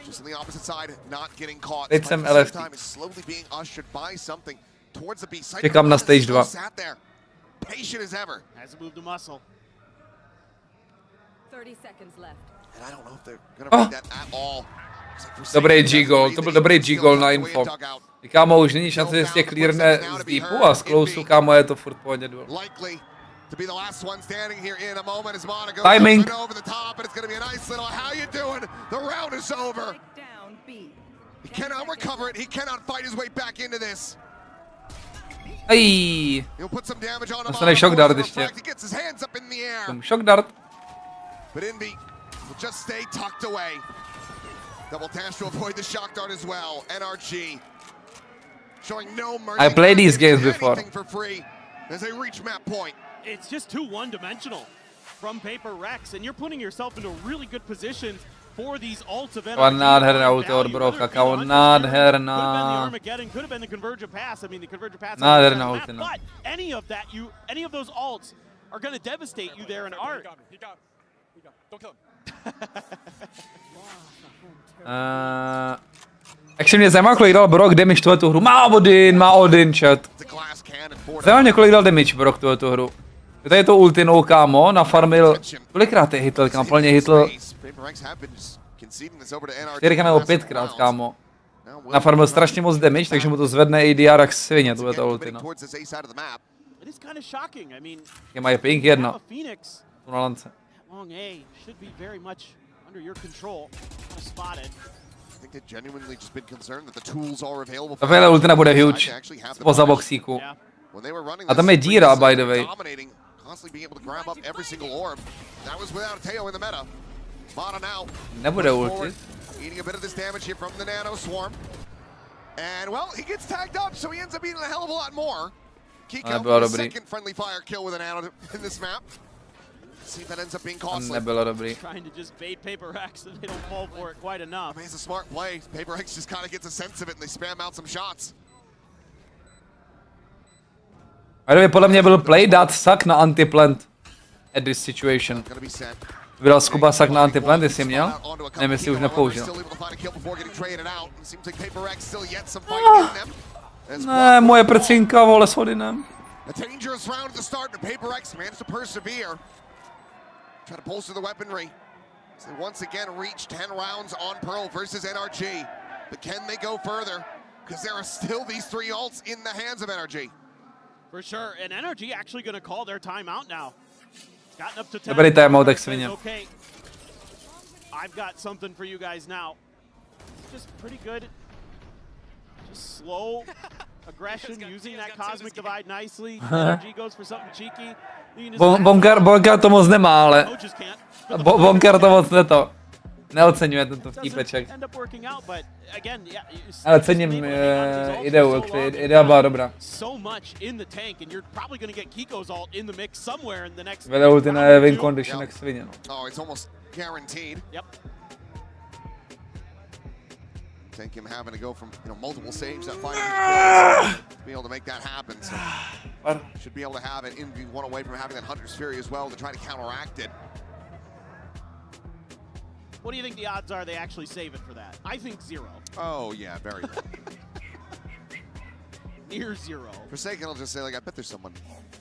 just on the opposite side, not getting caught. Teď jsem LFT. Time is slowly being ushered by something towards the B side. Čekám na stage 2. Sat there, patient as ever. Hasn't moved a muscle. 30 seconds left. And I don't know if they're gonna read that at all. Dobrý G-goal, to byl dobrý G-goal na info. Kámo, už není šance, že se clearne z deepu a z closeu, kámo, je to furt pohodě duel. Timing. Ej. Dostane shock dart ještě. Shock dart. Double dash to avoid the shock dart as well. NRG showing no mercy. I played these games before. For free as they reach map point. It's just too one-dimensional from PRX, and you're putting yourself into really good positions for these ults of NRG. Nádherná ulti od Broka, kámo, nádherná. Could have been the Convergent Pass. I mean, the Convergent Pass. Nádherná ulti, no. But any of those ults are going to devastate you there in art. Don't kill him. Actually mě zajímá, kolik dal Brock damage tuhletu hru. Má Odin, chat. Zajímá mě, kolik dal damage Brock tuhletu hru. Tady je to ultinou, kámo, nafarmil. Kolikrát je hitl, kámo, plně hitl. 4 nebo 5krát, kámo. Nafarmil strašně moc damage, takže mu to zvedne ADR jak svině, tuhleto ultina. Je mají ping 1. Tu na lance. Long A should be very much under your control. Spotted. I think they've genuinely just been concerned that the tools are available. Tahle ultina bude huge. Spoza boxíku. A tam je díra, by the way. Nebude ulti. Eating a bit of this damage here from the nano swarm. And well, he gets tagged up, so he ends up being a hell of a lot more. Kicku, the second friendly fire kill with an add in this map. See if that ends up being costly. Trying to just bait PRX so they don't fall for it quite enough. I mean, it's a smart play. PRX just kind of gets a sense of it and they spam out some shots. Ale podle mě byl play dát sak na antiplant at this situation. Vydal Skuba sak na antiplant, jestli měl? Nevím, jestli už nepoužil. Ne, moje prcinka, vole, s Odinem. A dangerous round at the start, and PRX managed to persevere. Try to bolster the weaponry. So they once again reach 10 rounds on Pearl versus NRG. But can they go further? Because there are still these 3 ults in the hands of NRG. For sure, and NRG actually going to call their timeout now. It's gotten up to 10. Dobrý timeout, jak svině. Okay, I've got something for you guys now. Just pretty good. Just slow aggression, using that cosmic divide nicely. NRG goes for something cheeky. Bonkar to moc nemá, ale Bonkar to moc neoceňuje tento vtípeček. Ale cením ideu, idea byla dobrá. Vede ulti na win condition jak svině, no. Take him having to go from multiple saves that fighting to be able to make that happen. So should be able to have it in one away from having that Hunter's Fury as well to try to counteract it. What do you think the odds are they actually save it for that? I think 0. Oh yeah, very low. Near 0. Forsaken will just say like, I bet there's someone.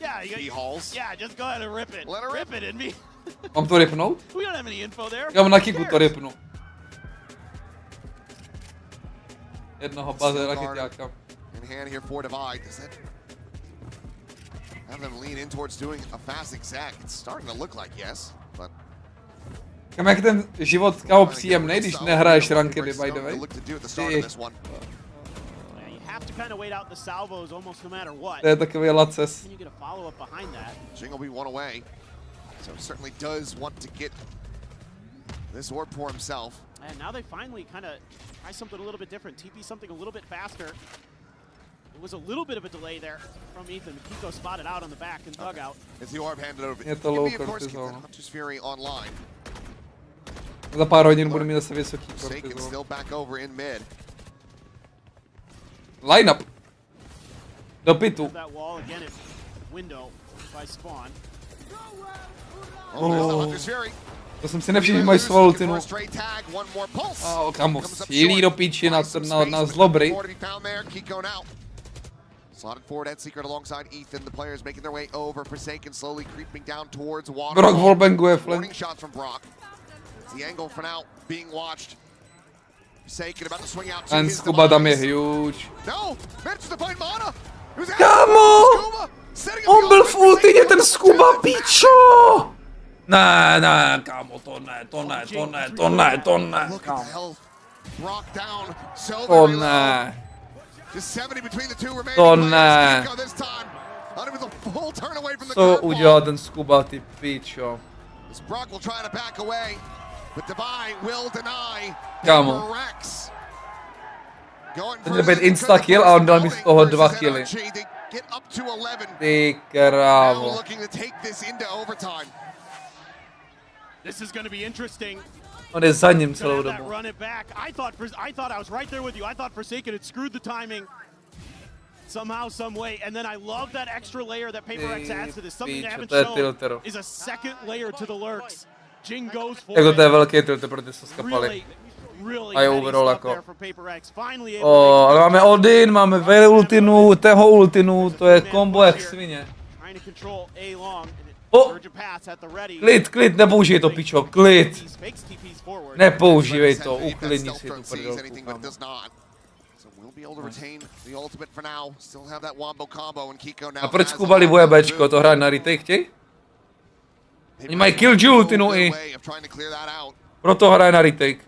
Yeah, halls. Yeah, just go ahead and rip it. Let her rip it in me. Mám to ripnout? We don't have any info there. Já mám na Kicku to ripnu. Jednoho bazéra chyťáka. In hand here for Divide. Does that have them lean in towards doing a fast exact? It's starting to look like yes, but kam jak ten život kámo příjemný, když nehraješ rankedy, by the way. To je takový laces. Jingle be one away. So certainly does want to get this orb for himself. And now they finally kind of try something a little bit different. TP something a little bit faster. It was a little bit of a delay there from Ethan. Kiko spotted out on the back and dugout. It's the orb handed over. Je to low of course, Hunter's Fury online. Za pár hodin budu mít zase vysoký kortizol. Still back over in mid. Line-up. Do pitu. That wall again at window by spawn. Hunter's Fury. To jsem si nevšiml, že mají svou ultinu. Kamo, sílí do píči na zlobry. Brawk wallbanguje flank. Ten Skuba tam je huge. Kamo! On byl v ultině, ten Skuba, pičo! Ne, kámo, to ne. To ne. Co udělal ten Skuba, ty pičo? Kámo. To měl být insta kill a on dal mi z toho 2 killy. Ty krávo. This is going to be interesting. On je za ním celou dobu. Run it back. I thought I was right there with you. I thought Forsaken had screwed the timing somehow, some way, and then I love that extra layer that PRX adds to this. Something they haven't shown is a second layer to the lurks. Jing goes for it. Jako to je velký tilter, protože se skapali. A je overall jako. Ale máme Odin, máme Vele ultinu, Teho ultinu, to je kombo jak svině. Klid, nepoužij to, pičo, klid. Nepoužívej to, uklidni si tu prdelku. A proč Kuba libuje Bčko, to hraje na retake, chtěj? Oni mají kill ultinu i. Proto hraje na retake.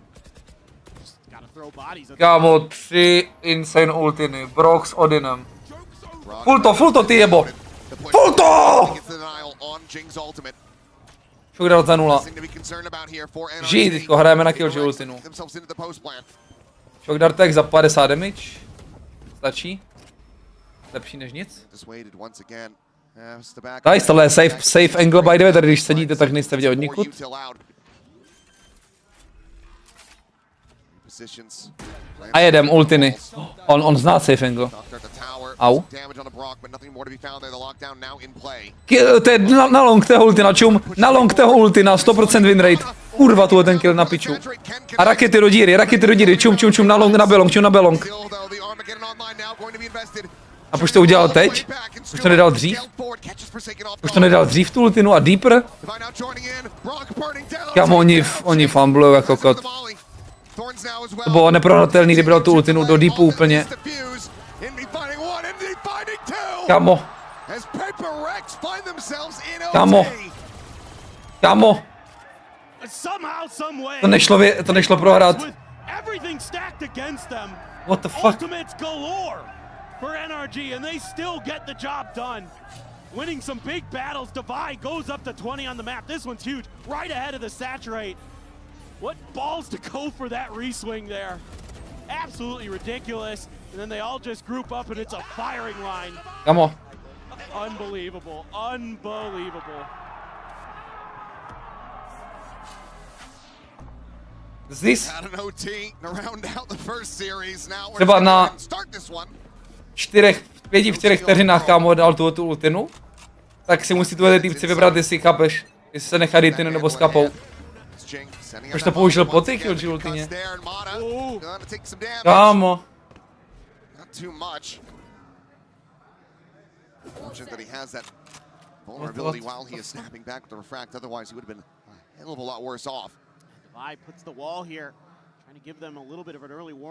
Kámo, 3 insane ultiny, Brawk s Odinem. Full to, ty jebo! Full to! Shockdart za 0. Žij, teďko hrajeme na kill ultinu. Shockdartek za 50 damage. Stačí? Lepší než nic? Tady tohle je safe angle by the way, tady když sedíte, tak nejste vidět od nikud. A jedem ultiny. On zná safe angle. Au. To je na long toho ultina, čum. Na long toho ultina, 100% win rate. Kurva, tu ten kill na piču. A rakety do díry, čum, na long, na belong. A proč to udělal teď? Proč to nedal dřív? Proč to nedal dřív tu ultinu a deeper? Kámo, oni fumblují jako kot. To bylo neprohratelný, kdyby dal tu ultinu do deepu úplně. Kámo. To nešlo prohrát. What the fuck? For NRG, and they still get the job done. Winning some big battles, Divide goes up to 20 on the map. This one's huge, right ahead of the Saturate. What balls to go for that reswing there. Absolutely ridiculous. And then they all just group up and it's a firing line. Come on. Unbelievable, unbelievable. Třeba na 5 vteřinách, kámo, dal tu ultinu, tak si musí tuhle týpci vybrat, jestli chápeš, jestli se nechá ditinu nebo skapou. Proč to použil po té killži ultině? Kámo.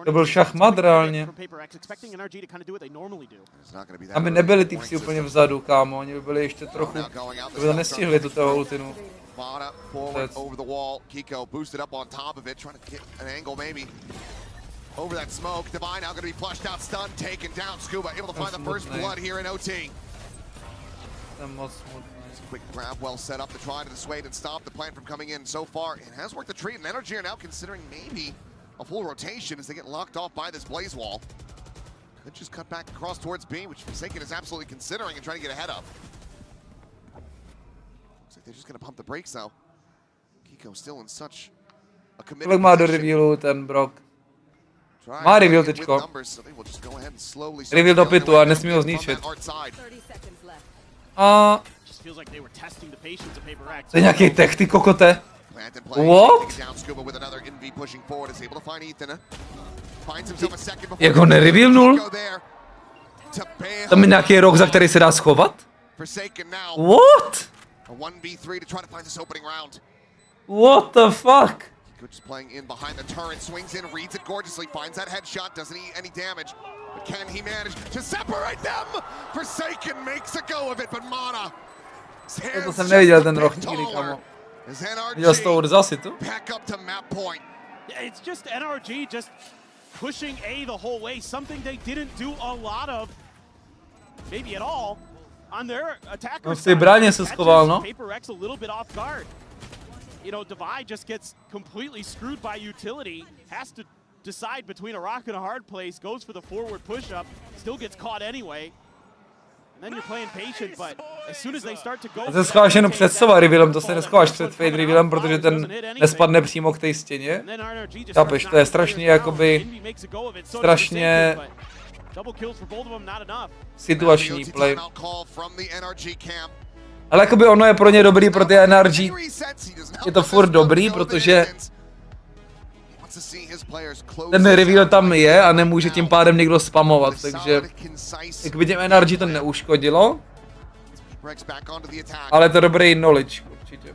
To byl šachmat reálně. Aby nebyli týpci úplně vzadu, kámo, oni by byli ještě trochu, by to nestihli tu toho ultinu. Over that smoke, Divine now going to be flushed out, stunned, taken down. Scuba able to find the first blood here in OT. Quick grab, well set up to try to dissuade and stop the plan from coming in. So far, it has worked a treat, and NRG are now considering maybe a full rotation as they get locked off by this blaze wall. Could just cut back across towards B, which VASEK is absolutely considering and trying to get ahead of. Looks like they're just going to pump the brakes though. Kicku still in such a committed position. Má do revealu ten brawk. Má reveal teďko. Reveal do pitu a nesmí ho zničit. A... To je nějaký tech, ty kokote. What? Jak ho nerevealnul? Tam je nějaký roh, za který se dá schovat? What? What the fuck? Just playing in behind the turret, swings in, reads it gorgeously, finds that headshot, doesn't eat any damage. But can he manage to separate them? Forsaken makes a go of it, but Mana. To jsem neviděl ten roh nikdy, kamo. Viděl jsi to od zasitu? Back up to map point. Yeah, it's just NRG just pushing A the whole way, something they didn't do a lot of, maybe at all, on their attacker side. Bráně se schoval, no. PRX a little bit off guard. You know, Divide just gets completely screwed by utility, has to decide between a rock and a hard place, goes for the forward push-up, still gets caught anyway. And then you're playing patient, but as soon as they start to go... To se schováš jenom před Sova revealem, to se neschováš před Fade revealem, protože ten nespadne přímo k té stěně. Chápeš, to je strašně jakoby... strašně... situační play. Ale jakoby ono je pro ně dobrý, pro ty NRG je to furt dobrý, protože ten reveal tam je a nemůže tím pádem někdo spamovat, takže jak vidím NRG to neuškodilo, ale to je dobrý knowledge určitě.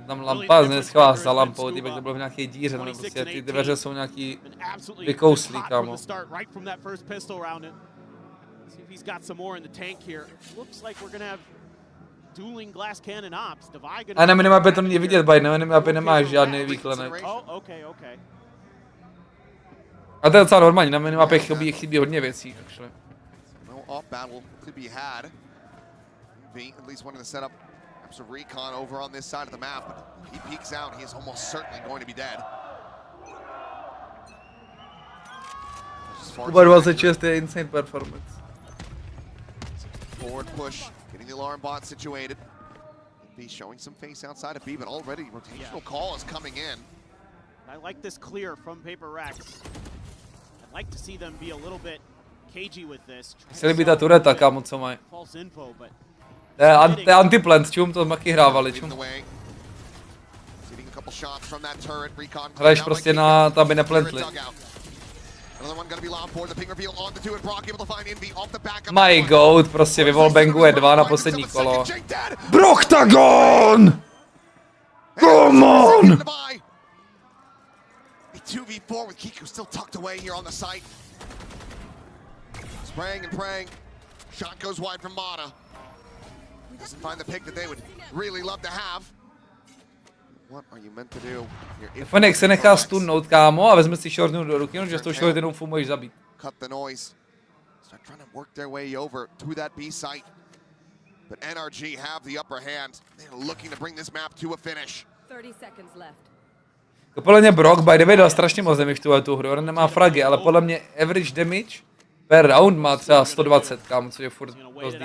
Tam lampa neschová za lampou, týbek to bylo v nějaké díře, no prostě ty dveře jsou nějaký vykouslí, kámo. A na minimapě to není vidět, by na minimapě nemáš žádný výklenek. A to je docela normální, na minimapě chybí hodně věcí, takže. terms of recon over on this side of the map, but he peeks out, he is almost certainly going to be dead. But was it just an insane performance? Forward push, getting the alarm bot situated. B showing some face outside of B, but already rotational call is coming in. I like this clear from PRX. I'd like to see them be a little bit cagey with this. Chtěli by ta tureta, kámo, co mají. False info, but To je antiplant, čum, to maky hrávali, čum. Hraješ prostě na to, aby neplentli. My goat, prostě vyvol Bengu E2 na poslední kolo. Broctagon! Come on! 2v4 with Kicku still tucked away here on the site. Spraying and praying. Shot goes wide from Mata. Doesn't find the pick that they would really love to have. What are you meant to do? Fenix se nechá stunnout, kámo, a vezme si shortnu do ruky, že s tou shortnou fu můžeš zabít. Cut the noise. Start trying to work their way over to that B site. But NRG have the upper hand. They're looking to bring this map to a finish. 30 seconds left. Podle mě Brawk by the way dal strašně moc damage tu hru, on nemá fragy, ale podle mě average damage per round má třeba 120, kámo, což je furt dost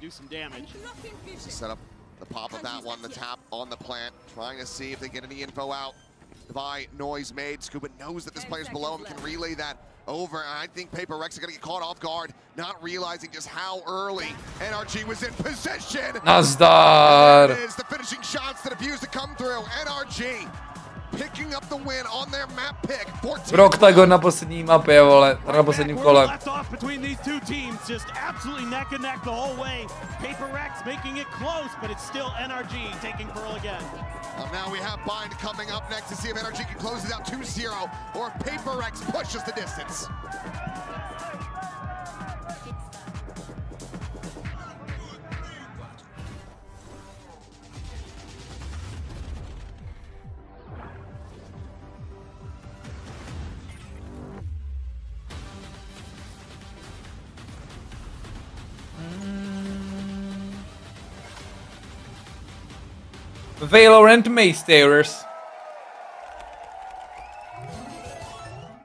decent. Set up the pop of that one, the tap on the plant, trying to see if they get any info out. Divide noise made. Scuba knows that this player's below him, can relay that over. And I think PRX are going to get caught off guard, not realizing just how early NRG was in position. Nazdar. That is the finishing shots that abused to come through. NRG picking up the win on their map pick. Broctagon na poslední mapě, vole, na posledním kole. Between these two teams, just absolutely neck and neck the whole way. PRX making it close, but it's still NRG taking Pearl again. Now we have Bind coming up next to see if NRG can close it out 2-0 or if PRX pushes the distance. Valorant Masters.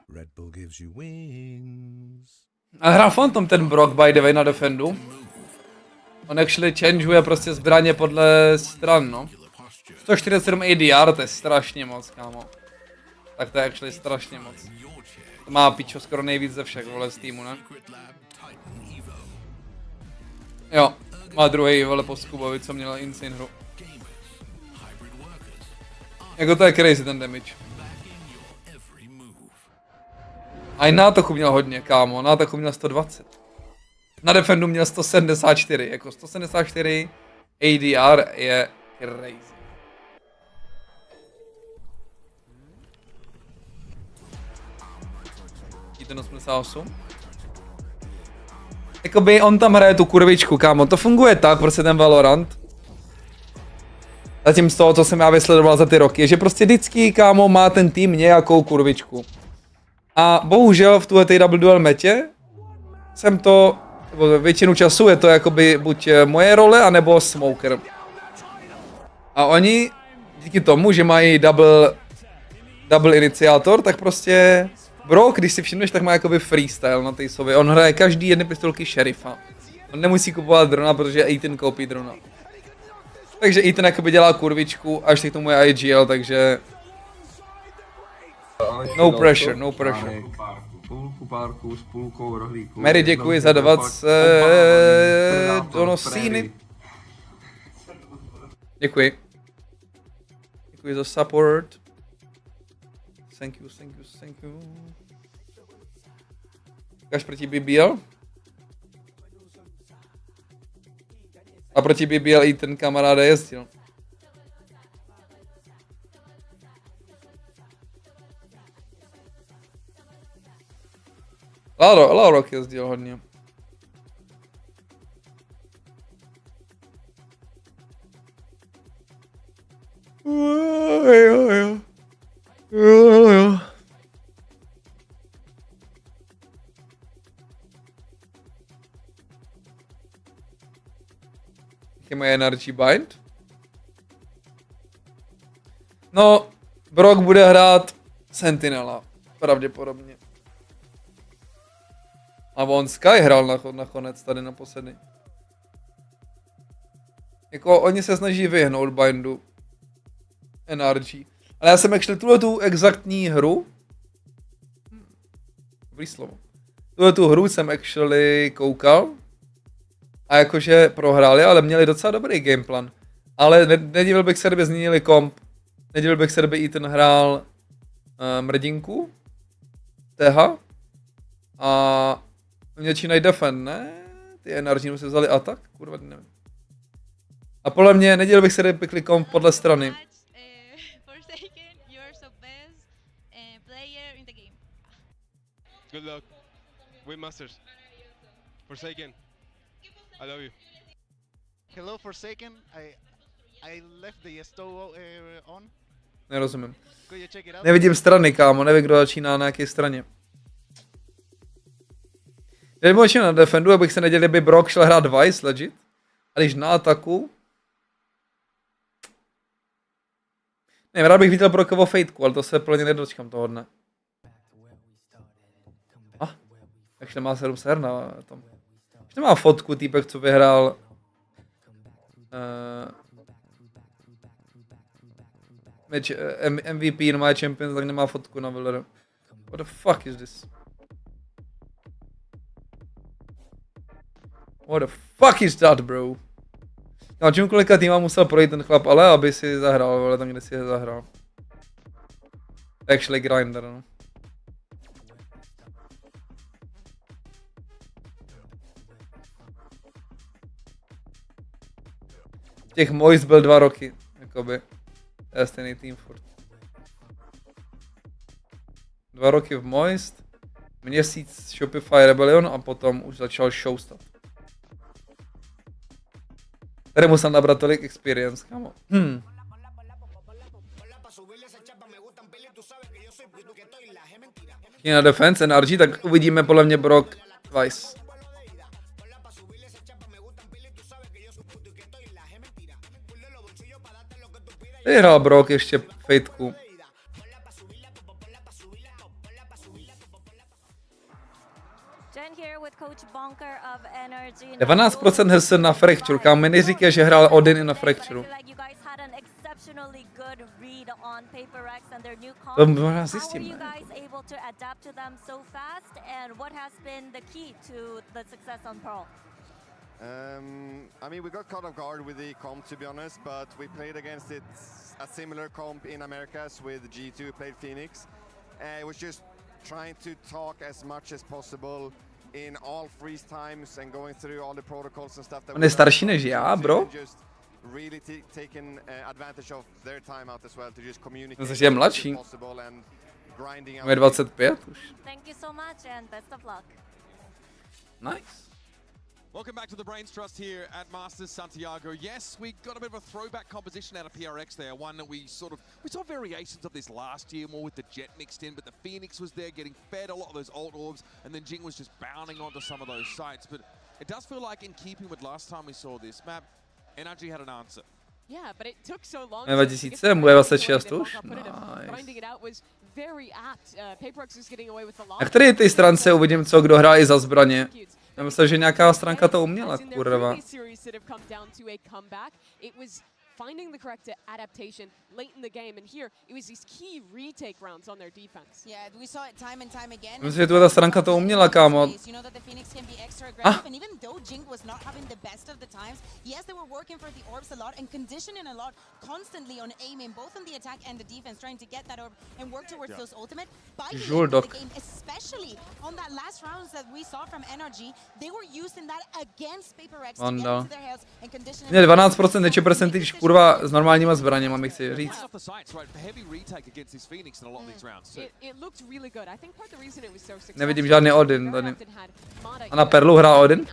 Red Bull gives you wings. A hrál Phantom ten Brawk by the way na defendu. On actually changeuje prostě zbraně podle stran, no. 147 ADR, to je strašně moc, kámo. Tak to je actually strašně moc. To má pičo skoro nejvíc ze všech, vole, z týmu, ne? Jo, má druhý, vole, po Skubovi, co měl insane hru. Jako to je crazy ten damage. A i na ataku měl hodně, kámo, na ataku měl 120. Na defendu měl 174, jako 174 ADR je crazy. Ten 88. Jakoby on tam hraje tu kurvičku, kámo, to funguje tak, prostě ten Valorant. Zatím z toho, co jsem já vysledoval za ty roky, je, že prostě vždycky, kámo, má ten tým nějakou kurvičku. A bohužel v tuhle double duel metě jsem to, většinu času je to jakoby buď moje role, anebo smoker. A oni, díky tomu, že mají double iniciátor, tak prostě Brawk, když si všimneš, tak má jakoby freestyle na té sobě. On hraje každý jedny pistolky šerifa. On nemusí kupovat drona, protože Ethan koupí drona. Takže Ethan jakoby dělá kurvičku, až k tomu je IGL, takže... No pressure, no pressure. Párku s půlkou rohlíku. Mary, děkuji za 20 donosíny. Děkuji. Děkuji za support. Thank you, thank you, thank you. Ukáž proti BBL? A proti BBL i ten kamarád jezdil. Laurok jezdil hodně. Jo. Jaký mají NRG bind? No, brawk bude hrát Sentinela, pravděpodobně. A on Sky hrál nakonec tady naposledy. Jako oni se snaží vyhnout bindu NRG. Ale já jsem actually tu exaktní hru. Dobrý slovo. Tu hru jsem actually koukal. A jakože prohráli, ale měli docela dobrý gameplan. Ale nedivil bych se, kdyby změnili komp. Nedivil bych se, kdyby Ethan hrál mrdinku. Teha. A začínají defend, ne? Ty NRG se vzali atak? Kurva, nevím. A podle mě nedivil bych se, kdyby pikli komp podle strany. Good luck. Win Masters. Forsaken. I love you. Hello, Forsaken. I left the stove on. Nerozumím. Nevidím strany, kámo, nevím, kdo začíná na jaké straně. Kdyby začínal na defendu, abych se nedělal, kdyby brawk šel hrát Vice, legit. A když na ataku... Nevím, rád bych viděl brawkovo fejtku, ale to se plně nedočkám toho dne. Takže má 7 her na tom. Už nemá fotku týpek, co vyhrál MVP, no Champions, tak nemá fotku na Valorant. What the fuck is this? What the fuck is that, bro? No, čím kolika týma musel projít ten chlap, ale aby si zahrál, ale tam kde si je zahrál. Actually grinder, no. Těch Moist byl 2 roky, jakoby. To je stejný tým furt. 2 roky v Moist, měsíc Shopify Rebellion a potom už začal Showstat. Tady musel nabrat tolik experience, kámo. Na defense, NRG, tak uvidíme podle mě brawk twice. Tady hrál brawk ještě fejtku. 12% herse na Fracture, kámo, mi neříká, že hrál Odin i na Fracture. To možná zjistím, ne? I mean, we got caught off guard with the comp, to be honest, but we played against it a similar comp in Americas with G2, played Phoenix. It was just trying to talk as much as possible in all freeze times and going through all the protocols and stuff. On je starší než já, bro. Really taking advantage of their time out as well to just communicate. Myslím, že je mladší. Je 25 už. Thank you so much and best of luck. Nice. Welcome back to the Brains Trust here at Masters Santiago. Yes, we got a bit of a throwback composition out of PRX there, one that we saw variations of this last year, more with the Jet mixed in, but the Phoenix was there getting fed a lot of those ult orbs, and then Jing was just bounding onto some of those sites. But it does feel like in keeping with last time we saw this map, NRG had an answer. Yeah, but it took so long. 2000, bude 26 už. Nice. Na které té stránce uvidím, co kdo hrál i za zbraně. Já myslím, že nějaká stránka to uměla, kurva. Finding the correct adaptation late in the game, and here it was these key retake rounds on their defense. Yeah, we saw it time and time again. Myslím, že ta stránka to uměla, kámo. You know that the Phoenix can be extra aggressive, and even though Jing was not having the best of the times, yes, they were working for the orbs a lot and conditioning a lot constantly on aiming, both on the attack and the defense, trying to get that orb and work towards those ultimate. By the end of the game, especially on that last rounds that we saw from NRG, they were using that against PRX to get into their health and conditioning. Měl 12% neče percentage, kurva, s normálníma zbraněma, mi chci říct. Nevidím žádný Odin tady. A na Perlu hrál Odin?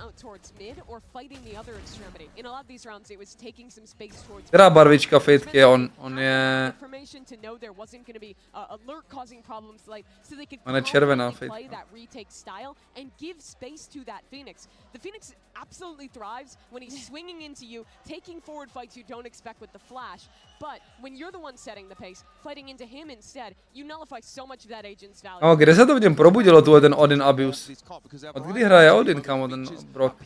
Která barvička fejtky je on? On je... On je červená fejtka. pushing into you, taking forward fights you don't expect with the flash. But when you're the one setting the pace, fighting into him instead, you nullify so much of that agent's value. No, kde se to v něm probudilo, tuhle ten Odin abuse? Od kdy hraje Odin, kámo, ten brawk?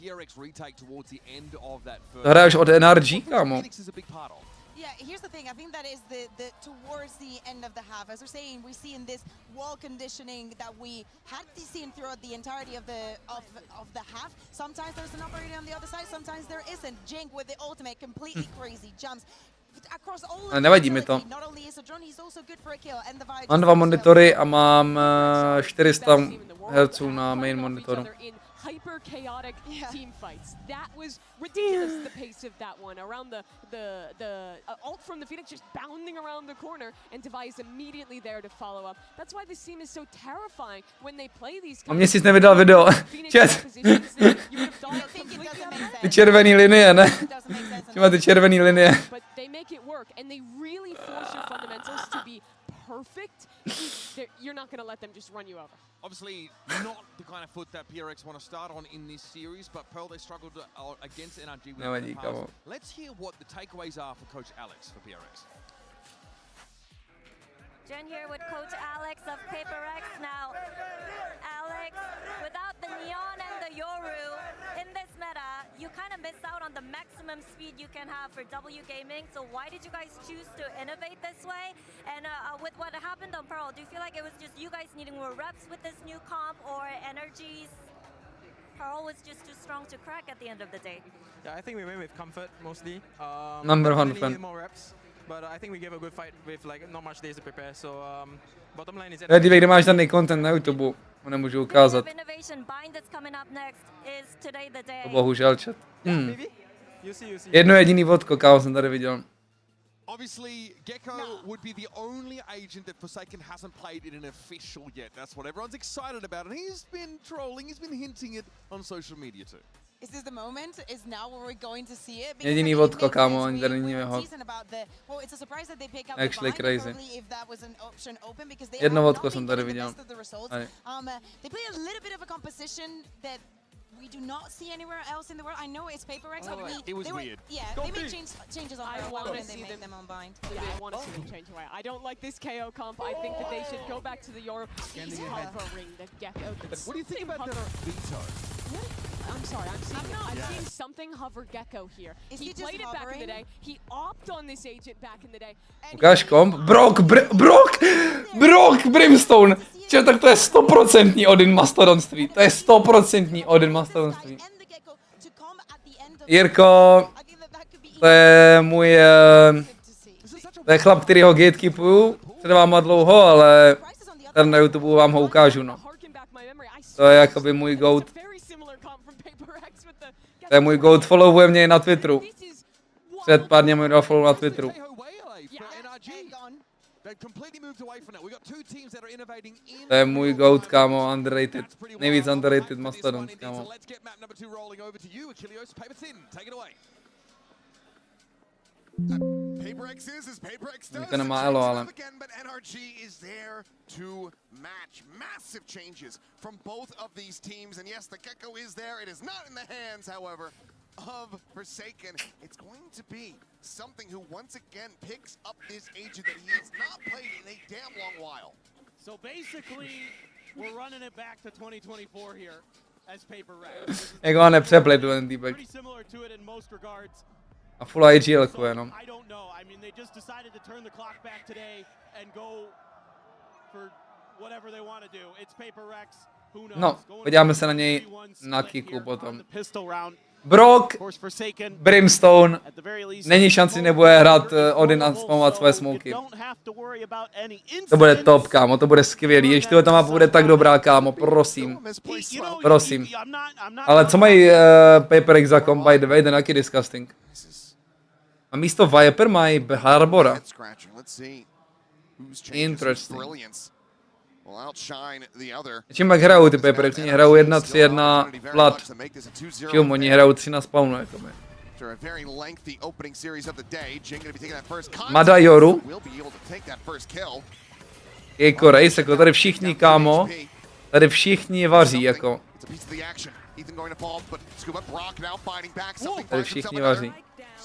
To hraje už od NRG, kámo. Yeah, here's the thing. I think that is the towards the end of the half. As we're saying, we see in this wall conditioning that we had seen throughout the entirety of the half. Sometimes there's an operator on the other side, sometimes there isn't. Jink with the ultimate, completely crazy jumps. Nevadí mi to. Mám 2 monitory a mám 400 Hz na main monitoru. Hyper chaotic team fights. That was ridiculous. The pace of that one around the ult from the Phoenix just bounding around the corner, and Devi is immediately there to follow up. That's why this team is so terrifying when they play these. A měsíc nevydal video. Čet. Ty červený linie, ne? Čema ty červený linie. But they make it work, and they really force your fundamentals to be perfect. You're not going to let them just run you over. Obviously, not the kind of foot that PRX want to start on in this series, but Pearl, they struggled against NRG with the past. Let's hear what the takeaways are for Coach Alex for PRX. Jen here with Coach Alex of PRX now. Alex, without the Neon and the Yoru in this meta, you kind of miss out on the maximum speed you can have for W gaming. So why did you guys choose to innovate this way? And with what happened on Pearl, do you feel like it was just you guys needing more reps with this new comp, or NRG's Pearl was just too strong to crack at the end of the day? Yeah, I think we went with comfort mostly. Number one really fan. needed more reps. But I think we gave a good fight with like not much days to prepare. So bottom line is. Dívej, kde máš daný content na YouTube, ho nemůžu ukázat. To bohužel chat. Jedno jediný vodko, kámo, jsem tady viděl. Obviously, Gecko would be the only agent that Forsaken hasn't played in an official yet. That's what everyone's excited about, and he's been trolling, he's been hinting it on social media too. Is this the moment? Is now where we're going to see it? Jediný vodko, kámo, ani tady není ho. Actually crazy. Jedno vodko jsem tady viděl. They play a little bit of a composition that we do not see anywhere else in the world. I know it's PRX, but it was weird. Yeah, they made changes on Valorant and they made them unbind. Yeah, I want to see them change away. I don't like this KO comp. I think that they should go back to the Yoru. He's hovering the Gecko. What do you think about the veto? I'm sorry, I'm seeing something hover Gecko here. He played it back in the day. He opted on this agent back in the day. Ukáž komp? Brawk Brimstone! Čiže tak to je 100% Odin mastodonství. To je 100% Odin mastodonství. Jirko, to je můj... To je chlap, který ho gatekeepuju před váma dlouho, ale tady na YouTube vám ho ukážu, no. To je jakoby můj goat. To je můj goat, followuje mě i na Twitteru. Před pár dny mi dal follow na Twitteru. To je můj goat, kámo, underrated. Nejvíc underrated mastodon, kámo. To nemá elo, ale... to match massive changes from both of these teams, and yes, the Gecko is there. It is not in the hands, however, of Forsaken. It's going to be something who once again picks up this agent that he has not played in a damn long while. So basically, we're running it back to 2024 here as PRX. Jak ho nepřeplej tu ten týpek. Pretty similar to it in most regards. A full IGL-kuje, no. I don't know. I mean, they just decided to turn the clock back today and go for whatever they want to do. It's PRX. Who knows? No, podíváme se na něj na Kicku potom. Brawk, Brimstone, není šanci, nebude hrát Odin a spamovat své smoky. To bude top, kámo, to bude skvělý. Ještě tohle mapa bude tak dobrá, kámo, prosím. Prosím. Ale co mají PRX za komp, by the way, ten taky disgusting. A místo Viper mají Harbora. Interesting. Čím pak hrajou ty PRX? Oni hrajou 1-3-1 flat. Čím oni hrajou 3 na spawnu, jakoby. Mada Yoru. Jejko race, jako tady všichni, kámo. Tady všichni vaří, jako. Ethan going to fall, but Scuba brawk now finding back something. Tady všichni vaří.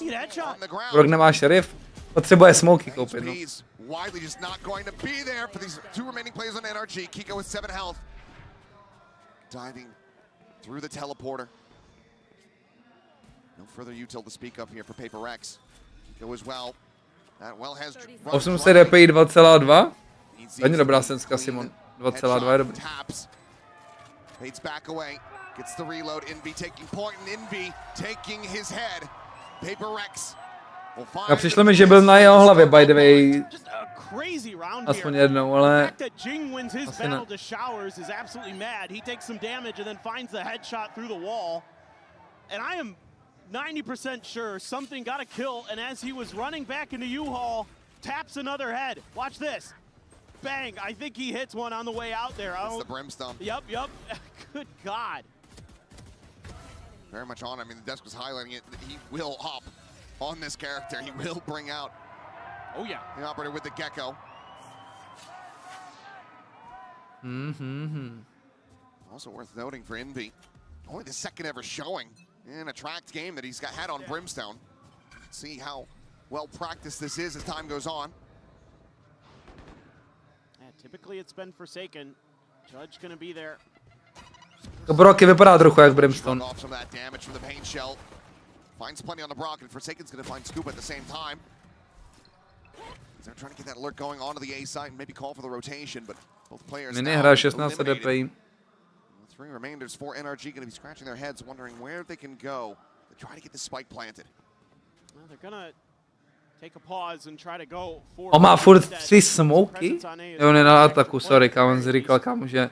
On the ground. Brawk nemá šerif, potřebuje smoky koupit, no. Widely just not going to be there for these two remaining players on NRG. Kiko with 7 health. Diving through the teleporter. No further util to speak of here for PRX. Kiko as well. That well has 800 DPI 2,2. Není dobrá senska, Simon. 2,2 je dobrý. Fades back away. Gets the reload. Envy taking point, and Envy taking his head. PRX. A přišlo mi, že byl na jeho hlavě, by the way. Crazy round Aspoň here. jednou, ale The fact that Jing wins his asi ne. battle to showers is absolutely mad. He takes some damage and then finds the headshot through the wall. And I am 90% sure something got a kill, and as he was running back into U-Haul, taps another head. Watch this. Bang, I think he hits one on the way out there. It's the brimstone. Yep. Good God. Very much on. I mean, the desk was highlighting it. He will hop on this character. He will bring out. Oh yeah. The operator with the gecko. Also worth noting for Envy, only the second ever showing in a tracked game that he's had on Brimstone. Let's see how well practiced this is as time goes on. Yeah, typically it's been Forsaken. Judge gonna be there. Broky vypadá trochu jak Brimstone. Off some of that damage from the pain shell. Finds plenty on the Brock, and Forsaken's gonna find Scoop at the same time. They're trying to get that alert going onto the A side and maybe call for the rotation, but both players Mini now hraje 16 eliminated. DPI. 3 remainders for NRG going to be scratching their heads, wondering where they can go to try to get the spike planted. Well, they're gonna take a pause and try to go for. On má furt 3 smoky? Jo, ne na ataku, sorry, kámo, on říkal, kámo, že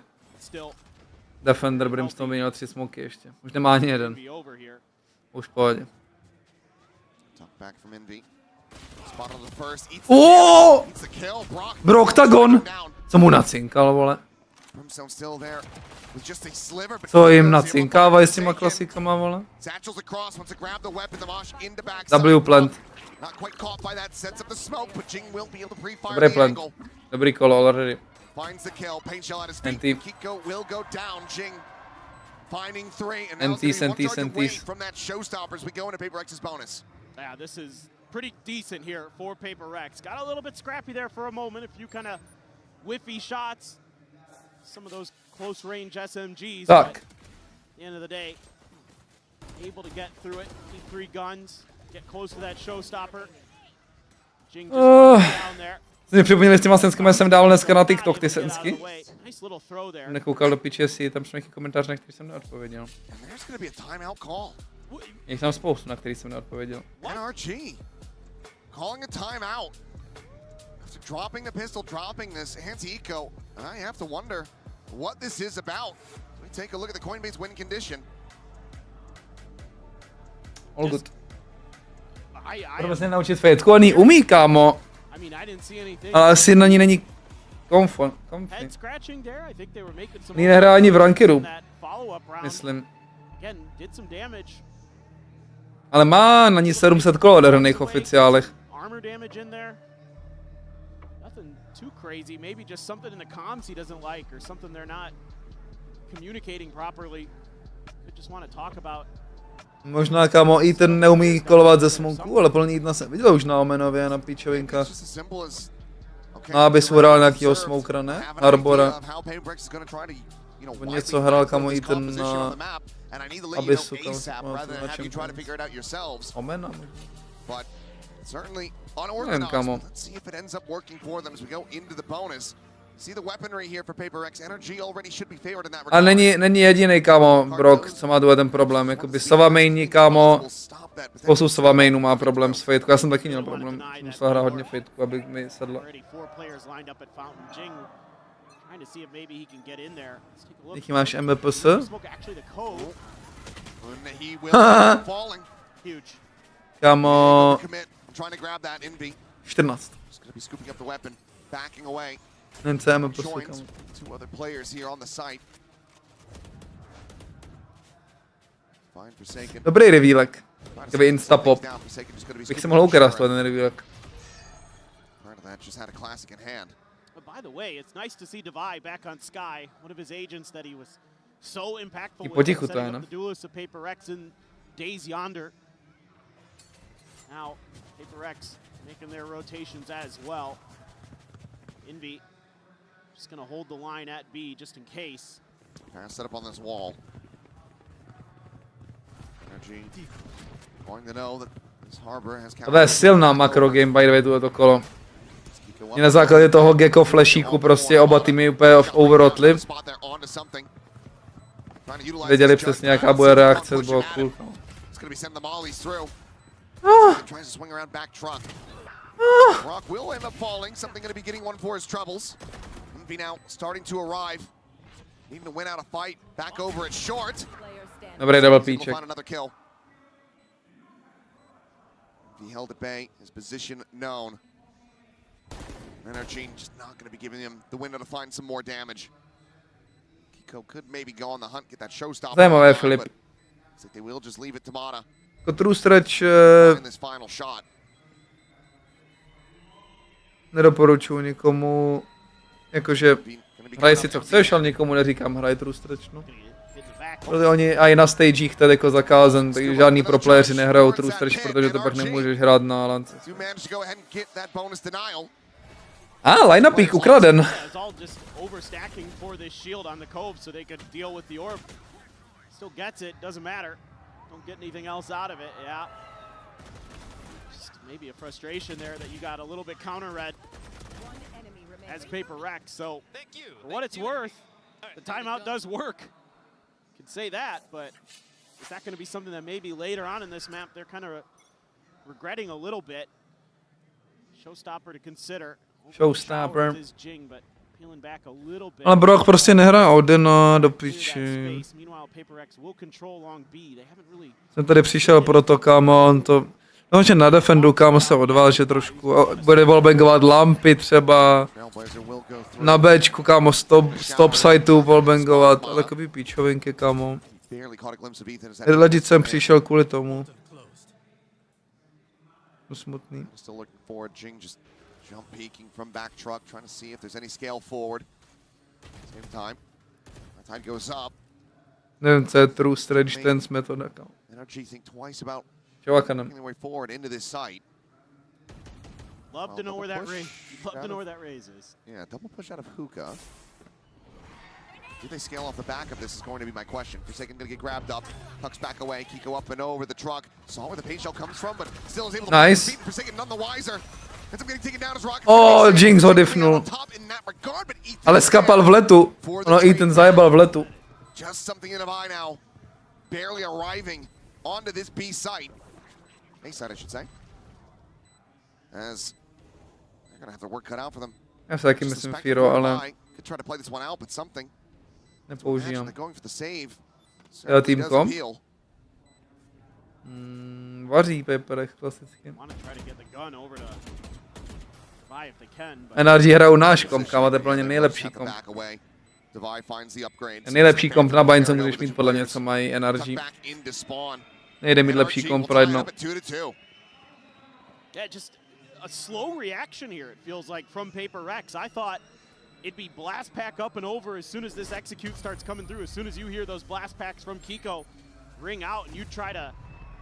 Defender Brimstone by měl 3 smoky ještě. Už nemá ani jeden. Už v pohodě. Oooo! Broktagon! Co mu nacinkal, vole? Co jim nacinkávají s těma klasikama, vole? W plant. Dobrý plant. Dobrý kolo already. Finds the kill. Pain shell at his feet. NT. Kiko will go down. Jing finding 3, and NT. from that showstoppers. We go into PRX's bonus. Yeah, this is pretty decent here for PRX. Got a little bit scrappy there for a moment. A few kind of whiffy shots. Some of those close range SMGs. But at the end of the day, able to get through it. Keep 3 guns. Get close to that showstopper. Jing just down there. Jsi mi připomněli s těma senskami, jsem dával dneska na TikTok ty sensky. Jsem nekoukal do piči, jestli tam jsou nějaký komentář, na který jsem neodpověděl. Je tam spoustu, na který jsem neodpověděl. NRG calling a timeout. After dropping the pistol, dropping this anti-eco, I have to wonder what this is about. Let me take a look at the Coinbase win condition. All good. Budeme se naučit fejtku, on ji umí, kámo. Ale asi na ní není comfy. Ní nehrá ani v rankeru, myslím. Ale má na ní 700 kolo odehrných oficiálech. Možná, kámo, i ten neumí kolovat ze smoku, ale plný jídna jsem viděl už na Omenově, na píčovinkách. No, aby hrál nějakýho smokera, ne? Arbora. On něco hrál, kámo, i ten na Abyssu, kámo, na čem. Omena? Nevím, kámo. A není jediný, kámo, Brock, co má ten problém. Jakoby Sova mainní, kámo, spoustu Sova mainů má problém s fejtkou. Já jsem taky měl problém, musel hrát hodně fejtku, aby mi sedla. Jaký máš MBPS? Kámo, 14. NCM prostě, kámo. Dobrý revílek. Kdyby instapop. Bych se mohl ukrastovat ten revílek. By the way, it's nice to see Divide back on Sky, one of his agents that he was so impactful with potichu to setting je, up no. the duelists of PRX in days yonder. Now, PRX making their rotations as well. Envy just going to hold the line at B just in case. Pass set up on this wall. NRG going to know that this harbor has To je silná makro game by the way tohleto kolo. I na základě toho Gecko flashíku prostě oba týmy úplně v overrotli. Věděli přesně jaká bude reakce, to bylo cool. Tries to swing around back truck. Rock will end up falling. Something going to be getting one for his troubles. Envy now starting to arrive. Needing to win out a fight. Back over it short. Dobrý double píček. Find another kill. He held at bay. His position known. NRG just not going to be giving him the window to find some more damage. Kicku could maybe go on the hunt, get that showstopper. Zajímavé, Filip. Looks like they will just leave it to Mata. Jako true stretch nedoporučuji nikomu, jakože hraj si co chceš, ale nikomu neříkám hraj true stretch, no. Protože oni i na stagech tady jako zakázan, takže žádný pro playeři nehrajou true stretch, protože to pak nemůžeš hrát na lance. Line-up peak ukraden. Don't get anything else out of it, yeah. Just maybe a frustration there that you got a little bit counter-read as PRX. So, for what it's worth, the timeout does work. You can say that, but is that going to be something that maybe later on in this map they're kind of regretting a little bit? Showstopper to consider. Showstopper. Ale brawk prostě nehraje Odena do piči. Jsem tady přišel proto, kámo, on to... No, že na defendu, kámo, se odváže trošku. Bude wallbangovat lampy třeba. Na Bčku, kámo, stop siteu wallbangovat. A takový píčovinky, kámo. Legit jsem přišel kvůli tomu. Smutný. Jump peeking from back truck, trying to see if there's any scale forward. Same time, that tide goes up. Nevím, co je true stretch dance metoda, kámo. NRG think twice about making their way forward into this site. Love to know where that raise. Love to know where that raise is. Yeah, double push out of Hookah. Do they scale off the back of this is going to be my question. Forsaken gonna get grabbed up, tucks back away, Kicku up and over the truck. Saw where the paint shell comes from, but still is able to nice. Forsaken none the wiser. Oh, Jinx ho diffnul. Ale skapal v letu. No, Ethan zajebal v letu. Just something in a eye now. Barely arriving onto this B site. A side, I should say. As they're gonna have their work cut out for them. Já se taky myslím Firo, ale could try to play this one out, but something. Nepoužívám. Going for the save. Team comp. Vaří PRX klasicky. NRG hrajou náš komp, kámo, to je pro ně nejlepší komp. Nejlepší komp na baň, co můžeš mít podle mě, co mají NRG. Nejde mít lepší komp right now. Yeah, just a slow reaction here, it feels like, from PRX. I thought it'd be blast pack up and over as soon as this execute starts coming through. As soon as you hear those blast packs from Kicku ring out and you try to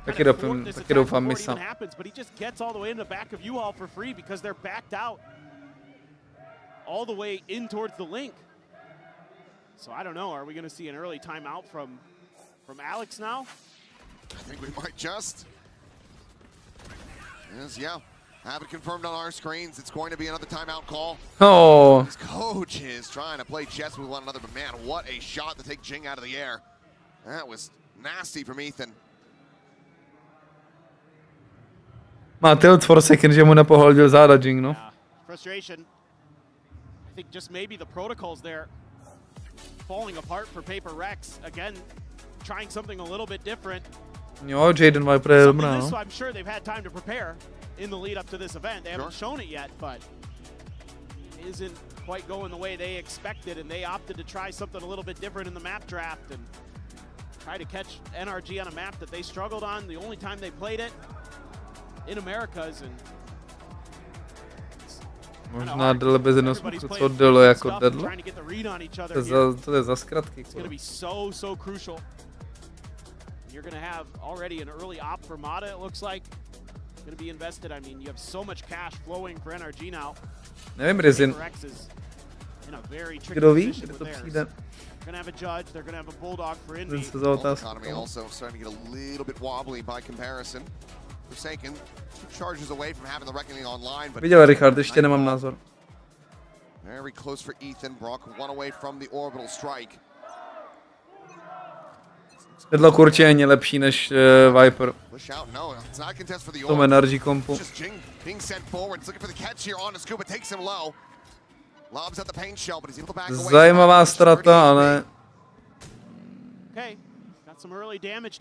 taky doufám misa. But he just gets all the way in the back of U-Haul for free because they're backed out all the way in towards the link. So I don't know, are we going to see an early timeout from Alex now? I think we might just. Yes, yeah. Have it confirmed on our screens. It's going to be another timeout call. Oh. This coach is trying to play chess with one another, but man, what a shot to take Jing out of the air. That was nasty from Ethan. Má tilt for a second, že mu nepohodil záda Jing, no. Frustration. I think just maybe the protocols there falling apart for PRX. Again, trying something a little bit different. Jo, Jaden Viper je dobrá, no. I'm sure they've had time to prepare in the lead up to this event. They haven't shown it yet, but it isn't quite going the way they expected, and they opted to try something a little bit different in the map draft and try to catch NRG on a map that they struggled on the only time they played it in Americas, and Možná dele bez jednoho smoku, co dele jako dedlo? To je za zkratky. You're going to have already an early op for Mada, it looks like. Going to be invested. I mean, you have so much cash flowing for NRG now. Nevím, Rizin. Kdo ví, kde to přijde? Going to have a judge, they're going to have a bulldog for Envy. Economy also starting to get a little bit wobbly by comparison. Forsaken, 2 charges away from having the reckoning online, but viděl Richard, ještě nemám názor. Very close for Ethan. Brawk 1 away from the orbital strike. Dedlo určitě lepší než Viper. V tom NRG kompu. Zajímavá strata, ale...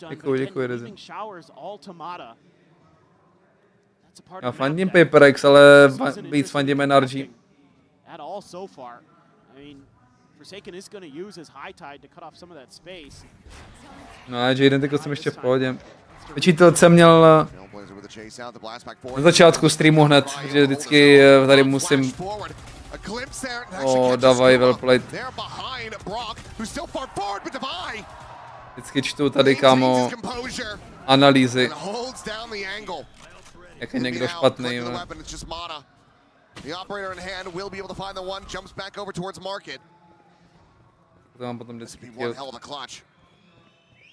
Děkuju, Rizin. Já fandím PRX, ale víc fandím NRG. Forsaken is going to use his high tide to cut off some of that space. No a Jaden tyko jsem ještě v pohodě. Vyčítal jsem měl na začátku streamu hned, že vždycky tady musím... Davaj, well played. Vždycky čtu tady, kámo, analýzy. Jak je někdo špatný, no. The operator in hand will be able to find the one, jumps back over towards market. One hell of a clutch.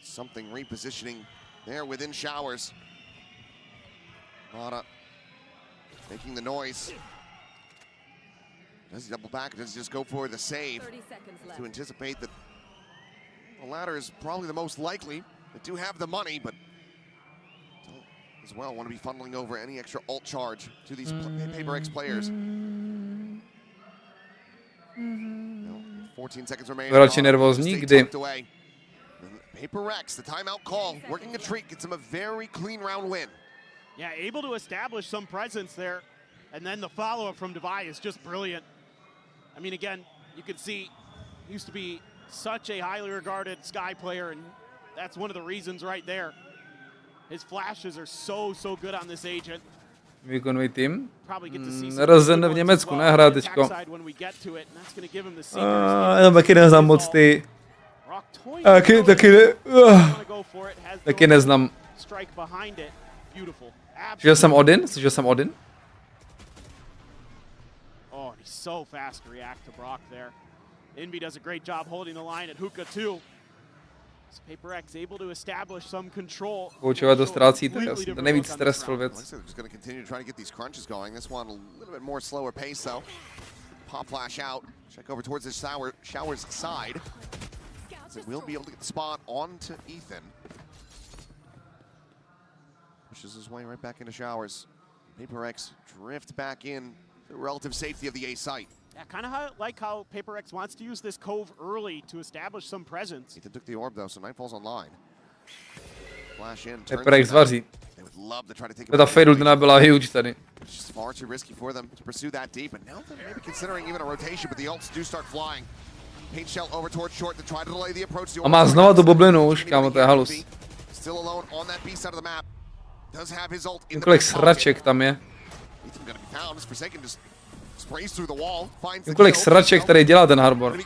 Something repositioning there within showers. Mada making the noise. Does he double back or does he just go for the save? To anticipate that the latter is probably the most likely. They do have the money, but as well want to be funneling over any extra ult charge to these PRX players. 14 seconds remaining. Radši nervózní, kdy? PRX, the timeout call, working a treat, gets him a very clean round win. Yeah, able to establish some presence there, and then the follow-up from Devi is just brilliant. I mean, again, you can see, used to be such a highly regarded Sky player, and that's one of the reasons right there. His flashes are so good on this agent. Výkonový tým. Rozen v Německu nehrá teďko. Já taky neznám moc ty. Taky neznám. Slyšel jsem Odin? Slyšel jsem Odin? Oh, he's so fast to react to Brawk there. Envy does a great job holding the line at Hookah too. PRX able to establish some control. Koučovat to ztrácíte, to nejvíc stressful věc. Just going to continue to try to get these crunches going. This one a little bit more slower pace though. Pop flash out. Check over towards the showers side. So we'll be able to get the spot onto Ethan. Pushes his way right back into showers. PRX drift back in to relative safety of the A site. Yeah, kind of like how PRX wants to use this cove early to establish some presence. Ethan took the orb though, so Nightfall's online. Flash in. PRX vaří. Ta fadeultna byla huge tady. It's far too risky for them to pursue that deep, and now they're maybe considering even a rotation, but the ults do start flying. Paint shell over towards short to try to delay the approach. A má znova tu bublinu už, kámo, to je halus. Still alone on that B side of the map. Does have his ult in the kolik sraček tam je. Ethan gonna be found. Forsaken just sprays through the wall. Finds the kolik sraček tady dělá ten Harbor.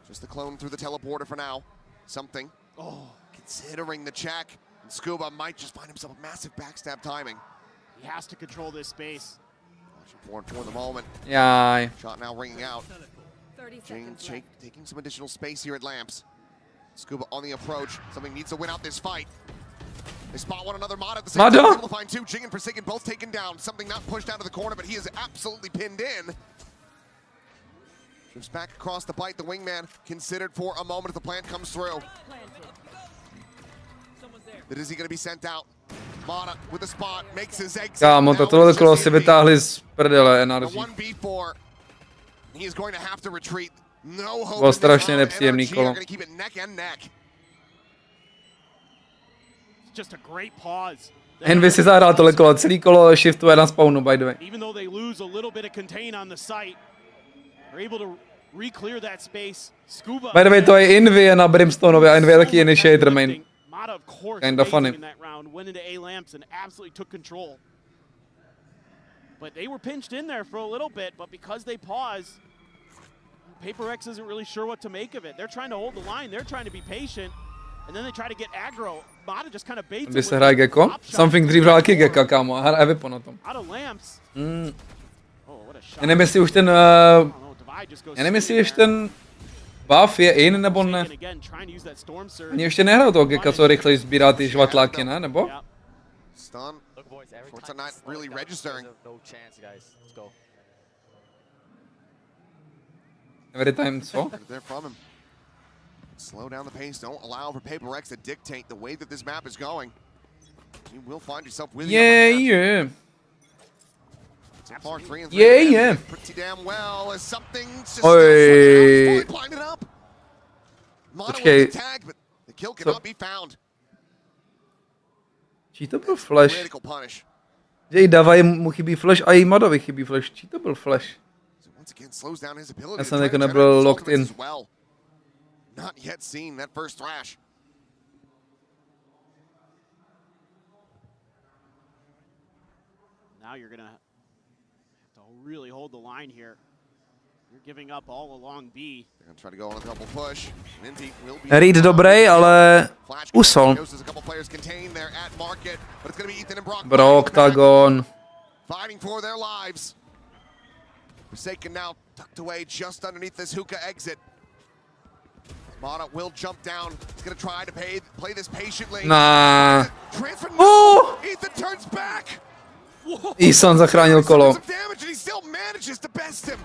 Just the clone through the teleporter for now. Something. Oh, considering the check. And Scuba might just find himself a massive backstab timing. He has to control this space. For the moment. Yai. Shot now ringing out. James taking some additional space here at Lamps. Scuba on the approach. Something needs to win out this fight. They spot one another. Mod at the same time. Able to find two. Jing and Forsaken both taken down. Something not pushed out of the corner, but he is absolutely pinned in. Drifts back across the bite. The wingman considered for a moment if the plant comes through. But is he going to be sent out? Mada with the spot makes his exit. Kámo, tohle kolo si vytáhli z prdele NRG. He is going to have to retreat. No hope. Bylo strašně nepříjemný kolo. Just a great pause. Envy si zahrál tohle kolo, celý kolo shiftuje na spawnu, by the way. Even though they lose a little bit of contain on the site, they're able to re-clear that space. Scuba. By the way, to je Envy na Brimstoneovi a Envy je taky initiator main. Mada, of course, kinda funny. in that round, went into A lamps and absolutely took control. But they were pinched in there for a little bit, but because they pause, PRX isn't really sure what to make of it. They're trying to hold the line, they're trying to be patient, and then they try to get aggro. Mada just kind of baits Kdy se hraje Gecko? Something dřív hrál Gecka, kámo, a hraje Vipo na tom. Já nevím, jestli už ten... já nevím, jestli už ten... buff je in, nebo ne? Oni ještě nehrajou toho Gecka, co rychleji sbírá ty žvatláky, ne? Nebo? Stun. Forza not really registering. No chance, guys. Let's go. Every time, co? They're from him. Slow down the pace. Don't allow for PRX to dictate the way that this map is going. You will find yourself with yeah. So far, 3 and 3. Yeah. Pretty damn well. As something's just Oj. blinded up. Mono Počkej. with the tag, but the kill cannot be found. Čí to byl flash? Critical punish. Že jí dávají mu chybí flash a jí Madovi chybí flash. Čí to byl flash? Once again slows down his ability. Já jsem jako nebyl locked in. Not yet seen that first thrash. Now you're gonna have to really hold the line here. You're giving up all along B. They're gonna try to go on a double push. Ninty will be Reed dobrý, ale usol. Brawk, Tagon. Fighting for their lives. Forsaken now tucked away just underneath this hookah exit. Mada will jump down. He's gonna try to play this patiently. Nah. Transfer. Oh! Ethan turns back. Ethan zachránil kolo. Damage and he still manages to best him.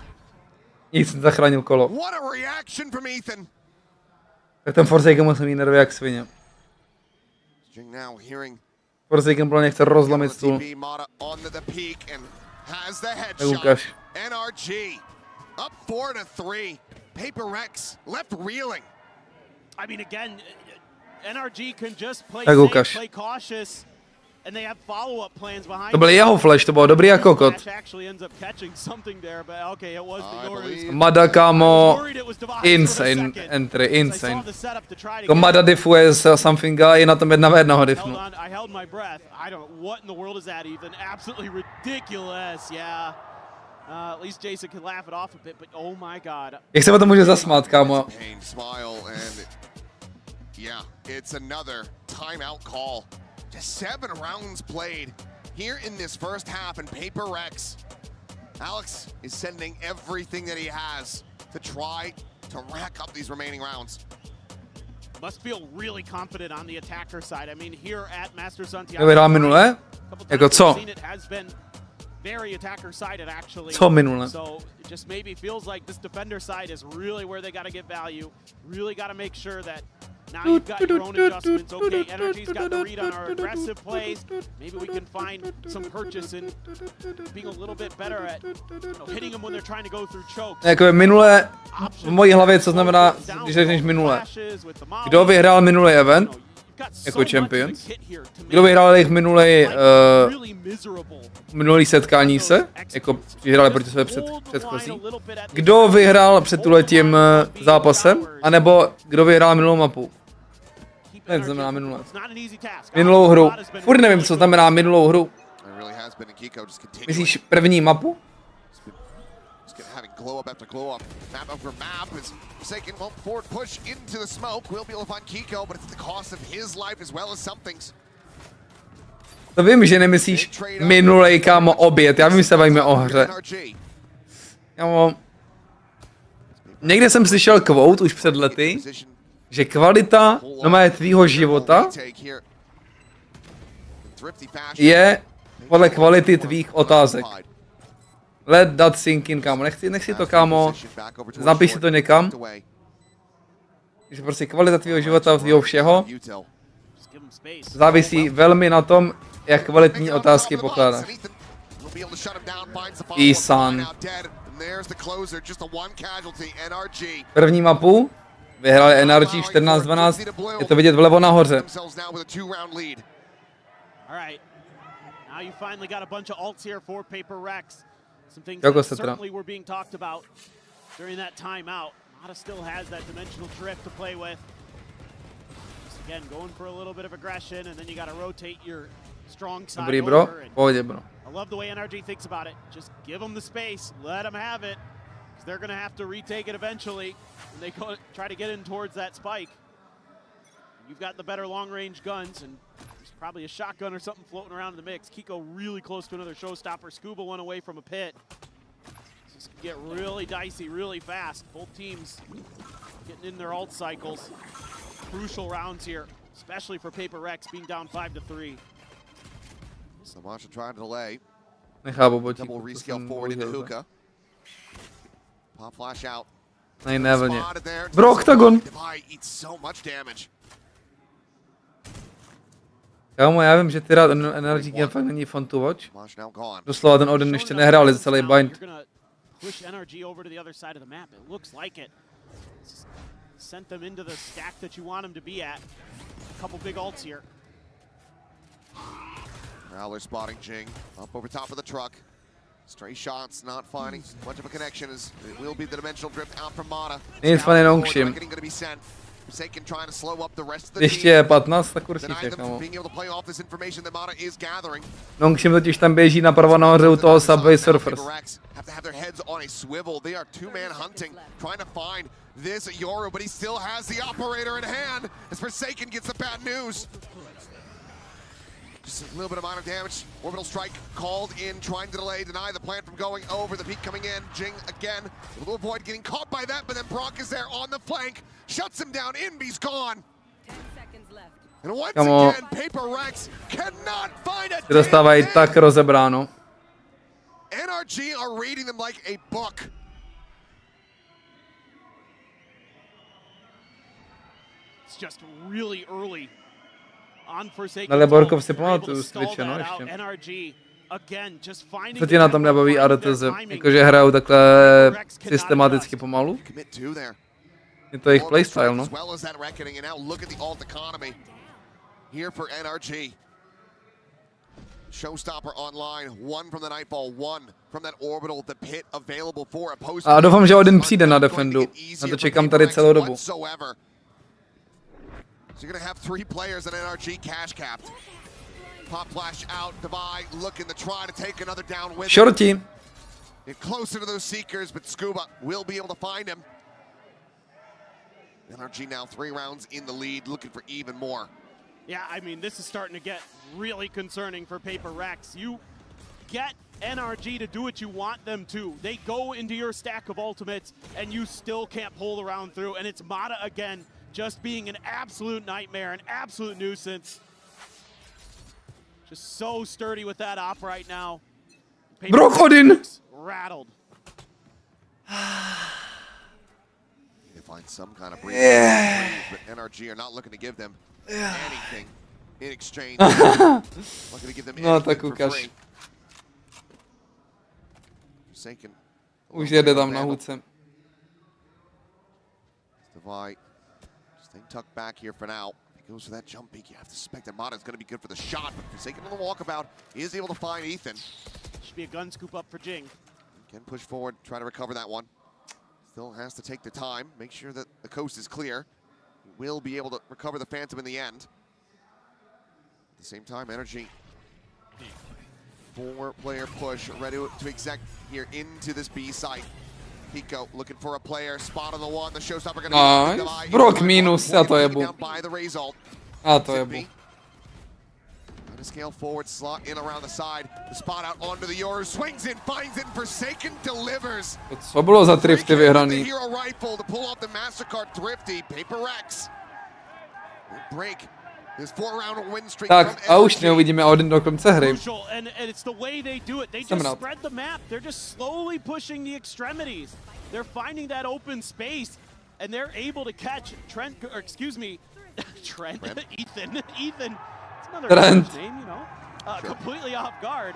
Ethan zachránil kolo. What a reaction from Ethan. Tak ten Forsaken musí mít nervy jak svině. Forsaken byl nechce rozlomit stůl. Tak ukáž. NRG up 4-3. PRX left reeling. I mean, again, NRG can just play safe, play cautious, and they have follow-up plans behind. To byl jeho flash, to bylo dobrý jako kot. Mada, kámo, insane entry, insane. Jako Mada diffuje z Somethinga, je na tom 1v1 diffnu. I held my breath. I don't know what in the world is that, Ethan. Absolutely ridiculous, yeah. At least Jason can laugh it off a bit, but oh my god. Jak se to může zasmát, kámo? Yeah, it's another timeout call. Just 7 rounds played here in this first half, and PRX. Alex is sending everything that he has to try to rack up these remaining rounds. Must feel really confident on the attacker side. I mean, here at Masters Santiago. Vyhrál minule? Jako co? Very attacker sided actually. Co minule? So it just maybe feels like this defender side is really where they got to get value. Really got to make sure that now you've got your own adjustments. Okay, NRG's got the read on our aggressive plays. Maybe we can find some purchase in being a little bit better at hitting them when they're trying to go through chokes. Jako minule v mojí hlavě, co znamená, když řekneš minule. Kdo vyhrál minulý event jako champions? Kdo vyhrál jejich minulý setkání se, jako vyhráli proti své předchozí? Kdo vyhrál před tuletím zápasem? A nebo kdo vyhrál minulou mapu? To znamená minulé. Minulou hru. Furt nevím, co znamená minulou hru. Myslíš první mapu? Glow up after glow up. Map over map is Forsaken won't forward push into the smoke. We'll be able to find Kiko, but it's the cost of his life as well as something's. To vím, že nemyslíš minulej, kámo, oběd. Já vím, že se bavíme o hře. Kámo. Někde jsem slyšel quote už před lety, že kvalita tvýho života je podle kvality tvých otázek. Let that sink in, kámo. Nech si to, kámo. Zapiš si to někam. Že prostě kvalita tvýho života, tvýho všeho závisí velmi na tom, jak kvalitní otázky pokládáš. Isan. První mapu vyhráli NRG 14-12. Je to vidět vlevo nahoře. Some things that certainly were being talked about during that timeout. Mada still has that dimensional drift to play with. Just again, going for a little bit of aggression, and then you got to rotate your strong side Dobrý, bro. over. Pohodě, bro. A love the way NRG thinks about it. Just give them the space, let them have it, because they're going to have to retake it eventually when they go try to get in towards that spike. You've got the better long-range guns, and there's probably a shotgun or something floating around in the mix. Kiko really close to another showstopper. Scuba one away from a pit. This could get really dicey really fast. Both teams getting in their ult cycles. Crucial rounds here, especially for PRX being down 5-3. So Masha trying to delay. Double rescale forward into hookah. Pop flash out. Never. Bro, Octagon. Divide eats so much damage. Kámo, já vím, že ty rád NRG game fakt není fun to watch. Doslova ten Odin ještě nehráli za celý bind. Push NRG over to the other side of the map. It looks like it. Sent them into the stack that you want them to be at. A couple big ults here. Prowler spotting Jing up over top of the truck. Stray shots, not finding much of a connection as it will be the dimensional drift out from Mada. Nic fajn Nongshim. Ještě je 15, tak určitě, kámo. Nongshim totiž tam běží napravo nahoře u toho Subway Surfers. This Yoru, but he still has the operator in hand as Forsaken gets the bad news. Just a little bit of minor damage. Orbital strike called in, trying to delay, deny the plan from going over. The peak coming in. Jing again, able to avoid getting caught by that, but then brawk is there on the flank, shuts him down. Inby's gone. 10 seconds left. And once again, PRX cannot find a Dostávají tak rozebráno. NRG are reading them like a book. It's just really early. Ale Borkov si pamatuju z Twitche, no ještě. Co tě na tom nebaví RTS, jakože hrajou takhle systematicky pomalu? Je to jejich playstyle, no. A doufám, že Odin přijde na defendu. Na to čekám tady celou dobu. So you're going to have 3 players at NRG cash capped. Pop flash out, Divide looking to try to take another down with Shorty. Get closer to those Seekers, but Scuba will be able to find him. NRG now 3 rounds in the lead, looking for even more. Yeah, I mean, this is starting to get really concerning for PRX. You get NRG to do what you want them to. They go into your stack of ultimates, and you still can't pull the round through, and it's Mada again. Just being an absolute nightmare, an absolute nuisance. Just so sturdy with that op right now. Brokodin! Rattled. They find some kind of breathing, but NRG are not looking to give them anything in exchange. Not going to give them anything for free. Forsaken. Už jede tam na hůdce. Divide. Staying tucked back here for now. If he goes for that jump peek, you have to suspect that Mada is going to be good for the shot, but Forsaken on the walkabout, he is able to find Ethan. Should be a gun scoop up for Jing. Can push forward, try to recover that one. Still has to take the time, make sure that the coast is clear. He will be able to recover the Phantom in the end. At the same time, NRG. 4-player push, ready to exec here into this B site. Pico looking for a player, spot on the one, the showstopper gonna be brawk minus, já to jebu. Já to jebu. To scale forward, slot in around the side, the spot out onto the Yoru, swings in, finds it, Forsaken delivers. Co bylo za drifty vyhraný? Hero rifle to pull off the MasterCard Thrifty, PRX. Break. Tak a už neuvidíme Odin do konce hry. And it's the way they do it. They just spread the map. They're just slowly pushing the extremities. They're finding that open space, and they're able to catch Trent, or excuse me, Trent. Ethan. It's another name, you know. Completely off guard.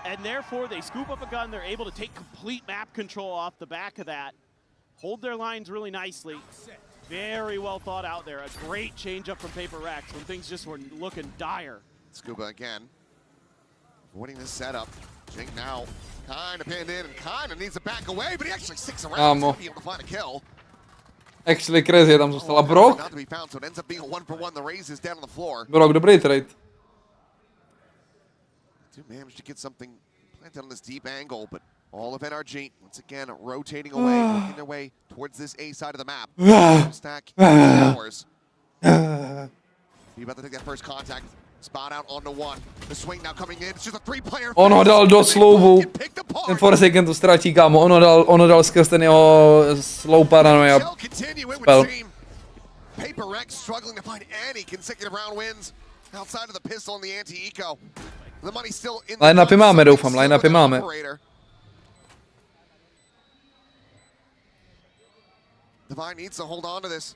And therefore, they scoop up a gun. They're able to take complete map control off the back of that. Hold their lines really nicely. Very well thought out there. A great change up from PRX when things just were looking dire. Scuba again. Avoiding this setup. Jing now kind of pinned in and kind of needs to back away, but he actually sticks around to be able to find a kill. Actually crazy, tam zůstala brawk. Not to be found, so it ends up being a 1-for-1. The raise is down on the floor. Brawk, dobrý trade. Do manage to get something planted on this deep angle, but all of NRG once again rotating away, working their way towards this A side of the map. Stack hours. Be about to take that first contact. Spot out onto one. The swing now coming in. It's just a three-player. Ono dal do slowu. Ten Forsaken to ztratí, kámo. Ono dal skrz ten jeho slow paranoia spell. PRX struggling to find any consecutive round wins outside of the pistol and the anti-eco. The money still in the Line-upy máme, doufám. Line-upy máme. Divine needs to hold on to this.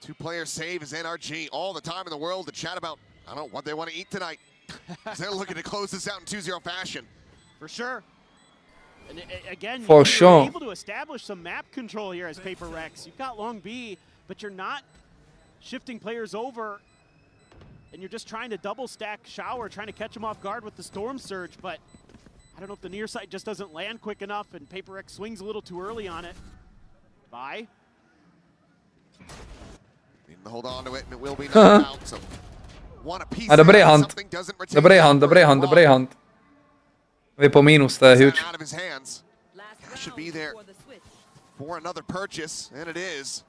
Two-player save is NRG all the time in the world to chat about, I don't know, what they want to eat tonight. They're looking to close this out in 2-0 fashion. For sure. And again, For you're sure. able to establish some map control here as PRX. You've got long B, but you're not shifting players over, and you're just trying to double stack Shower, trying to catch him off guard with the Storm Surge, but I don't know if the near side just doesn't land quick enough, and PRX swings a little too early on it. Bye. Needing to hold on to it, and it will be knocked out, so one apiece. A dobrý hunt. Dobrý hunt. Vy po mínus, to je huge. Out of his hands. Should be there for another purchase, and it is.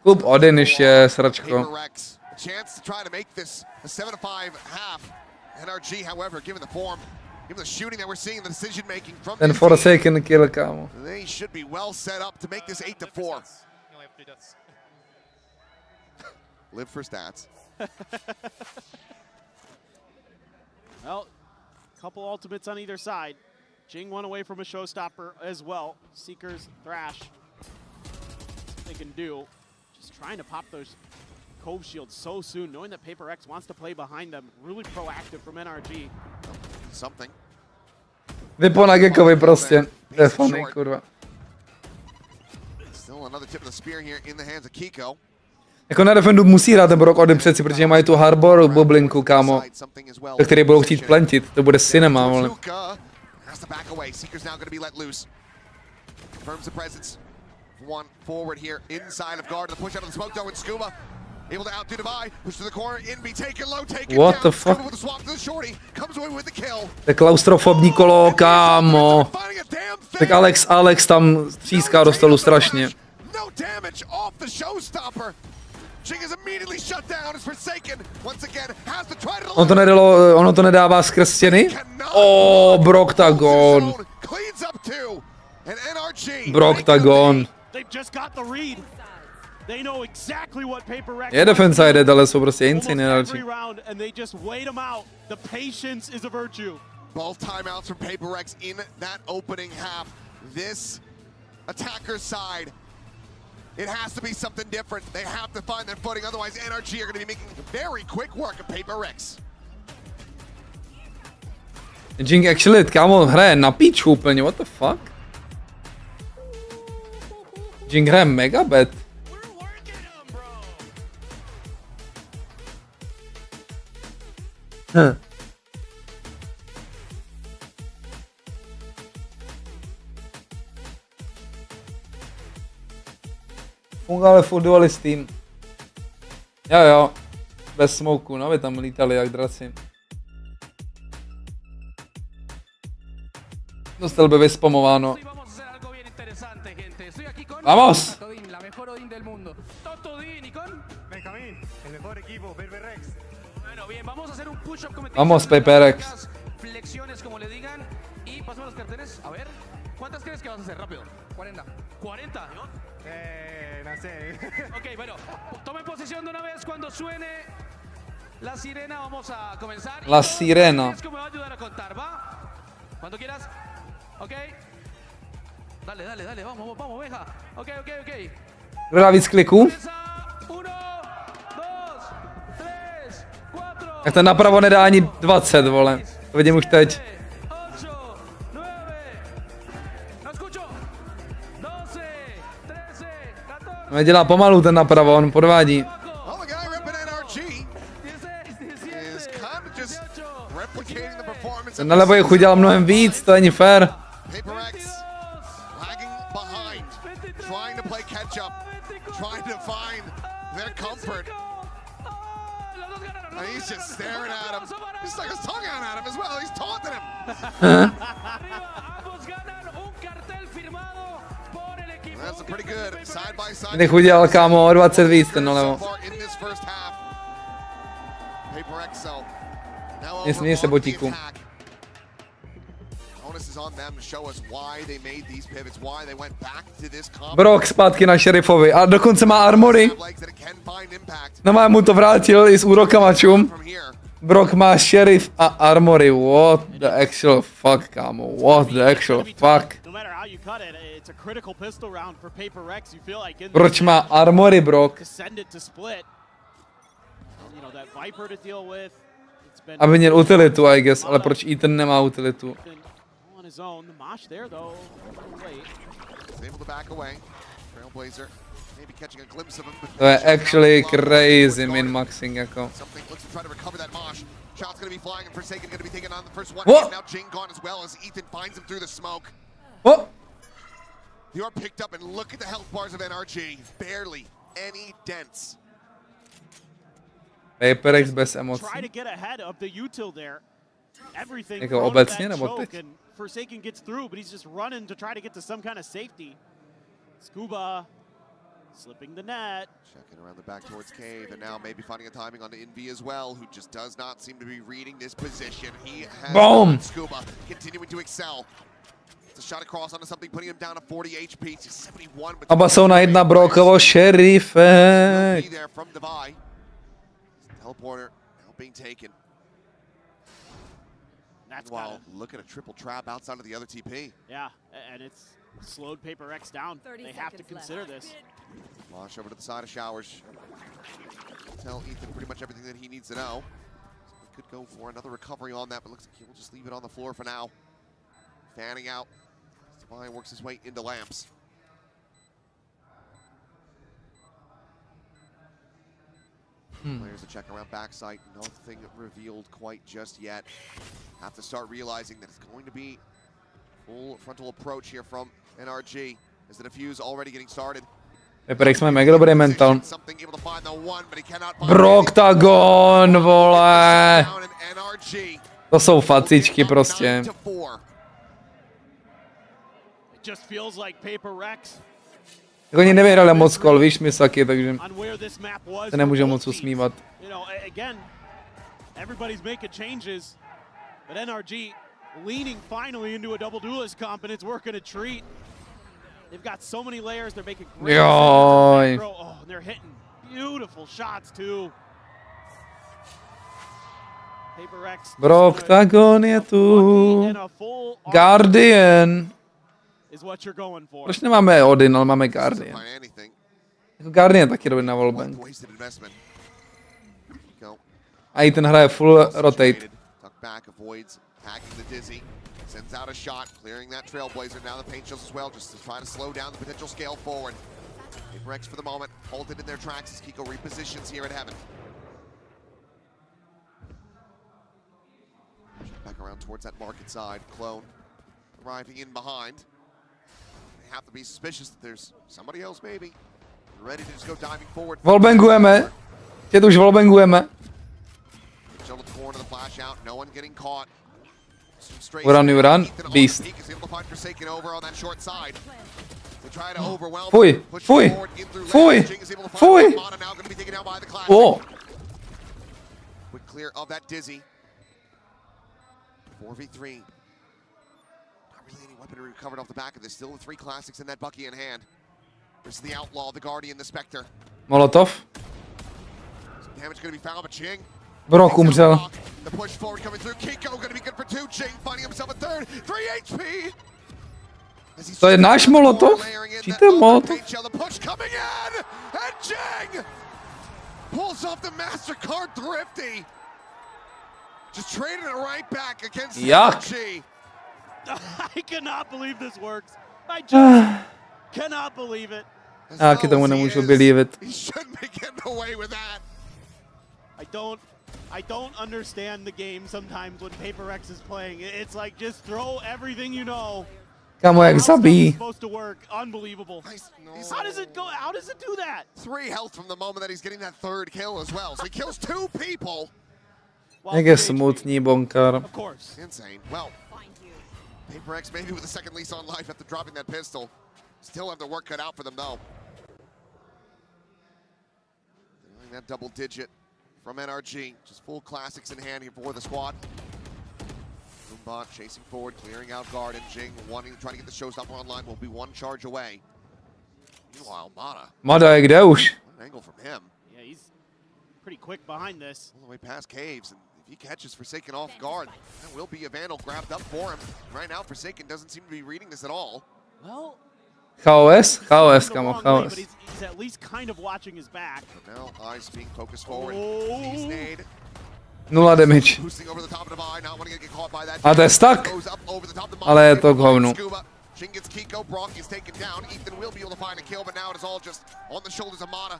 Klub Odin ještě, sračko. PRX, a chance to try to make this a 7-5 half. NRG, however, given the form, given the shooting that we're seeing, the decision making from Ten Forsaken kill, kámo. they should be well set up to make this 8-4. Live for stats. Well, couple ultimates on either side. Jing one away from a showstopper as well. Seekers, Thrash, they can do. Just trying to pop those Cove shields so soon, knowing that PRX wants to play behind them. Really proactive from NRG. Something. Vypo na Gekovi prostě. To je funny, kurva. Still another tip of the spear here in the hands of Kicku. Jako na defendu musí hrát ten Brock Odin přeci, protože mají tu Harbor bublinku, kámo. Do které budou chtít plantit. To bude cinema, vole. Has to back away. Seeker's now going to be let loose. Confirms the presence. One forward here inside of guard. The push out of the smoke though, and Scuba able to outdo Divide. Push to the corner. In be taken low, taken What down. the fuck? Scuba with the swap to the shorty. Comes away with the kill. To je klaustrofobní kolo, kámo. Tak Alex tam tříská do stolu strašně. No damage off the showstopper. Jing is immediately shut down as Forsaken once again has to try to Ono to nedává skrz stěny? Broctagon. Cleans up two. And NRG. Broctagon. They've just got the read. They know exactly what PRX Je defense side, ale jsou prostě insane every round and they just wait them out. The patience is a virtue. Both timeouts from PRX in that opening half. This attacker's side, it has to be something different. They have to find their footing, otherwise NRG are going to be making very quick work of PRX. Jing actually, kámo, hraje na píču úplně, what the fuck? Jing hraje mega bad. Fungovali furt dualistým. Jo. Bez smoku, no, vy tam lítali jak draci. Dostal by vyspamováno. Vamos! La mejor Odin del mundo. Toto Odin y con Benjamín, el mejor equipo, PRX. Bueno, bien, vamos a hacer un push-up como Vamos, PRX. Flexiones, como le digan. Y pasamos los carteles. A ver, ¿cuántas crees que vas a hacer? Rápido. 40. ¿40? No sé. Ok, bueno, tomen posición de una vez cuando suene la sirena. Vamos a comenzar. La sirena. Es como me va a ayudar a contar, ¿va? Cuando quieras. Ok. Dale, vamos, Benja. Ok. Kdo dá víc kliků? Tak ten napravo nedá ani 20, vole. To vidím už teď. Nedělá pomalu ten napravo, on podvádí. Ten nalevo je udělal mnohem víc, to není fair. And he's just staring at him. He stuck his tongue out at him as well. He's taunting him. That's a pretty good side by side. Nech udělal, kámo, o 20 víc ten nalevo. Nesmí se, botíku. Brawk zpátky na šerifovi a dokonce má armory. No má mu to vrátil i s úrokama čum. Brawk má šerif a armory. What the actual fuck, kámo. What the actual fuck. Proč má armory, Brawk? Aby měl utilitu, I guess, ale proč Ethan nemá utilitu? To je actually crazy min-maxing, jako. What? You are picked up and look at the health bars of NRG. Barely any dents. PRX bez emocí. Jako obecně nebo teď? Forsaken gets through, but he's just running to try to get to some kind of safety. Scuba slipping the net. Checking around the back towards cave, and now maybe finding a timing on the Envy as well, who just does not seem to be reading this position. He has Boom. Scuba continuing to excel. It's a shot across onto something, putting him down to 40 HP. It's 71. Oba jsou na jedna Brawkovo šerifek. Teleporter now being taken. Meanwhile, look at a triple trap outside of the other TP. Yeah, and it's slowed PRX down. They have to consider this. Launch over to the side of Showers. Tell Ethan pretty much everything that he needs to know. So we could go for another recovery on that, but looks like he'll just leave it on the floor for now. Fanning out. Divine works his way into lamps. Players to check around backside, nothing revealed quite just yet. Have to start realizing that it's going to be full frontal approach here from NRG as the defuse already getting started. PRX má mega dobrý mental. Broktagon, vole. To jsou facičky prostě. Just feels like PRX. Jako oni nevyhrali moc kol, víš, Misaky, takže se nemůže moc usmívat. Everybody's making changes, but NRG leaning finally into a double duelist comp, and it's working a treat. They've got so many layers, they're making great oh, and they're hitting beautiful shots too. PRX. Broktagon je tu. Guardian. Proč nemáme Odin, ale máme Guardian? Jako Guardian taky dobrý na wallbang. A i ten hraje full rotate. Sends out a shot, clearing that Trailblazer. Now the paint shells as well, just to try to slow down the potential scale forward. PRX for the moment, halted in their tracks as Kiko repositions here at Heaven. Back around towards that market side. Clone arriving in behind. They have to be suspicious that there's somebody else maybe. Ready to just go diving forward. Wallbangujeme. Tě to už wallbangujeme. Shell the corner, the flash out, no one getting caught. Uran, beast. Fuj, fuj, fuj, fuj. Oh. Quick clear of that dizzy. 4v3. Not really any weaponry recovered off the back of this. Still the three classics in that Bucky in hand. There's the Outlaw, the Guardian, the Spectre. Molotov. Some damage going to be found, but Ching. Brawk umřel. The push forward coming through. Kicku going to be good for two. Ching finding himself a third. 3 HP. To je náš Molotov? Či to je Molotov? The push coming in. And Ching pulls off the MasterCard Thrifty. Just trading it right back against NRG. I cannot believe this works. I just cannot believe it. Taky tomu nemůžu believe it. He shouldn't be getting away with that. I don't understand the game sometimes when PRX is playing. It's like just throw everything you know Kámo, jak zabíjí. Supposed to work. Unbelievable. How does it go? How does it do that? 3 health from the moment that he's getting that 3rd kill as well. So he kills 2 people. Jak je smutný Bonkar. Of course. Insane. Well, PRX maybe with the 2nd lease on life after dropping that pistol. Still have the work cut out for them though. Doing that double digit from NRG. Just full classics in hand here for the squad. Bot chasing forward, clearing out guard, and Jing wanting to try to get the showstopper online will be 1 charge away. Meanwhile, Mada je kde už? An angle from him. Yeah, he's pretty quick behind this. All the way past caves, and if he catches Forsaken off guard, that will be a Vandal grabbed up for him. Right now, Forsaken doesn't seem to be reading this at all. Well, Chaos, kámo, chaos. but he's at least kind of watching his back. But now eyes being focused forward. He's nade. 0 damage. A to je stack, ale je to k hovnu. Jing gets Kiko, brawk is taken down. Ethan will be able to find a kill, but now it is all just on the shoulders of Mana.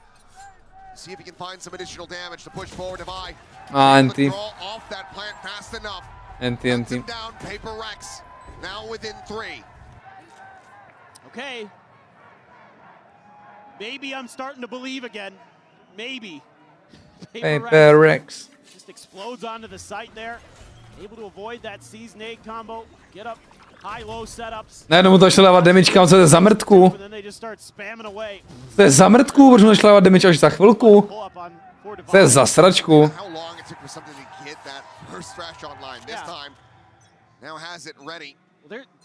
See if he can find some additional damage to push forward. Devi Anti. off that plant fast enough. Anti. Down, PRX now within 3. Okay. Maybe I'm starting to believe again. Maybe. PRX. Just explodes onto the site there. Able to avoid that seize nade combo. Get up high-low setups. Najednou mu to šlo dávat damage, kam co je za mrtku. And then they just start spamming away. To je za mrtku, protože mu šlo dávat damage až za chvilku. To je za sračku. How long it took for something to get that first thrash online this time. Now has it ready.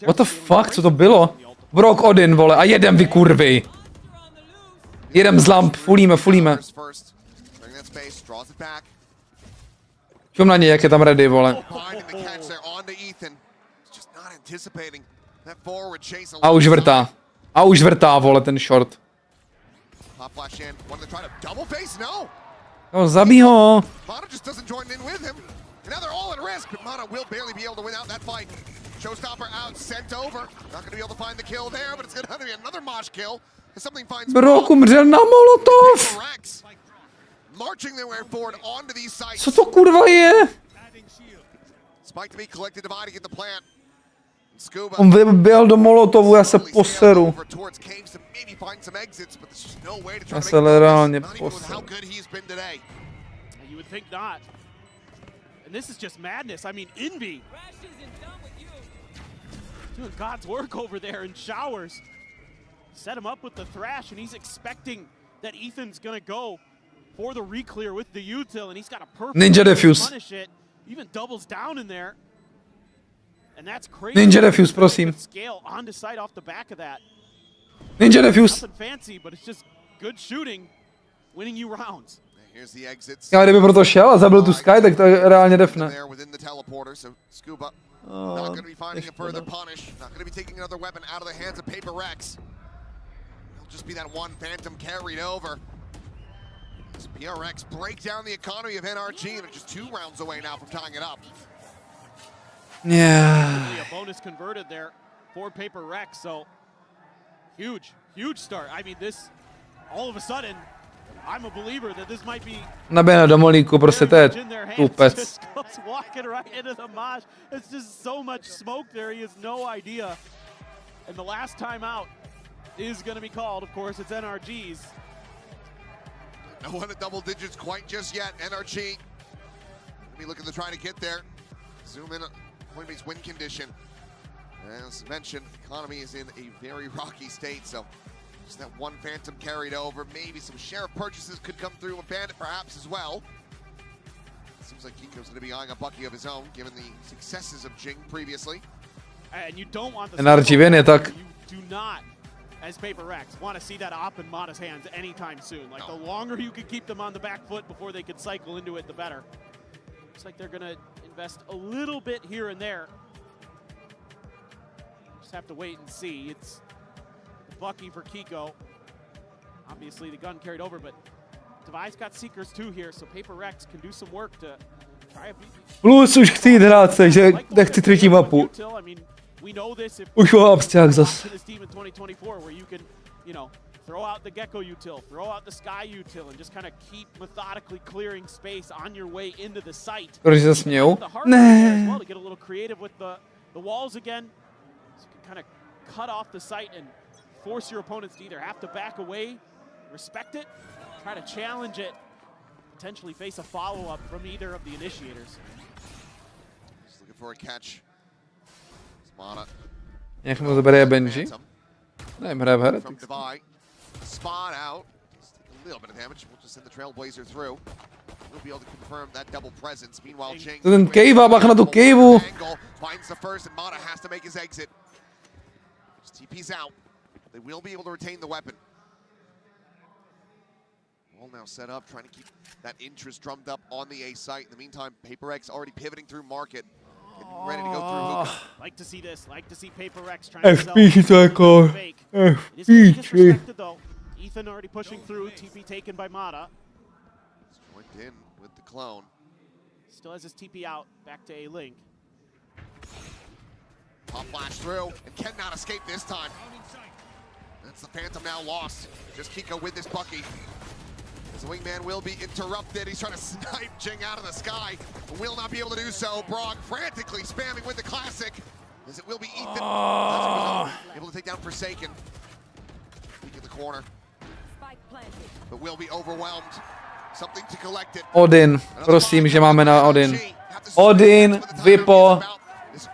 What the fuck, co to bylo? Brawk Odin, vole, a jeden vy kurvy. Jedem z lamp, fulíme. Čum na něj, jak je tam ready, vole. A už vrtá, vole, ten short. No, zabij ho. Showstopper out, sent over. Not going to be able to find the kill there, but it's going to be another mosh kill. Something finds Brawk umřel na molotov. Marching their way forward onto these sites. Co to kurva je? Spike to be collected, divide to get the plant. On vyběhl do molotovu, já se poseru. Já se reálně poseru. You would think not. And this is just madness. I mean, Envy doing God's work over there in showers. Set him up with the thrash, and he's expecting that Ethan's gonna go for the reclear with the util, and he's got a perfect Ninja defuse. Punish it. Even doubles down in there. And that's crazy. Ninja defuse, prosím. Scale onto sight off the back of that. Ninja defuse. Nothing fancy, but it's just good shooting, winning you rounds. Já kdyby proto šel a zabil tu Sky, tak to reálně defne. Not going to be finding a further punish. Not going to be taking another weapon out of the hands of PRX. It'll just be that one Phantom carried over. As PRX break down the economy of NRG, and it's just 2 rounds away now from tying it up. Yeah. A bonus converted there for PRX, so huge start. I mean, this all of a sudden, I'm a believer that this might be. Naběhne do molíku, prostě to je tupec. Walking right into the mosh. It's just so much smoke there. He has no idea. And the last time out is going to be called. Of course, it's NRG's. No one at double digits quite just yet. NRG. Let me look at the trying to get there. Zoom in. Coinbase win condition. As mentioned, economy is in a very rocky state, so just that one Phantom carried over. Maybe some sheriff purchases could come through, a bandit perhaps as well. Seems like Kiko's going to be eyeing a Bucky of his own, given the successes of Jing previously. And you don't want the NRG viene tak. You do not, as PRX, want to see that op in Mata's hands anytime soon. Like, the longer you can keep them on the back foot before they can cycle into it, the better. Looks like they're going to invest a little bit here and there. Just have to wait and see. It's Bucky for Kiko. Obviously the gun carried over, but Devi's got Seekers too here, so PRX can do some work to try a Plus už chci hrát, takže nechci třetí mapu. Už mám abstrakt zas. Throw out the Gecko util, throw out the Sky util, and just kind of keep methodically clearing space on your way into the site. Proč se smějou? Ne. To get a little creative with the walls again. So you can kind of cut off the site and force your opponents to either have to back away, respect it, try to challenge it, potentially face a follow-up from either of the initiators. Just looking for a catch. Smana. Jak mu zabere Benji? Ne, hraje v From Divide. Spawn out. Just take a little bit of damage. We'll just send the Trailblazer through. We'll be able to confirm that double presence. Meanwhile, Jing Ten cave, bacha na tu caveu. finds the first, and Mata has to make his exit. Just TP's out. They will be able to retain the weapon. All now set up, trying to keep that interest drummed up on the A site. In the meantime, PRX already pivoting through market. Getting ready to go through hookah. Like to see this. Like to see PRX trying to sell fake. It is going to be disrespected though. Ethan already pushing through. TP taken by Mata. Joined in with the clone. Still has his TP out. Back to A-Link. Pop flash through, and cannot escape this time. That's the Phantom now lost. Just Kiko with this Bucky. His wingman will be interrupted. He's trying to snipe Jing out of the sky. Will not be able to do so. brawk frantically spamming with the classic. As it will be Ethan. Able to take down Forsaken. Weak in the corner. But will be overwhelmed. Something to collect it. Odin, prosím, že máme na Odin. Odin, Vipo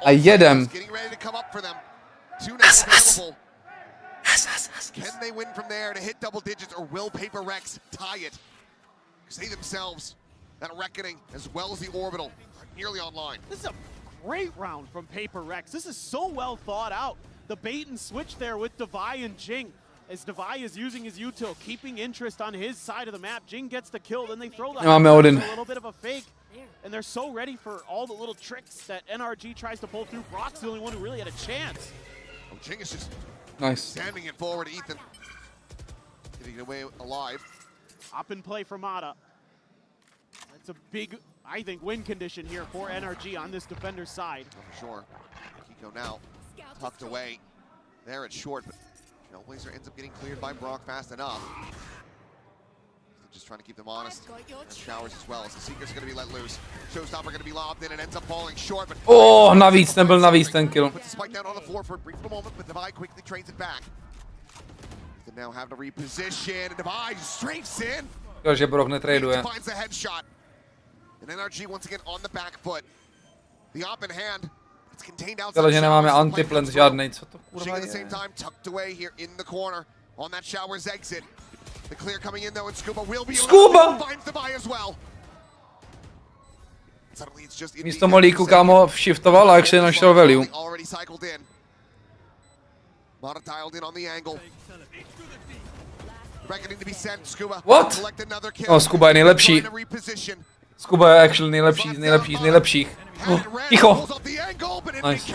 a jedem. Getting ready to come up for them. Two next available. Can they win from there to hit double digits, or will PRX tie it? Because they themselves, that reckoning, as well as the orbital, are nearly online. This is a great round from PRX. This is so well thought out. The bait and switch there with Divide and Jing. As Divide is using his util, keeping interest on his side of the map. Jing gets the kill, then they throw the Odin. A little bit of a fake. And they're so ready for all the little tricks that NRG tries to pull through. brawk's the only one who really had a chance. Oh, Jing is just nice. Sanding it forward, Ethan. Getting away alive. Up in play for Mata. That's a big, I think, win condition here for NRG on this defender's side. Oh, for sure. Kiko now tucked away. There it's short, but Trailblazer ends up getting cleared by brawk fast enough. Just trying to keep them honest. And showers as well, as the Seeker's going to be let loose. Showstopper going to be lobbed in and ends up falling short. But navíc, ten byl navíc ten kill. Puts the spike down on the floor for a brief moment, but Divide quickly trains it back. They now have to reposition, and Divide strafes in. Že brawk netraduje. Finds the headshot. And NRG once again on the back foot. The op in hand. It's contained outside. Ale že nemáme antiplant žádnej, co to kurva At the same time, tucked away here in the corner on that shower's exit. The clear coming in though, and Scuba will be finds the buy as well. Suddenly it's just Místo molíku, kámo, shiftoval a actually našel value. Already cycled in. Mata dialed in on the angle. Reckoning to be sent. Scuba. What? Collect another kill. No, Scuba je nejlepší. Scuba je actually nejlepší z nejlepších. Ticho. Nice.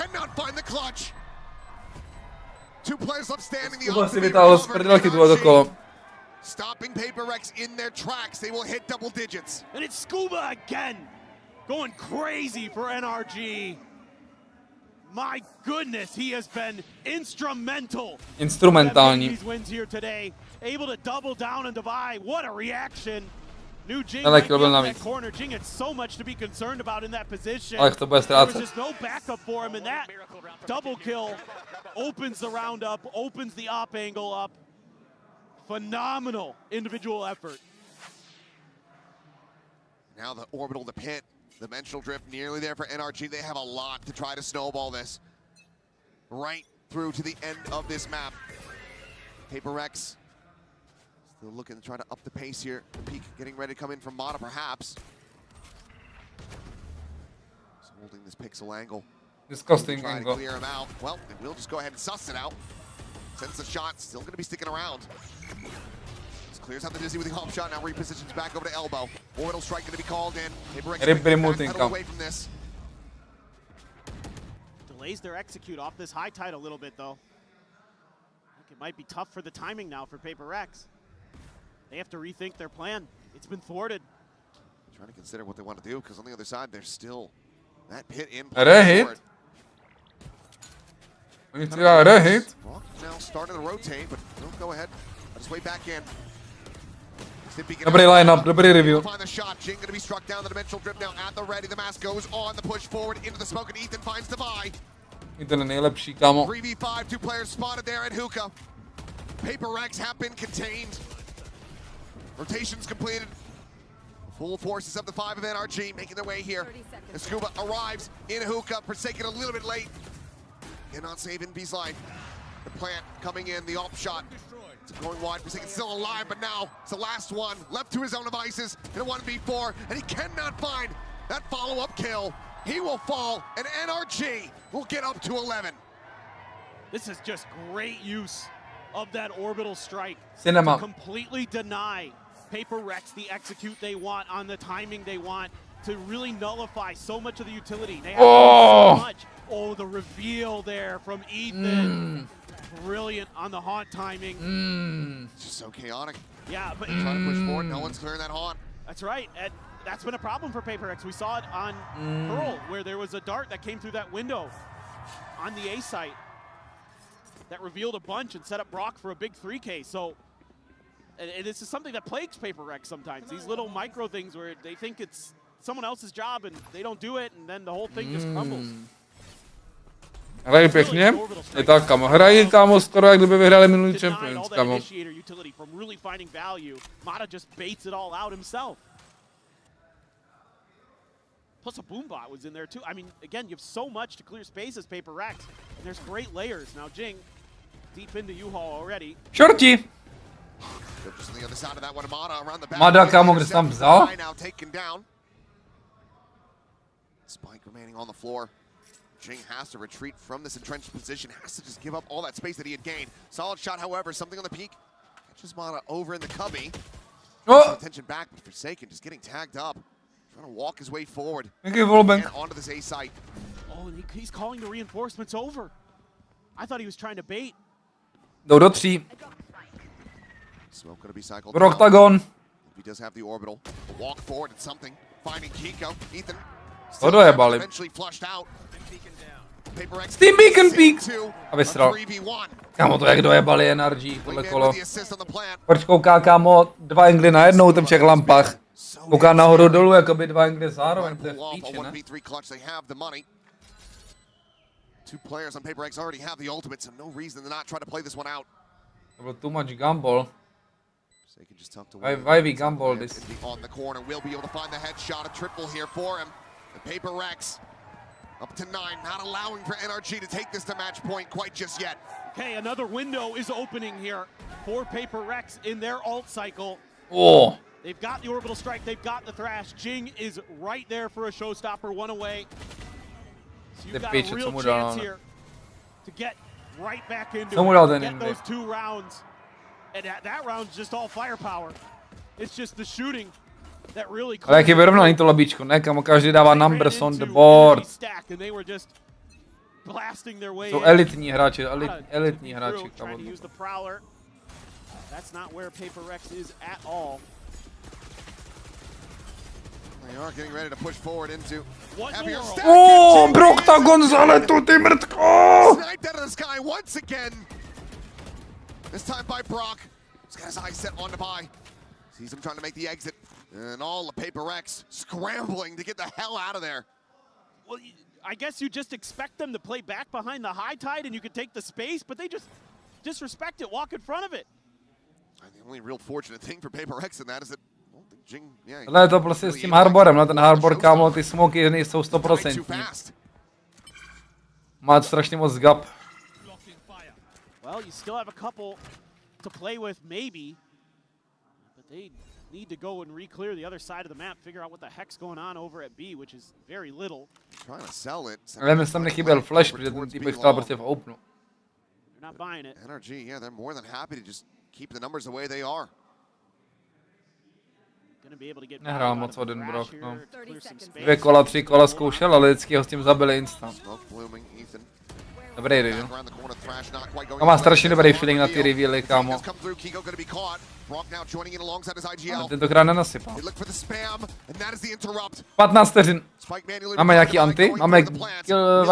Scuba si vytáhl z prdelky tohle kolo. Stopping PRX in their tracks. They will hit double digits. And it's Scuba again. Going crazy for NRG. My goodness, he has been instrumental. Instrumentální. These wins here today. Able to double down and Divide. What a reaction. New Jing Ale right kill byl in that navíc. corner. Jing had so much to be concerned about in that position. Ale to bude There was ztrácet. just no backup for him, and that double kill opens the round up, opens the op angle up. Phenomenal individual effort. Now the orbital, the pit, the dimensional drift nearly there for NRG. They have a lot to try to snowball this. Right through to the end of this map. PRX still looking to try to up the pace here. The peak getting ready to come in from Mata perhaps. Just holding this pixel angle. Disgusting trying angle. to clear him out. Well, they will just go ahead and suss it out. Sends the shot, still going to be sticking around. Just clears out the Dizzy with the hop shot, now repositions back over to elbow. Orbital strike going to be called in. PRX away from this. Delays their execute off this high tide a little bit, though. I think it might be tough for the timing now for PRX. They have to rethink their plan. It's been thwarted. Trying to consider what they want to do, because on the other side, there's still that pit in play. Hit. Now starting to rotate, but don't go ahead. Let us way back in. Dobrý line-up, dobrý review. Find the shot. Jing going to be struck down. The dimensional drift now at the ready. The mask goes on the push forward into the smoke, and Ethan finds Divide. Je ten nejlepší, kámo. 3v5, 2 players spotted there at hookah. PRX have been contained. Rotations completed. Full forces of the 5 of NRG making their way here. As Scuba arrives in hookah, Forsaken a little bit late. Cannot save in B's life. The plant coming in, the op shot. It's going wide, Forsaken still alive, but now it's the last one. Left to his own devices in a 1v4, and he cannot find that follow-up kill. He will fall, and NRG will get up to 11. This is just great use of that orbital strike Cinema. to completely deny PRX the execute they want on the timing they want, to really nullify so much of the utility. They have so much. Oh, the reveal there from Ethan. Brilliant on the haunt timing. It's just so chaotic. Yeah, but trying to push forward, no one's clearing that haunt. That's right. And that's been a problem for PRX. We saw it on Pearl, where there was a dart that came through that window on the A site that revealed a bunch and set up brawk for a big 3K. So, and this is something that plagues PRX sometimes. These little micro things where they think it's someone else's job and they don't do it, and then the whole thing just crumbles. Hrají pěkně. Je tak, kámo. Hrají, kámo, skoro jak kdyby vyhráli minulý Champions, kámo. Plus a boombot was in there too. I mean, again, you have so much to clear space as PRX, and there's great layers. Now Jing, deep into U-Haul already. Shorty! Just on the other side of that one, around the back. Mada, kámo, kde jsi tam vzal? Now taken down. Spike remaining on the floor. Jing has to retreat from this entrenched position, has to just give up all that space that he had gained. Solid shot, however, something on the peak. Catches Mada over in the cubby. Attention back, but Forsaken just getting tagged up. Trying to walk his way forward. And onto this A site. Oh, and he's calling the reinforcements over. I thought he was trying to bait. Jdou do 3. Smoke gonna be cycled. Broctagon. He does have the orbital. A walk forward and something. Finding Kiko. Ethan. To dojebali. Eventually flushed out. Steam Beacon Peak! A vystřel. Kámo, to jak dojebali NRG tohle kolo. Proč kouká, kámo, 2 angly najednou v těch lampách. Kouká nahoru dolů, jakoby 2 angly zároveň, to je v píči, ne? Two players on PRX already have the ultimate, so no reason to not try to play this one out. To byl too much gamble. Why we gamble this? On the corner, will be able to find the headshot, a triple here for him. The PRX up to 9, not allowing for NRG to take this to match point quite just yet. Okay, another window is opening here for PRX in their ult cycle. Oh. They've got the orbital strike, they've got the thrash. Jing is right there for a showstopper, 1 away. So you've got a real chance here to get right back into it, get those 2 rounds. And that round's just all firepower. It's just the shooting that really. Ale jak je vyrovnaný to lobíčko, ne? Kamo, každý dává numbers on the board. Jsou elitní hráči, elitní hráči, kamo. That's not where PRX is at all. They are getting ready to push forward into. Oh, Broctagon zaletu, ty mrtko! Sniped out of the sky once again. This time by brawk. He's got his eyes set on the buy. Sees him trying to make the exit. And all the PRX scrambling to get the hell out of there. Well, I guess you just expect them to play back behind the high tide and you could take the space, but they just disrespect it, walk in front of it. The only real fortunate thing for PRX in that is that Jing, yeah. Ale je to prostě s tím harborem, na ten harbor, kámo, ty smoky nejsou 100%. Má strašně moc gap. Well, you still have a couple to play with, maybe, but they need to go and re-clear the other side of the map, figure out what the heck's going on over at B, which is very little. Trying to sell it. Ale mi tam nechyběl flash, protože ten týpek stál prostě v openu. They're not buying it. NRG, yeah, they're more than happy to just keep the numbers the way they are. Nehrál moc Odin Brock, no. 2 kola, 3 kola zkoušel, ale vždycky ho s tím zabili instant. Dobrý reveal. A má strašně dobrý feeling na ty revealy, kámo. Ale tentokrát nenasypal. 15 vteřin. Máme nějaký anti? Máme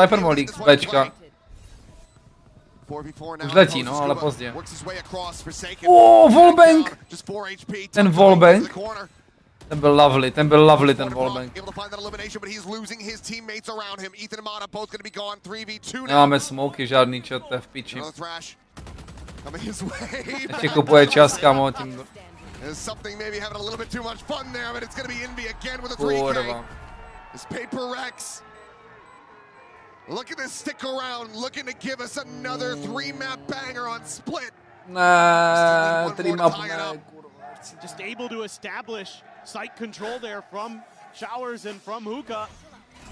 Viper Molík, Bčka. Už letí, no, ale pozdě. Wallbang! Ten wallbang. Ten byl lovely ten wallbang. Nemáme smoky žádný, čat, to je v piči. Ještě kupuje čas, kámo, tím... Kurva. Look at this stick around, looking to give us another 3-map banger on split. Nah, 3-map ne. Just able to establish site control there from Showers and from Hookah,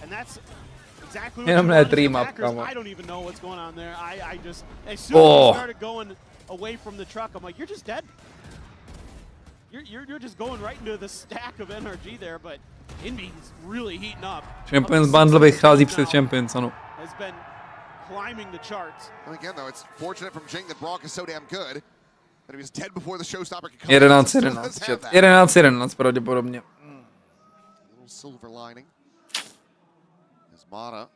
and that's exactly what I don't even know what's going on there. I just, as soon as we started going away from the truck, I'm like, you're just dead. You're just going right into the stack of NRG there, but Indy's really heating up. Champions bundle vychází před Champions, ano. Has been climbing the charts. And again though, it's fortunate from Jing that brawk is so damn good that he was dead before the showstopper could come. 11-11 pravděpodobně. Little silver lining. As Mada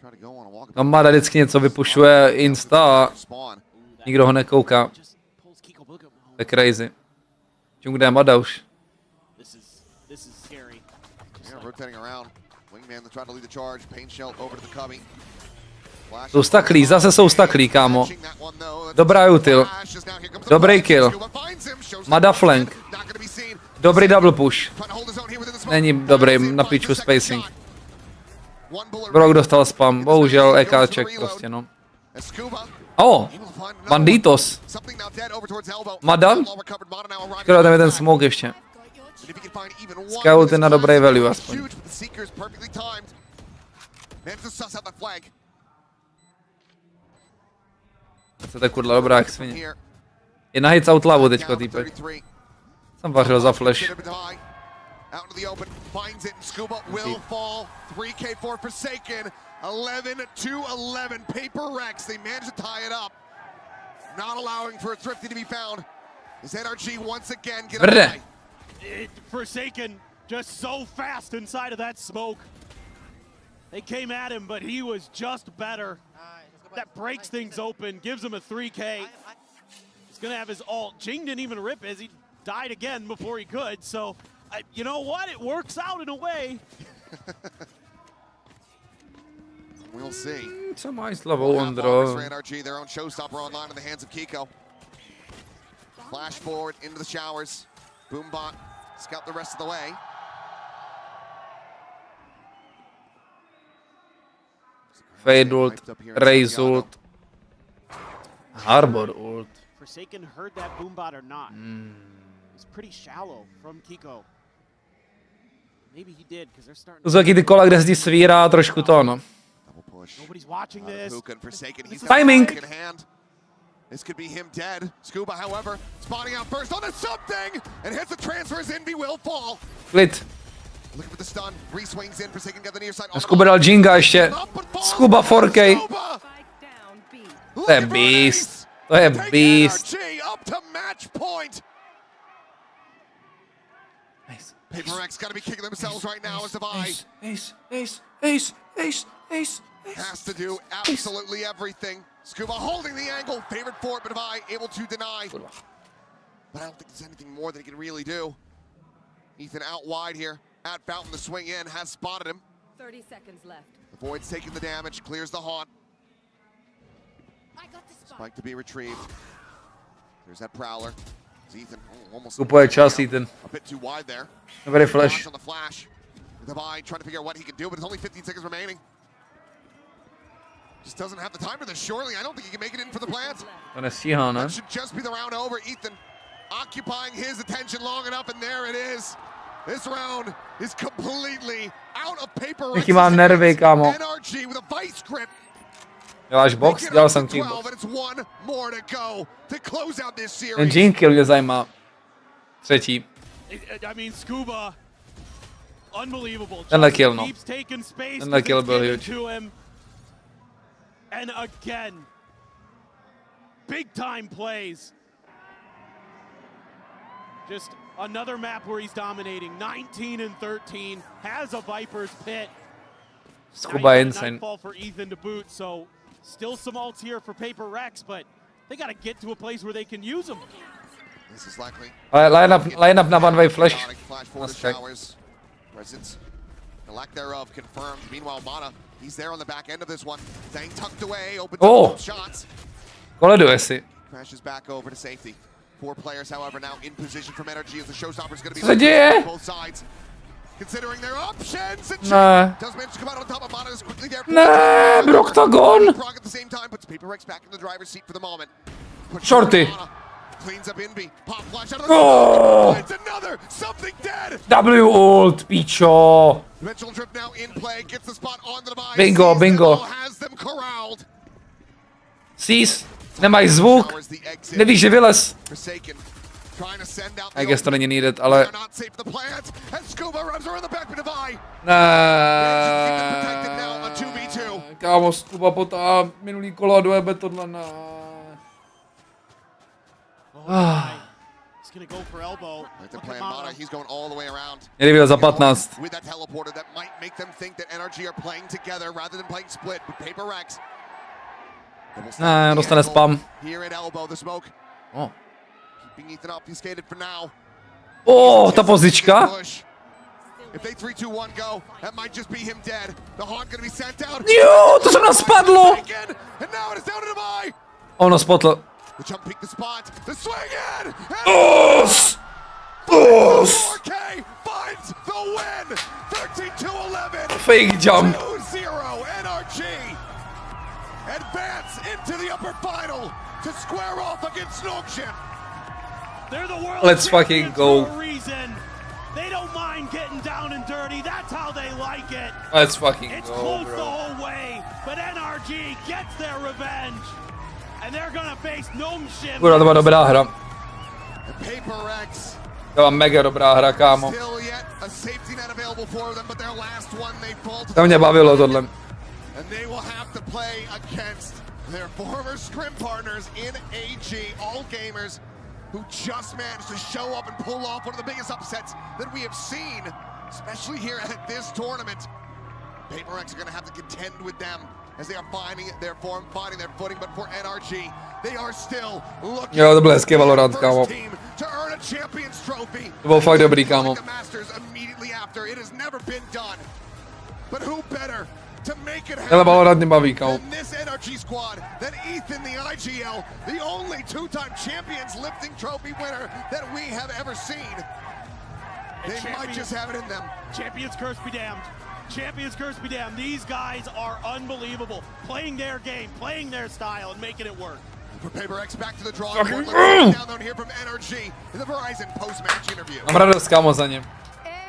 try to go on a walk. No Mada vždycky něco vypušuje Insta a nikdo ho nekouká. To je crazy. Čím kde je Mada už? This is scary. Yeah, rotating around. Wingman trying to lead the charge. Pain shell over to the cubby. Jsou staklí, zase jsou staklí, kámo. Dobrá util. Dobrý kill. Mada flank. Dobrý double push. Není dobrý, na piču spacing. Brawk dostal spam, bohužel EKček prostě, no. Banditos. Mada? Škoda, tam je ten smoke ještě. Scout je na dobrý value aspoň. Co to je kurla dobrá jak svině. Je na hits out lavu teďko týpek. Jsem vařil za flash. Out into the open, finds it, and Scuba will fall. 3K for Forsaken. 11-11. PRX, they managed to tie it up. Not allowing for a Thrifty to be found. Is NRG once again get away? Forsaken just so fast inside of that smoke. They came at him, but he was just better. That breaks things open, gives him a 3K. He's gonna have his ult. Jing didn't even rip as he died again before he could, so you know what? It works out in a way. We'll see. It's a nice level on draw. NRG, their own showstopper online in the hands of Kiko. Flash forward into the showers. Boombot scout the rest of the way. Fade ult, Raze ult, Harbor ult. Forsaken heard that Boombot or not. It's pretty shallow from Kiko. Maybe he did, because they're starting. To jsou taky ty kola, kde se ti svírá trošku to, no. Nobody's watching this. Timing. This could be him dead. Scuba, however, spotting out first onto something and hits the transfers. Envy will fall. Klid. Looking for the stun. Re-swings in. Forsaken got the near side. Scuba dal Jinga ještě. Scuba 4K. To je beast. To je beast. Up to match point. Nice. PRX got to be kicking themselves right now as Devi. Ace. Has to do absolutely everything. Scuba holding the angle, favored for it, but Devi able to deny. But I don't think there's anything more that he can really do. Ethan out wide here. At Fountain, the swing in, has spotted him. 30 seconds left. Avoids taking the damage, clears the haunt. Spike to be retrieved. There's that Prowler. Ethan almost Kupuje čas, Ethan. a bit too wide there. Dobrý flash. On the flash. Devi trying to figure out what he can do, but it's only 15 seconds remaining. Just doesn't have the time for this, surely. I don't think he can make it in for the plant. To nestíhá, ne? That should just be the round over. Ethan occupying his attention long enough, and there it is. This round is completely out of PRX. Jaký má nervy, kámo. NRG with a vice grip. Děláš box? Dělal jsem team box. Ten Jing kill mě zajímá. Třetí. Tenhle kill, no. Tenhle kill byl huge. And again, big time plays. Just another map where he's dominating. 19-13, has a Viper's Pit. Scuba insane. Nightfall for Ethan to boot, so still some ults here for PRX, but they got to get to a place where they can use them. Line up na one way flash. Presence, the lack thereof confirmed. Meanwhile, Mana, he's there on the back end of this one. Staying tucked away, opens up shots. Koleduje si. Crashes back over to safety. 4 players, however, now in position from NRG as the showstopper is going to be Co se děje? both sides. Considering their options, and Ne. does manage to come out on top of Mana is quickly there. Ne, Broctagon. PRX at the same time puts PRX back in the driver's seat for the moment. Shorty. Cleans up Inby. Pop flash out of Oh. It's another something dead. W ult, pičo. Dimensional trip now in play, gets the spot on the device. Bingo, bingo. Has them corralled. Sis, nemáš zvuk, nevíš, že vylez. I guess to není needed, ale... Kámo, Scuba potá minulý kolo a dojebe tohle na... Měli byl za 15. Ne, dostane spam. Oh, ta pozička. Jo, to se nám spadlo. Ono spotl. Os! Os! Fake jump. Advance into the upper final to square off against Noxian. They're the world Let's fucking go. For a reason. They don't mind getting down and dirty. That's how they like it. Let's fucking it's go, close bro. the whole way, but NRG gets their revenge, and they're gonna face Noxian. Kurva, to byla dobrá hra. PRX. To byla mega dobrá hra, kámo. To mě bavilo tohle. And they will have to play against their former scrim partners in AG, all gamers who just managed to show up and pull off one of the biggest upsets that we have seen, especially here at this tournament. PRX are going to have to contend with them as they are finding their form, finding their footing, but for NRG, they are still looking Jo, to byl hezký Valorant, kámo. to earn a champion's trophy. To byl fakt dobrý, kámo. Masters immediately after. It has never been done. But who better to make it Ale Valorant mě baví, kámo. happen this NRG squad than Ethan the IGL, the only 2-time champions lifting trophy winner that we have ever seen. They might just have it in them. Champions curse be damned. Champions curse be damned. These guys are unbelievable. Playing their game, playing their style, and making it work. For PRX back to the drawing board. Let's down here from NRG in the Verizon post-match interview. Mám radost, kámo, za ním.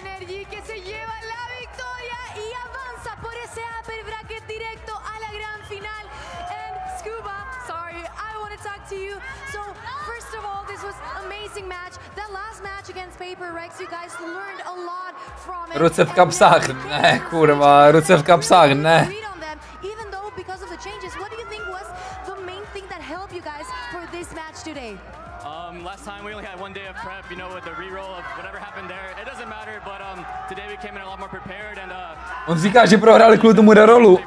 NRG que se lleva la victoria y avanza por ese upper bracket directo a la gran final. And Scuba, sorry, I want to talk to you. So first of all, this was an amazing match. That last match against PRX, you guys learned a lot from it. Ruce v kapsách, ne, kurva, ruce v kapsách, ne. Even though because of the changes, what do you think was the main thing that helped you guys for this match today? Last time we only had 1 day of prep, you know, with the reroll of whatever happened there. It doesn't matter, but today we came in a lot more prepared and On říká, že prohráli kvůli tomu rerolu.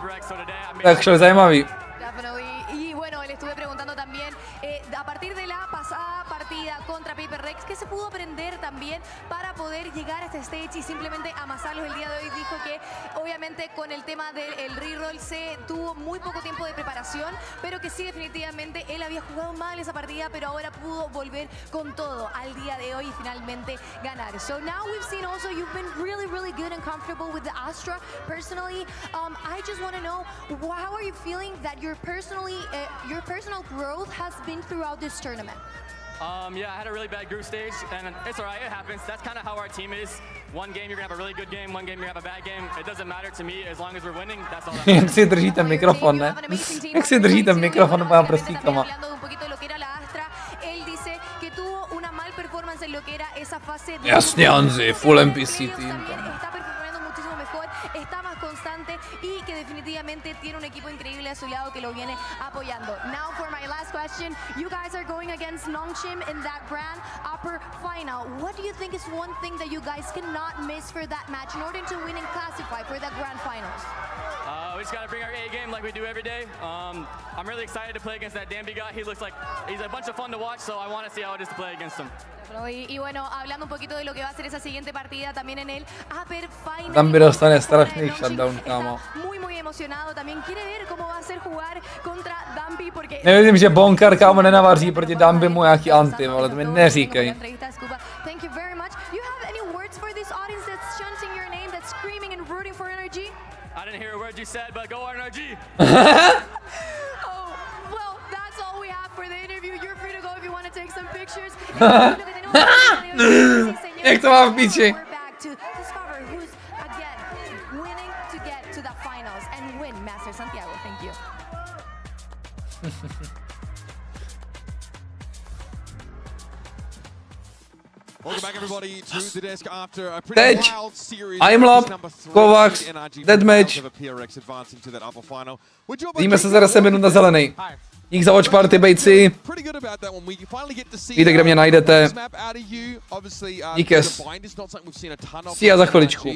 Tak šel zajímavý. Y bueno, le estuve preguntando también, a partir de la pasada partida contra PRX, ¿qué se pudo aprender también para poder llegar a este stage y simplemente amasarlos el día de hoy? Dijo que obviamente con el tema del reroll se tuvo muy poco tiempo de preparación, pero que sí definitivamente él había jugado mal esa partida, pero ahora pudo volver con todo al día de hoy y finalmente ganar. So now we've seen also you've been really good and comfortable with the Astra. Personally, I just want to know, how are you feeling that your personal growth has been throughout this tournament? Yeah, I had a really bad group stage, and it's alright, it happens. That's kind of how our team is. One game you're gonna have a really good game, one game you're gonna have a bad game. It doesn't matter to me as long as we're winning. That's all that matters. Jak si držíte mikrofon, ne? Jak si držíte mikrofon mojím prstíkama. Jasně, Hanzi, full NPC tým tam. constante y que definitivamente tiene un equipo increíble a su lado que lo viene apoyando. Now for my last question, you guys are going against Nongshim in that grand upper final. What do you think is one thing that you guys cannot miss for that match in order to win and classify for the grand finals? We just gotta bring our A game like we do every day. I'm really excited to play against that Danby guy. He looks like he's a bunch of fun to watch, so I want to see how it is to play against him. Y bueno, hablando un poquito de lo que va a ser esa siguiente partida también en el Upper Final. Danby dostane strašný shutdown, kámo. Muy emocionado, también quiere ver cómo va a ser jugar contra Danby porque Nevidím, že Bonkar, kámo, nenavaří proti Danby mu nějaký anti, ale to mi neříkej. Thank you very much. You have any words for this audience that's chanting your name, that's screaming and rooting for NRG? I didn't hear a word you said, but go NRG! Oh, well, that's all we have for the interview. You're free to go if you want to take some pictures. Jak to má v píči? We're back to discover who's again winning to get to the finals and win Masters Santiago. Thank you. Welcome back everybody to the desk after a pretty Teď wild series. Aimlab, Kovacs, Deathmatch. PRX advancing to that upper final. Vidíme se za 10 minut na zelenej. Dík za Watchparty, bejci. Víte, kde mě najdete. Díkes. See ya za chviličku.